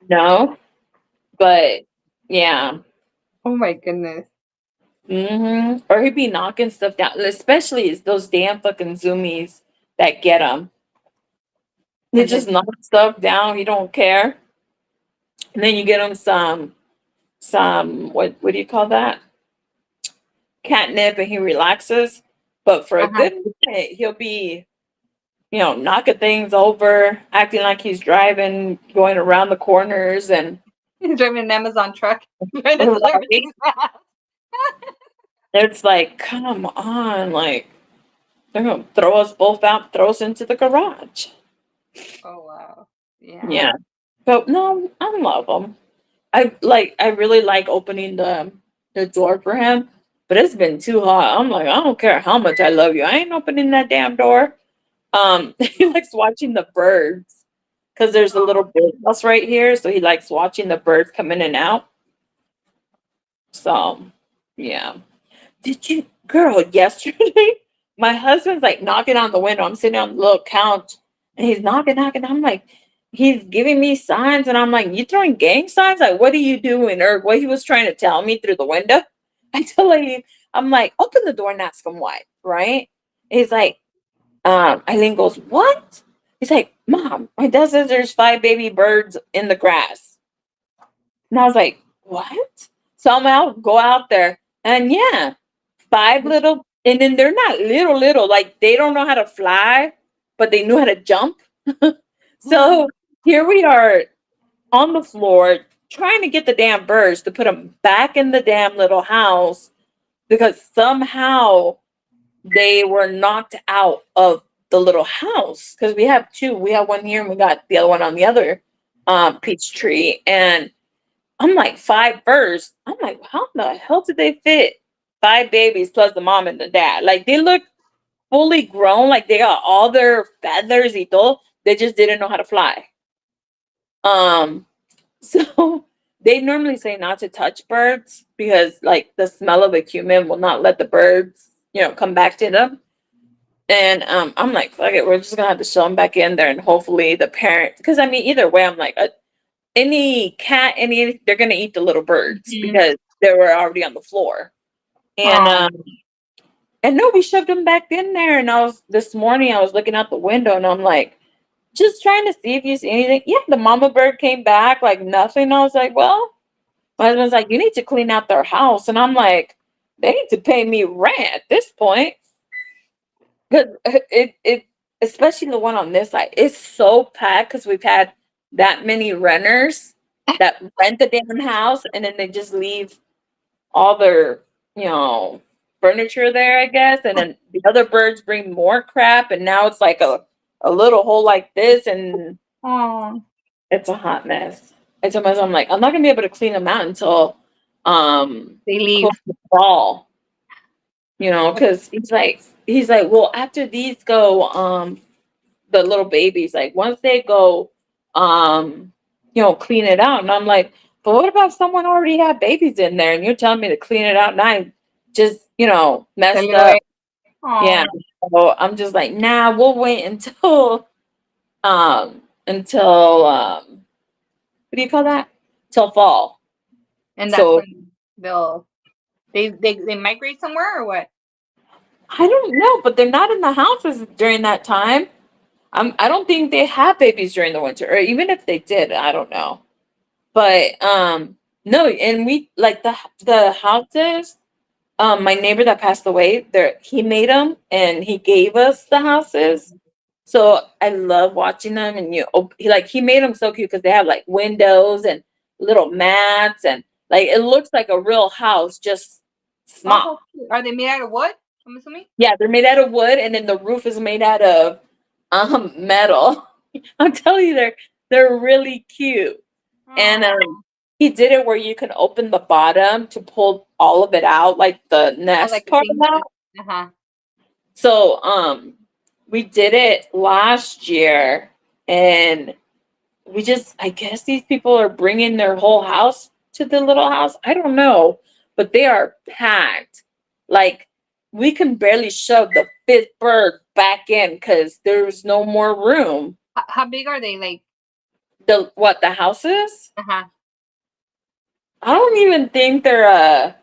S2: No, but yeah.
S1: oh my goodness.
S2: Or he'd be knocking stuff down, especially it's those damn fucking zoomies that get him. They
S1: And then
S2: just knock stuff down. He don't care. And then you get him some what do you call that? Catnip, and he relaxes. But for a
S1: uh-huh.
S2: good minute, he'll be knocking things over, acting like he's driving, going around the corners, and
S1: He's driving an Amazon truck trying to deliver
S2: right?
S1: things fast.
S2: It's like, come on, like they're gonna throw us both out, throw us into the garage.
S1: Oh wow. Yeah.
S2: Yeah, but no, I love him. I really like opening the door for him, but it's been too hot. I'm like, I don't care how much I love you, I ain't opening that damn door. He likes watching the birds because there's a little bird house right here, so he likes watching the birds come in and out. So, yeah. Did you, girl, yesterday, my husband's like knocking on the window. I'm sitting on the little couch and he's knocking. I'm like, he's giving me signs, and I'm like, you throwing gang signs? Like, what are you doing? Or what he was trying to tell me through the window. I tell him, I'm like, open the door and ask him why, right? He's like, Eileen goes, what? He's like, Mom, my dad says there's 5 baby birds in the grass. And I was like, what? So I'm out, go out there, and yeah, 5 little, and then they're not little, like they don't know how to fly, but they knew how to jump. So here we are on the floor trying to get the damn birds to put them back in the damn little house because somehow they were knocked out of the little house because we have two. We have one here and we got the other one on the other peach tree. And I'm like, 5 birds. I'm like, how in the hell did they fit 5 babies plus the mom and the dad? Like they look fully grown, like they got all their feathers y todo. They just didn't know how to fly. Um, so they normally say not to touch birds because like the smell of a human will not let the birds, come back to them. And I'm like, fuck it, we're just gonna have to show them back in there, and hopefully the parent, because I mean, either way, I'm like, any cat, they're gonna eat the little birds
S1: Mhm.
S2: because they were already on the floor. And and no, we shoved them back in there. And I was this morning, I was looking out the window, and I'm like, just trying to see if you see anything. Yeah, the mama bird came back like nothing. I was like, well, my husband's like, you need to clean out their house. And I'm like, they need to pay me rent at this point. Because especially the one on this side, it's so packed because we've had that many renters that rent the damn house and then they just leave all their, you know, furniture there, I guess. And then the other birds bring more crap. And now it's like a little hole like this. And
S1: Oh,
S2: it's a hot mess. I told myself, I'm like, I'm not gonna be able to clean them out until
S1: they
S2: close
S1: leave.
S2: the fall, you know, because he's like, well, after these go, the little babies, like once they go, clean it out. And I'm like, but what about if someone already had babies in there and you're telling me to clean it out and I just, messed up. Yeah.
S1: Oh,
S2: So I'm just like, nah, we'll wait until what do you call that? Till fall.
S1: and that's
S2: So
S1: when they'll they migrate somewhere or what?
S2: I don't know, but they're not in the houses during that time. I don't think they have babies during the winter, or even if they did, I don't know. But no, and we like the houses. My neighbor that passed away, there he made them and he gave us the houses. So I love watching them, and he made them so cute because they have like windows and little mats, and like it looks like a real house, just
S1: Oh,
S2: small.
S1: how cute. Are they made out of wood? I'm assuming.
S2: Yeah, they're made out of wood, and then the roof is made out of metal. I'm telling you, they're really cute. And
S1: Oh,
S2: he did it where you can open the bottom to pull all of it out, like the
S1: I like
S2: nest
S1: the
S2: part
S1: thing.
S2: out.
S1: Uh-huh.
S2: So we did it last year, and I guess these people are bringing their whole house to the little house. I don't know, but they are packed. Like we can barely shove the fifth bird back in because there's no more room.
S1: How big are they? Like,
S2: The houses?
S1: uh-huh.
S2: I don't even think they're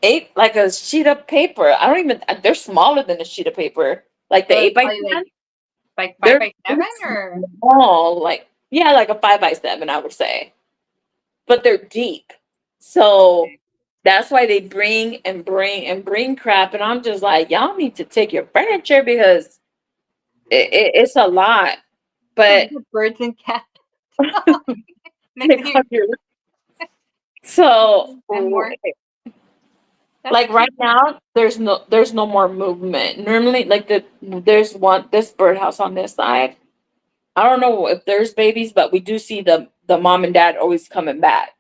S2: eight like a sheet of paper. I don't even they're smaller than a sheet of paper. Like the
S1: So it's
S2: eight by
S1: probably
S2: 10.
S1: like 5
S2: They're
S1: by 7 or
S2: small, like yeah, like a 5 by 7, I would say. But they're deep. So that's why they bring and bring and bring crap. And I'm just like, y'all need to take your furniture because it's a lot. But
S1: birds and cats. Next
S2: take
S1: thing
S2: on your so
S1: and more. That's
S2: like
S1: cute.
S2: right now, there's no more movement. Normally, like there's this birdhouse on this side. I don't know if there's babies, but we do see the mom and dad always coming back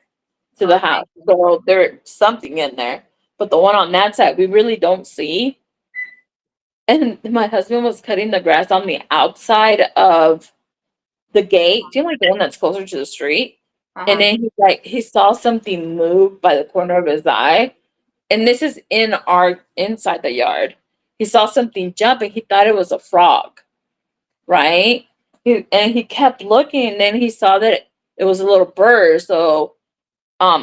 S2: to the
S1: Okay.
S2: house. So there's something in there. But the one on that side, we really don't see. And my husband was cutting the grass on the outside of the gate. Do you know, like the one that's closer to the street? And
S1: Uh-huh.
S2: then he saw something move by the corner of his eye. And this is in our inside the yard. He saw something jump and he thought it was a frog, right? And he kept looking, and then he saw that it was a little bird. So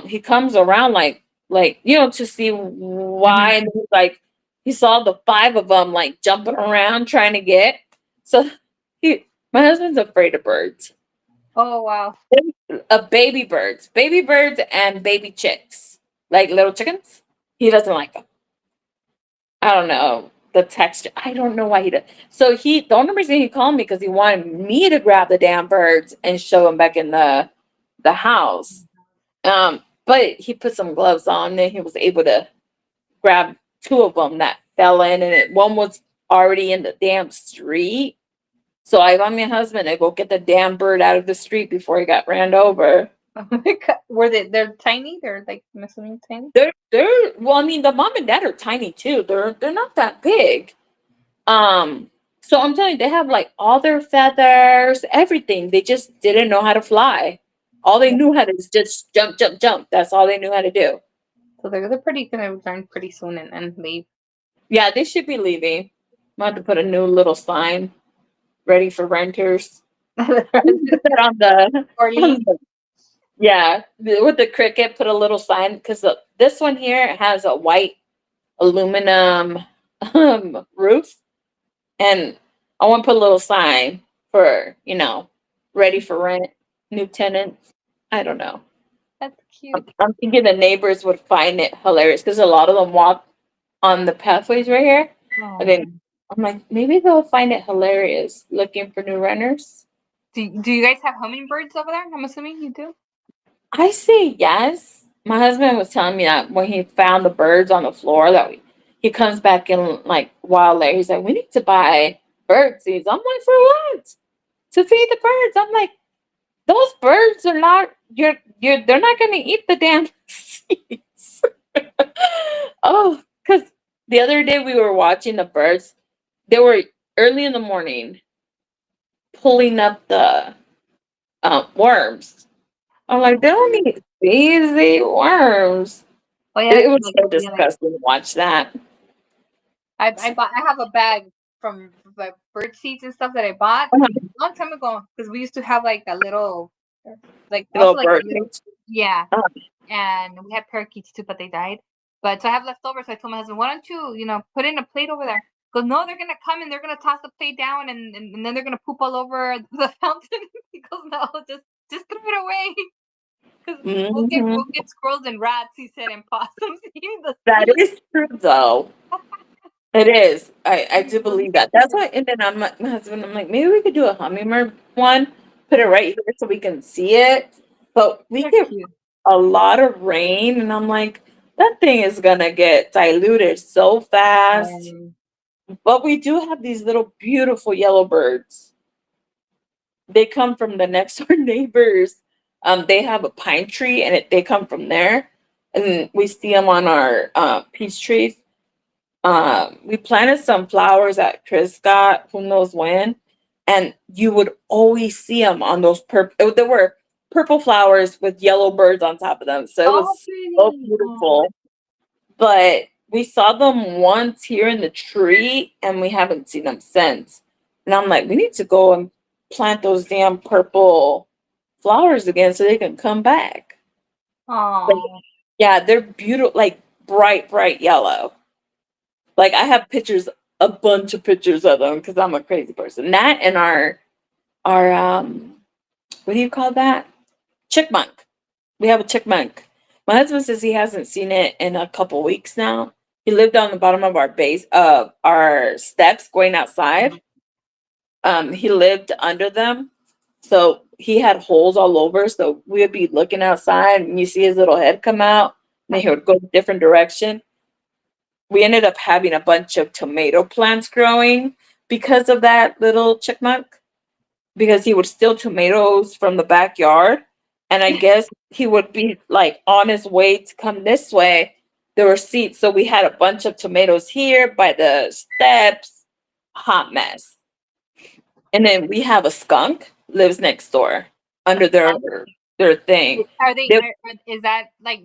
S2: he comes around like to see why,
S1: Hmm.
S2: and he's like he saw the five of them like jumping around trying to get. So my husband's afraid of birds.
S1: Oh, wow.
S2: Baby birds and baby chicks, like little chickens. He doesn't like them. I don't know the texture. I don't know why he does. So the only reason he called me because he wanted me to grab the damn birds and show them back in the house. But he put some gloves on and he was able to grab two of them that fell in, and one was already in the damn street. So I got my husband to go get the damn bird out of the street before he got ran over.
S1: Oh my God. They're tiny? They're like, I'm assuming tiny?
S2: They're well, I mean, the mom and dad are tiny too. They're not that big. So I'm telling you, they have like all their feathers, everything. They just didn't know how to fly. All they knew how to is just jump, jump, jump. That's all they knew how to do.
S1: So they're pretty gonna learn pretty soon and leave.
S2: Yeah, they should be leaving. I'm about to put a new little sign ready for renters. I'm gonna put that
S1: Or
S2: on
S1: leave.
S2: with the cricket, put a little sign because this one here has a white aluminum roof, and I want to put a little sign for, ready for rent, new tenants. I don't know.
S1: That's cute.
S2: I'm thinking the neighbors would find it hilarious because a lot of them walk on the pathways right here. And then
S1: Oh.
S2: I'm like, maybe they'll find it hilarious looking for new renters.
S1: Do you guys have hummingbirds over there? I'm assuming you do.
S2: I say yes. My husband was telling me that when he found the birds on the floor, he comes back in like while later. He's like, we need to buy bird seeds. I'm like, for what? To feed the birds. I'm like, those birds are not. They're not going to eat the damn seeds. Oh, because the other day we were watching the birds. They were early in the morning pulling up the worms. I'm like, they don't eat seeds, they eat worms.
S1: Oh yeah,
S2: It was
S1: like
S2: so
S1: yeah, like
S2: disgusting to watch that.
S1: I have a bag from like bird seeds and stuff that I bought
S2: Uh-huh.
S1: a long time ago because we used to have like a little like also
S2: Little
S1: like a
S2: bird
S1: little
S2: cage.
S1: yeah,
S2: Uh,
S1: and we had parakeets too, but they died. But so I have leftovers. So I told my husband, why don't you put in a plate over there? He goes, no, they're gonna come and they're gonna toss the plate down and then they're gonna poop all over the fountain. He goes, no, just throw it away because
S2: mhm.
S1: we'll get squirrels and rats. He said and possums eating the
S2: That
S1: seeds.
S2: is true, though. It is. I do believe that. That's why. And then my husband, I'm like, maybe we could do a hummingbird one, put it right here so we can see it. But we
S1: They're
S2: get
S1: cute.
S2: a lot of rain, and I'm like, that thing is gonna get diluted so fast. But we do have these little beautiful yellow birds. They come from the next door neighbors. They have a pine tree, and they come from there, and we see them on our peach trees. We planted some flowers that Chris got, who knows when, and you would always see them on those purple. There were purple flowers with yellow birds on top of them, so it
S1: Oh,
S2: was so
S1: pretty. Oh.
S2: beautiful. But we saw them once here in the tree, and we haven't seen them since. And I'm like, we need to go and plant those damn purple flowers again so they can come back. Like,
S1: Oh.
S2: yeah, they're beautiful, like bright, bright yellow. Like I have pictures, a bunch of pictures of them because I'm a crazy person. That and our what do you call that? Chickmunk. We have a chickmunk. My husband says he hasn't seen it in a couple weeks now. He lived on the bottom of our steps going outside. He lived under them. So he had holes all over. So we would be looking outside and you see his little head come out and then he would go a different direction. We ended up having a bunch of tomato plants growing because of that little chickmunk, because he would steal tomatoes from the backyard. And I guess he would be like on his way to come this way. There were seeds. So we had a bunch of tomatoes here by the steps. Hot mess. And then we have a skunk lives next door
S1: A
S2: under
S1: skunk?
S2: their thing.
S1: Are they?
S2: They,
S1: Is that like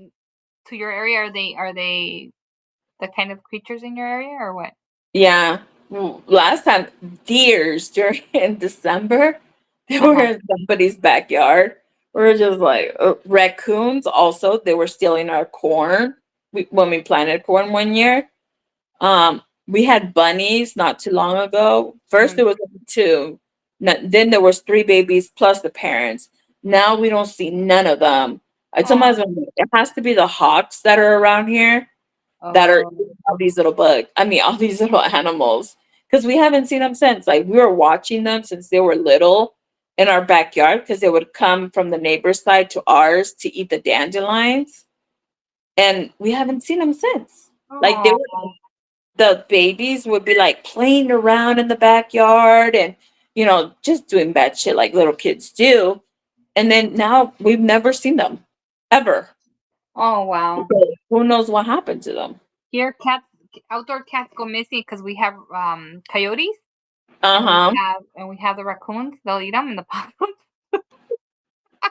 S1: to your area? Are they the kind of creatures in your area or what?
S2: yeah. Last time, deers during in December, they
S1: Uh
S2: were
S1: huh.
S2: in somebody's backyard. We were just like raccoons. Also, they were stealing our corn. When we planted corn one year, we had bunnies not too long ago. First, there was only two. Then there was three babies plus the parents. Now we don't see none of them. I told my
S1: Oh.
S2: husband it has to be the hawks that are around here that are
S1: Oh.
S2: eating all these little bugs. I mean, all these little animals. Because we haven't seen them since. Like we were watching them since they were little in our backyard because they would come from the neighbor's side to ours to eat the dandelions, and we haven't seen them since. Like they were,
S1: Oh.
S2: the babies would be like playing around in the backyard and just doing bad shit like little kids do. And then now we've never seen them ever.
S1: Oh wow.
S2: So who knows what happened to them?
S1: Here, outdoor cats go missing because we have coyotes
S2: Uh huh.
S1: and we have the raccoons. They'll eat them in the possums.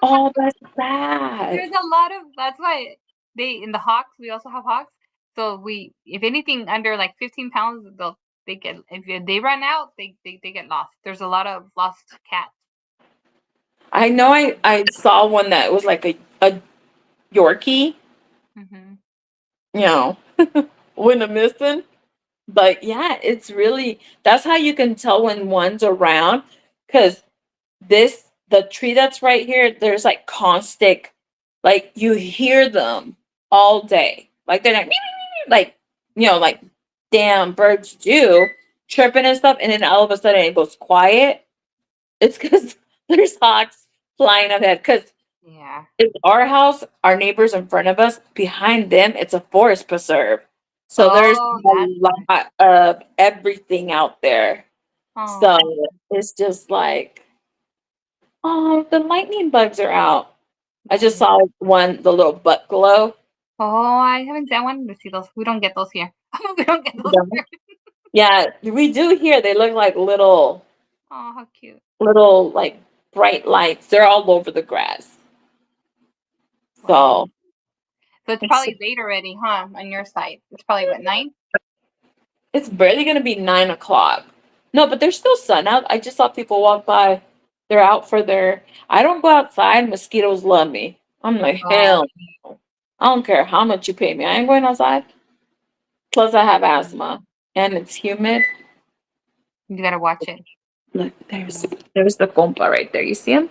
S2: Oh, that's sad.
S1: There's a lot of that's why they in the hawks. We also have hawks. So we, if anything under like 15 pounds, they get if they run out, they get lost. There's a lot of lost cats.
S2: I know I saw one that was like a Yorkie,
S1: Hmm.
S2: you know, went a missing. But yeah, it's really, that's how you can tell when one's around because the tree that's right here, there's like constant, like you hear them all day. Like they're like, "Meow, meow, meow," like, like damn birds do chirping and stuff. And then all of a sudden it goes quiet. It's because there's hawks flying overhead. Because
S1: Yeah.
S2: it's our house, our neighbors in front of us, behind them, it's a forest preserve. So there's
S1: Oh, that's
S2: a
S1: good.
S2: lot of everything out there. So
S1: Oh.
S2: it's just like, oh, the lightning bugs are out. I just
S1: Yeah.
S2: saw one, the little butt glow.
S1: Oh, I haven't. I wanted to see those. We don't get those here. We don't get those
S2: Yeah,
S1: here.
S2: yeah, we do here. They look like
S1: Oh, how cute.
S2: little like bright lights. They're all over the grass.
S1: Wow.
S2: So
S1: So it's
S2: it's
S1: probably late already, huh? On your side, it's probably what 9?
S2: it's barely gonna be 9 o'clock. No, but there's still sun out. I just saw people walk by. They're out for their. I don't go outside. Mosquitoes love me. I'm like,
S1: Oh,
S2: hell no. I don't care how much you pay me. I ain't going outside. Plus, I have asthma and it's humid.
S1: you gotta watch it.
S2: Look, there's the compa right there. You see him?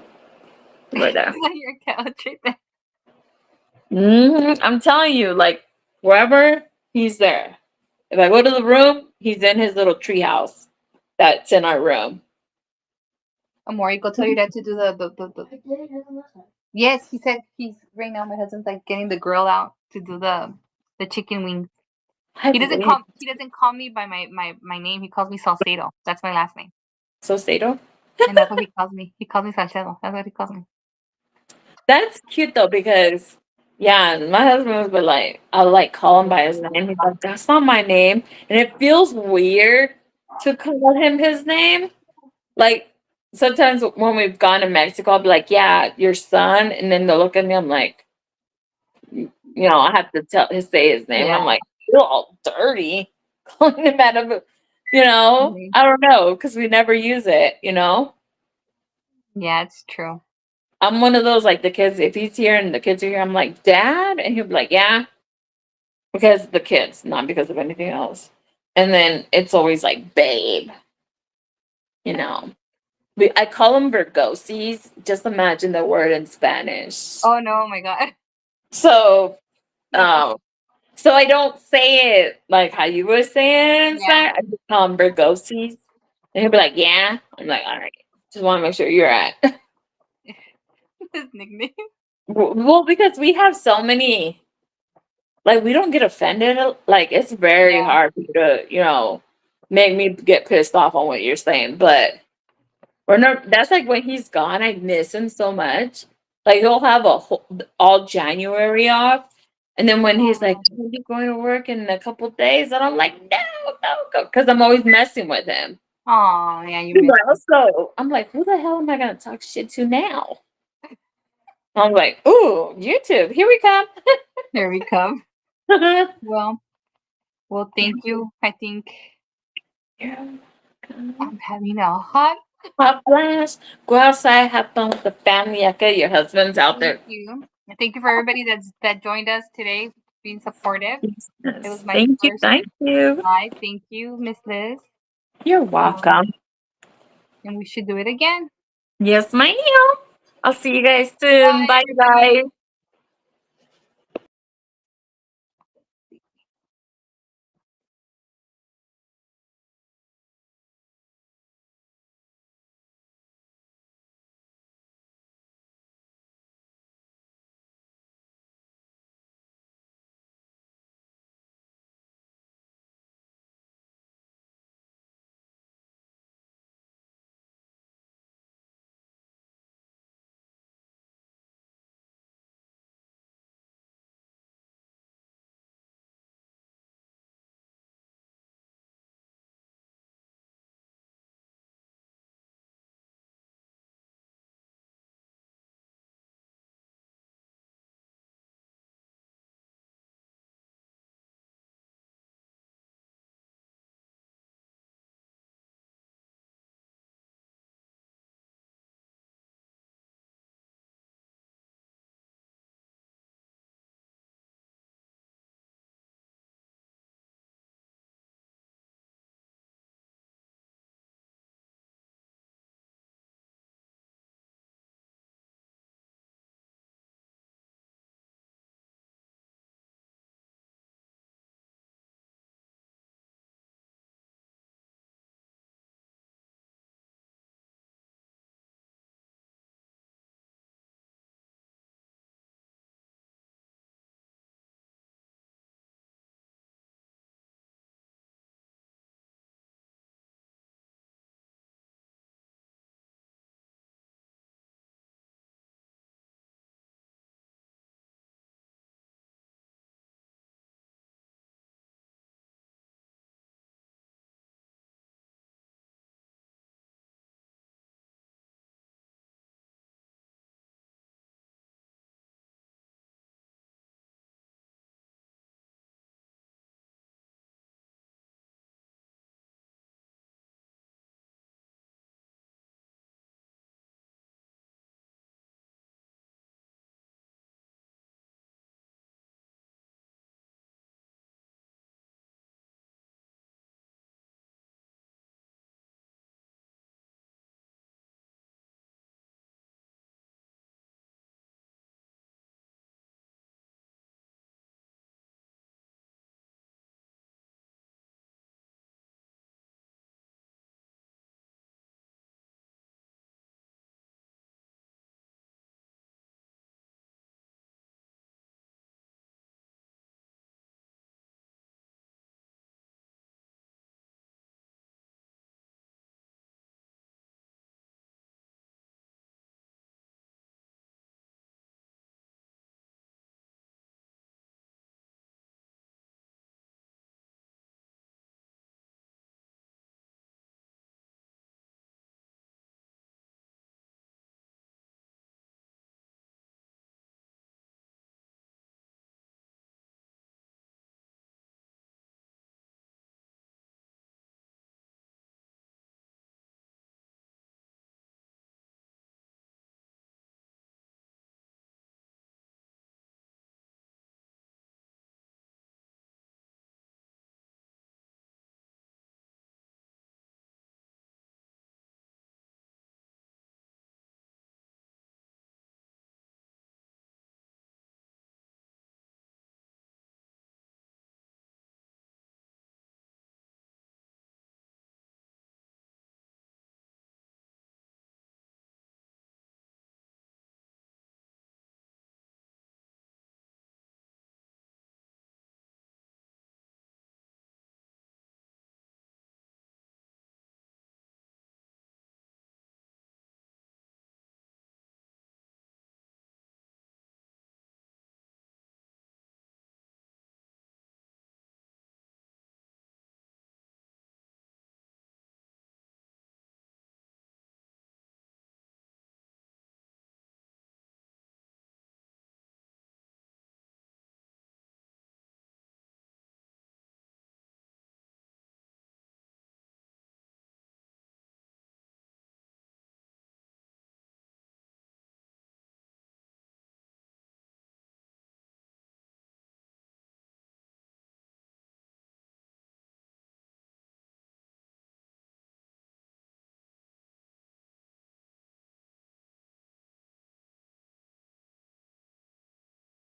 S2: Right there.
S1: On your couch right there.
S2: I'm telling you, like wherever he's there. If I go to the room, he's in his little tree house that's in our room.
S1: Amori, go tell your dad to do the. Yes, he said he's right now. My husband's like getting the grill out to do the chicken wings.
S2: I
S1: He doesn't
S2: wish.
S1: call he doesn't call me by my name. He calls me Salcedo. That's my last name,
S2: So Sato.
S1: and that's what he calls me. He calls me Salcedo. That's what he calls me.
S2: That's cute though because yeah, my husband was like, I like call him by his name. He's like, that's not my name, and it feels weird to call him his name. Like sometimes when we've gone to Mexico, I'll be like, yeah, your son, and then they'll look at me. I'm like, I have to say his name. I'm
S1: Yeah.
S2: like, feel all dirty calling him out of,
S1: Mhm.
S2: I don't know because we never use it.
S1: Yeah, it's true.
S2: I'm one of those like the kids. If he's here and the kids are here, I'm like, Dad, and he'll be like, yeah, because of the kids, not because of anything else. And then it's always like, babe, you know. I call them Virgosies. Just imagine the word in Spanish.
S1: Oh no, oh my God.
S2: So,
S1: That's so,
S2: um, so I don't say it like how you were saying in
S1: yeah.
S2: Spanish. I just call them Virgosies. And he'll be like, yeah. I'm like, all right. Just want to make sure you're at.
S1: His nickname.
S2: Well, because we have so many. Like we don't get offended. Like it's very
S1: Yeah.
S2: hard for you to, make me get pissed off on what you're saying. But or no, that's like when he's gone, I miss him so much. Like he'll have all January off, and then when he's like,
S1: Oh,
S2: "Are you going to work in a couple days?" and I'm like, "No, no, go," because I'm always messing with him.
S1: oh yeah, you missed him.
S2: So I'm like, "Who the hell am I gonna talk shit to now?" I'm like, "Ooh, YouTube, here we come."
S1: There we come. Well, well, thank you. I think
S2: Yeah.
S1: I'm having a hot.
S2: Hot flash. Go outside, have fun with the family. Okay, your husband's out
S1: Thank
S2: there.
S1: you. And thank you for everybody that joined us today, being supportive. It was
S2: Yes.
S1: my
S2: Thank you.
S1: first
S2: Thank you.
S1: live. Thank you, Miss Liz.
S2: You're
S1: Um,
S2: welcome.
S1: and we should do it again.
S2: Yes, ma'am. I'll see you guys soon.
S1: Bye,
S2: Bye,
S1: everybody.
S2: guys.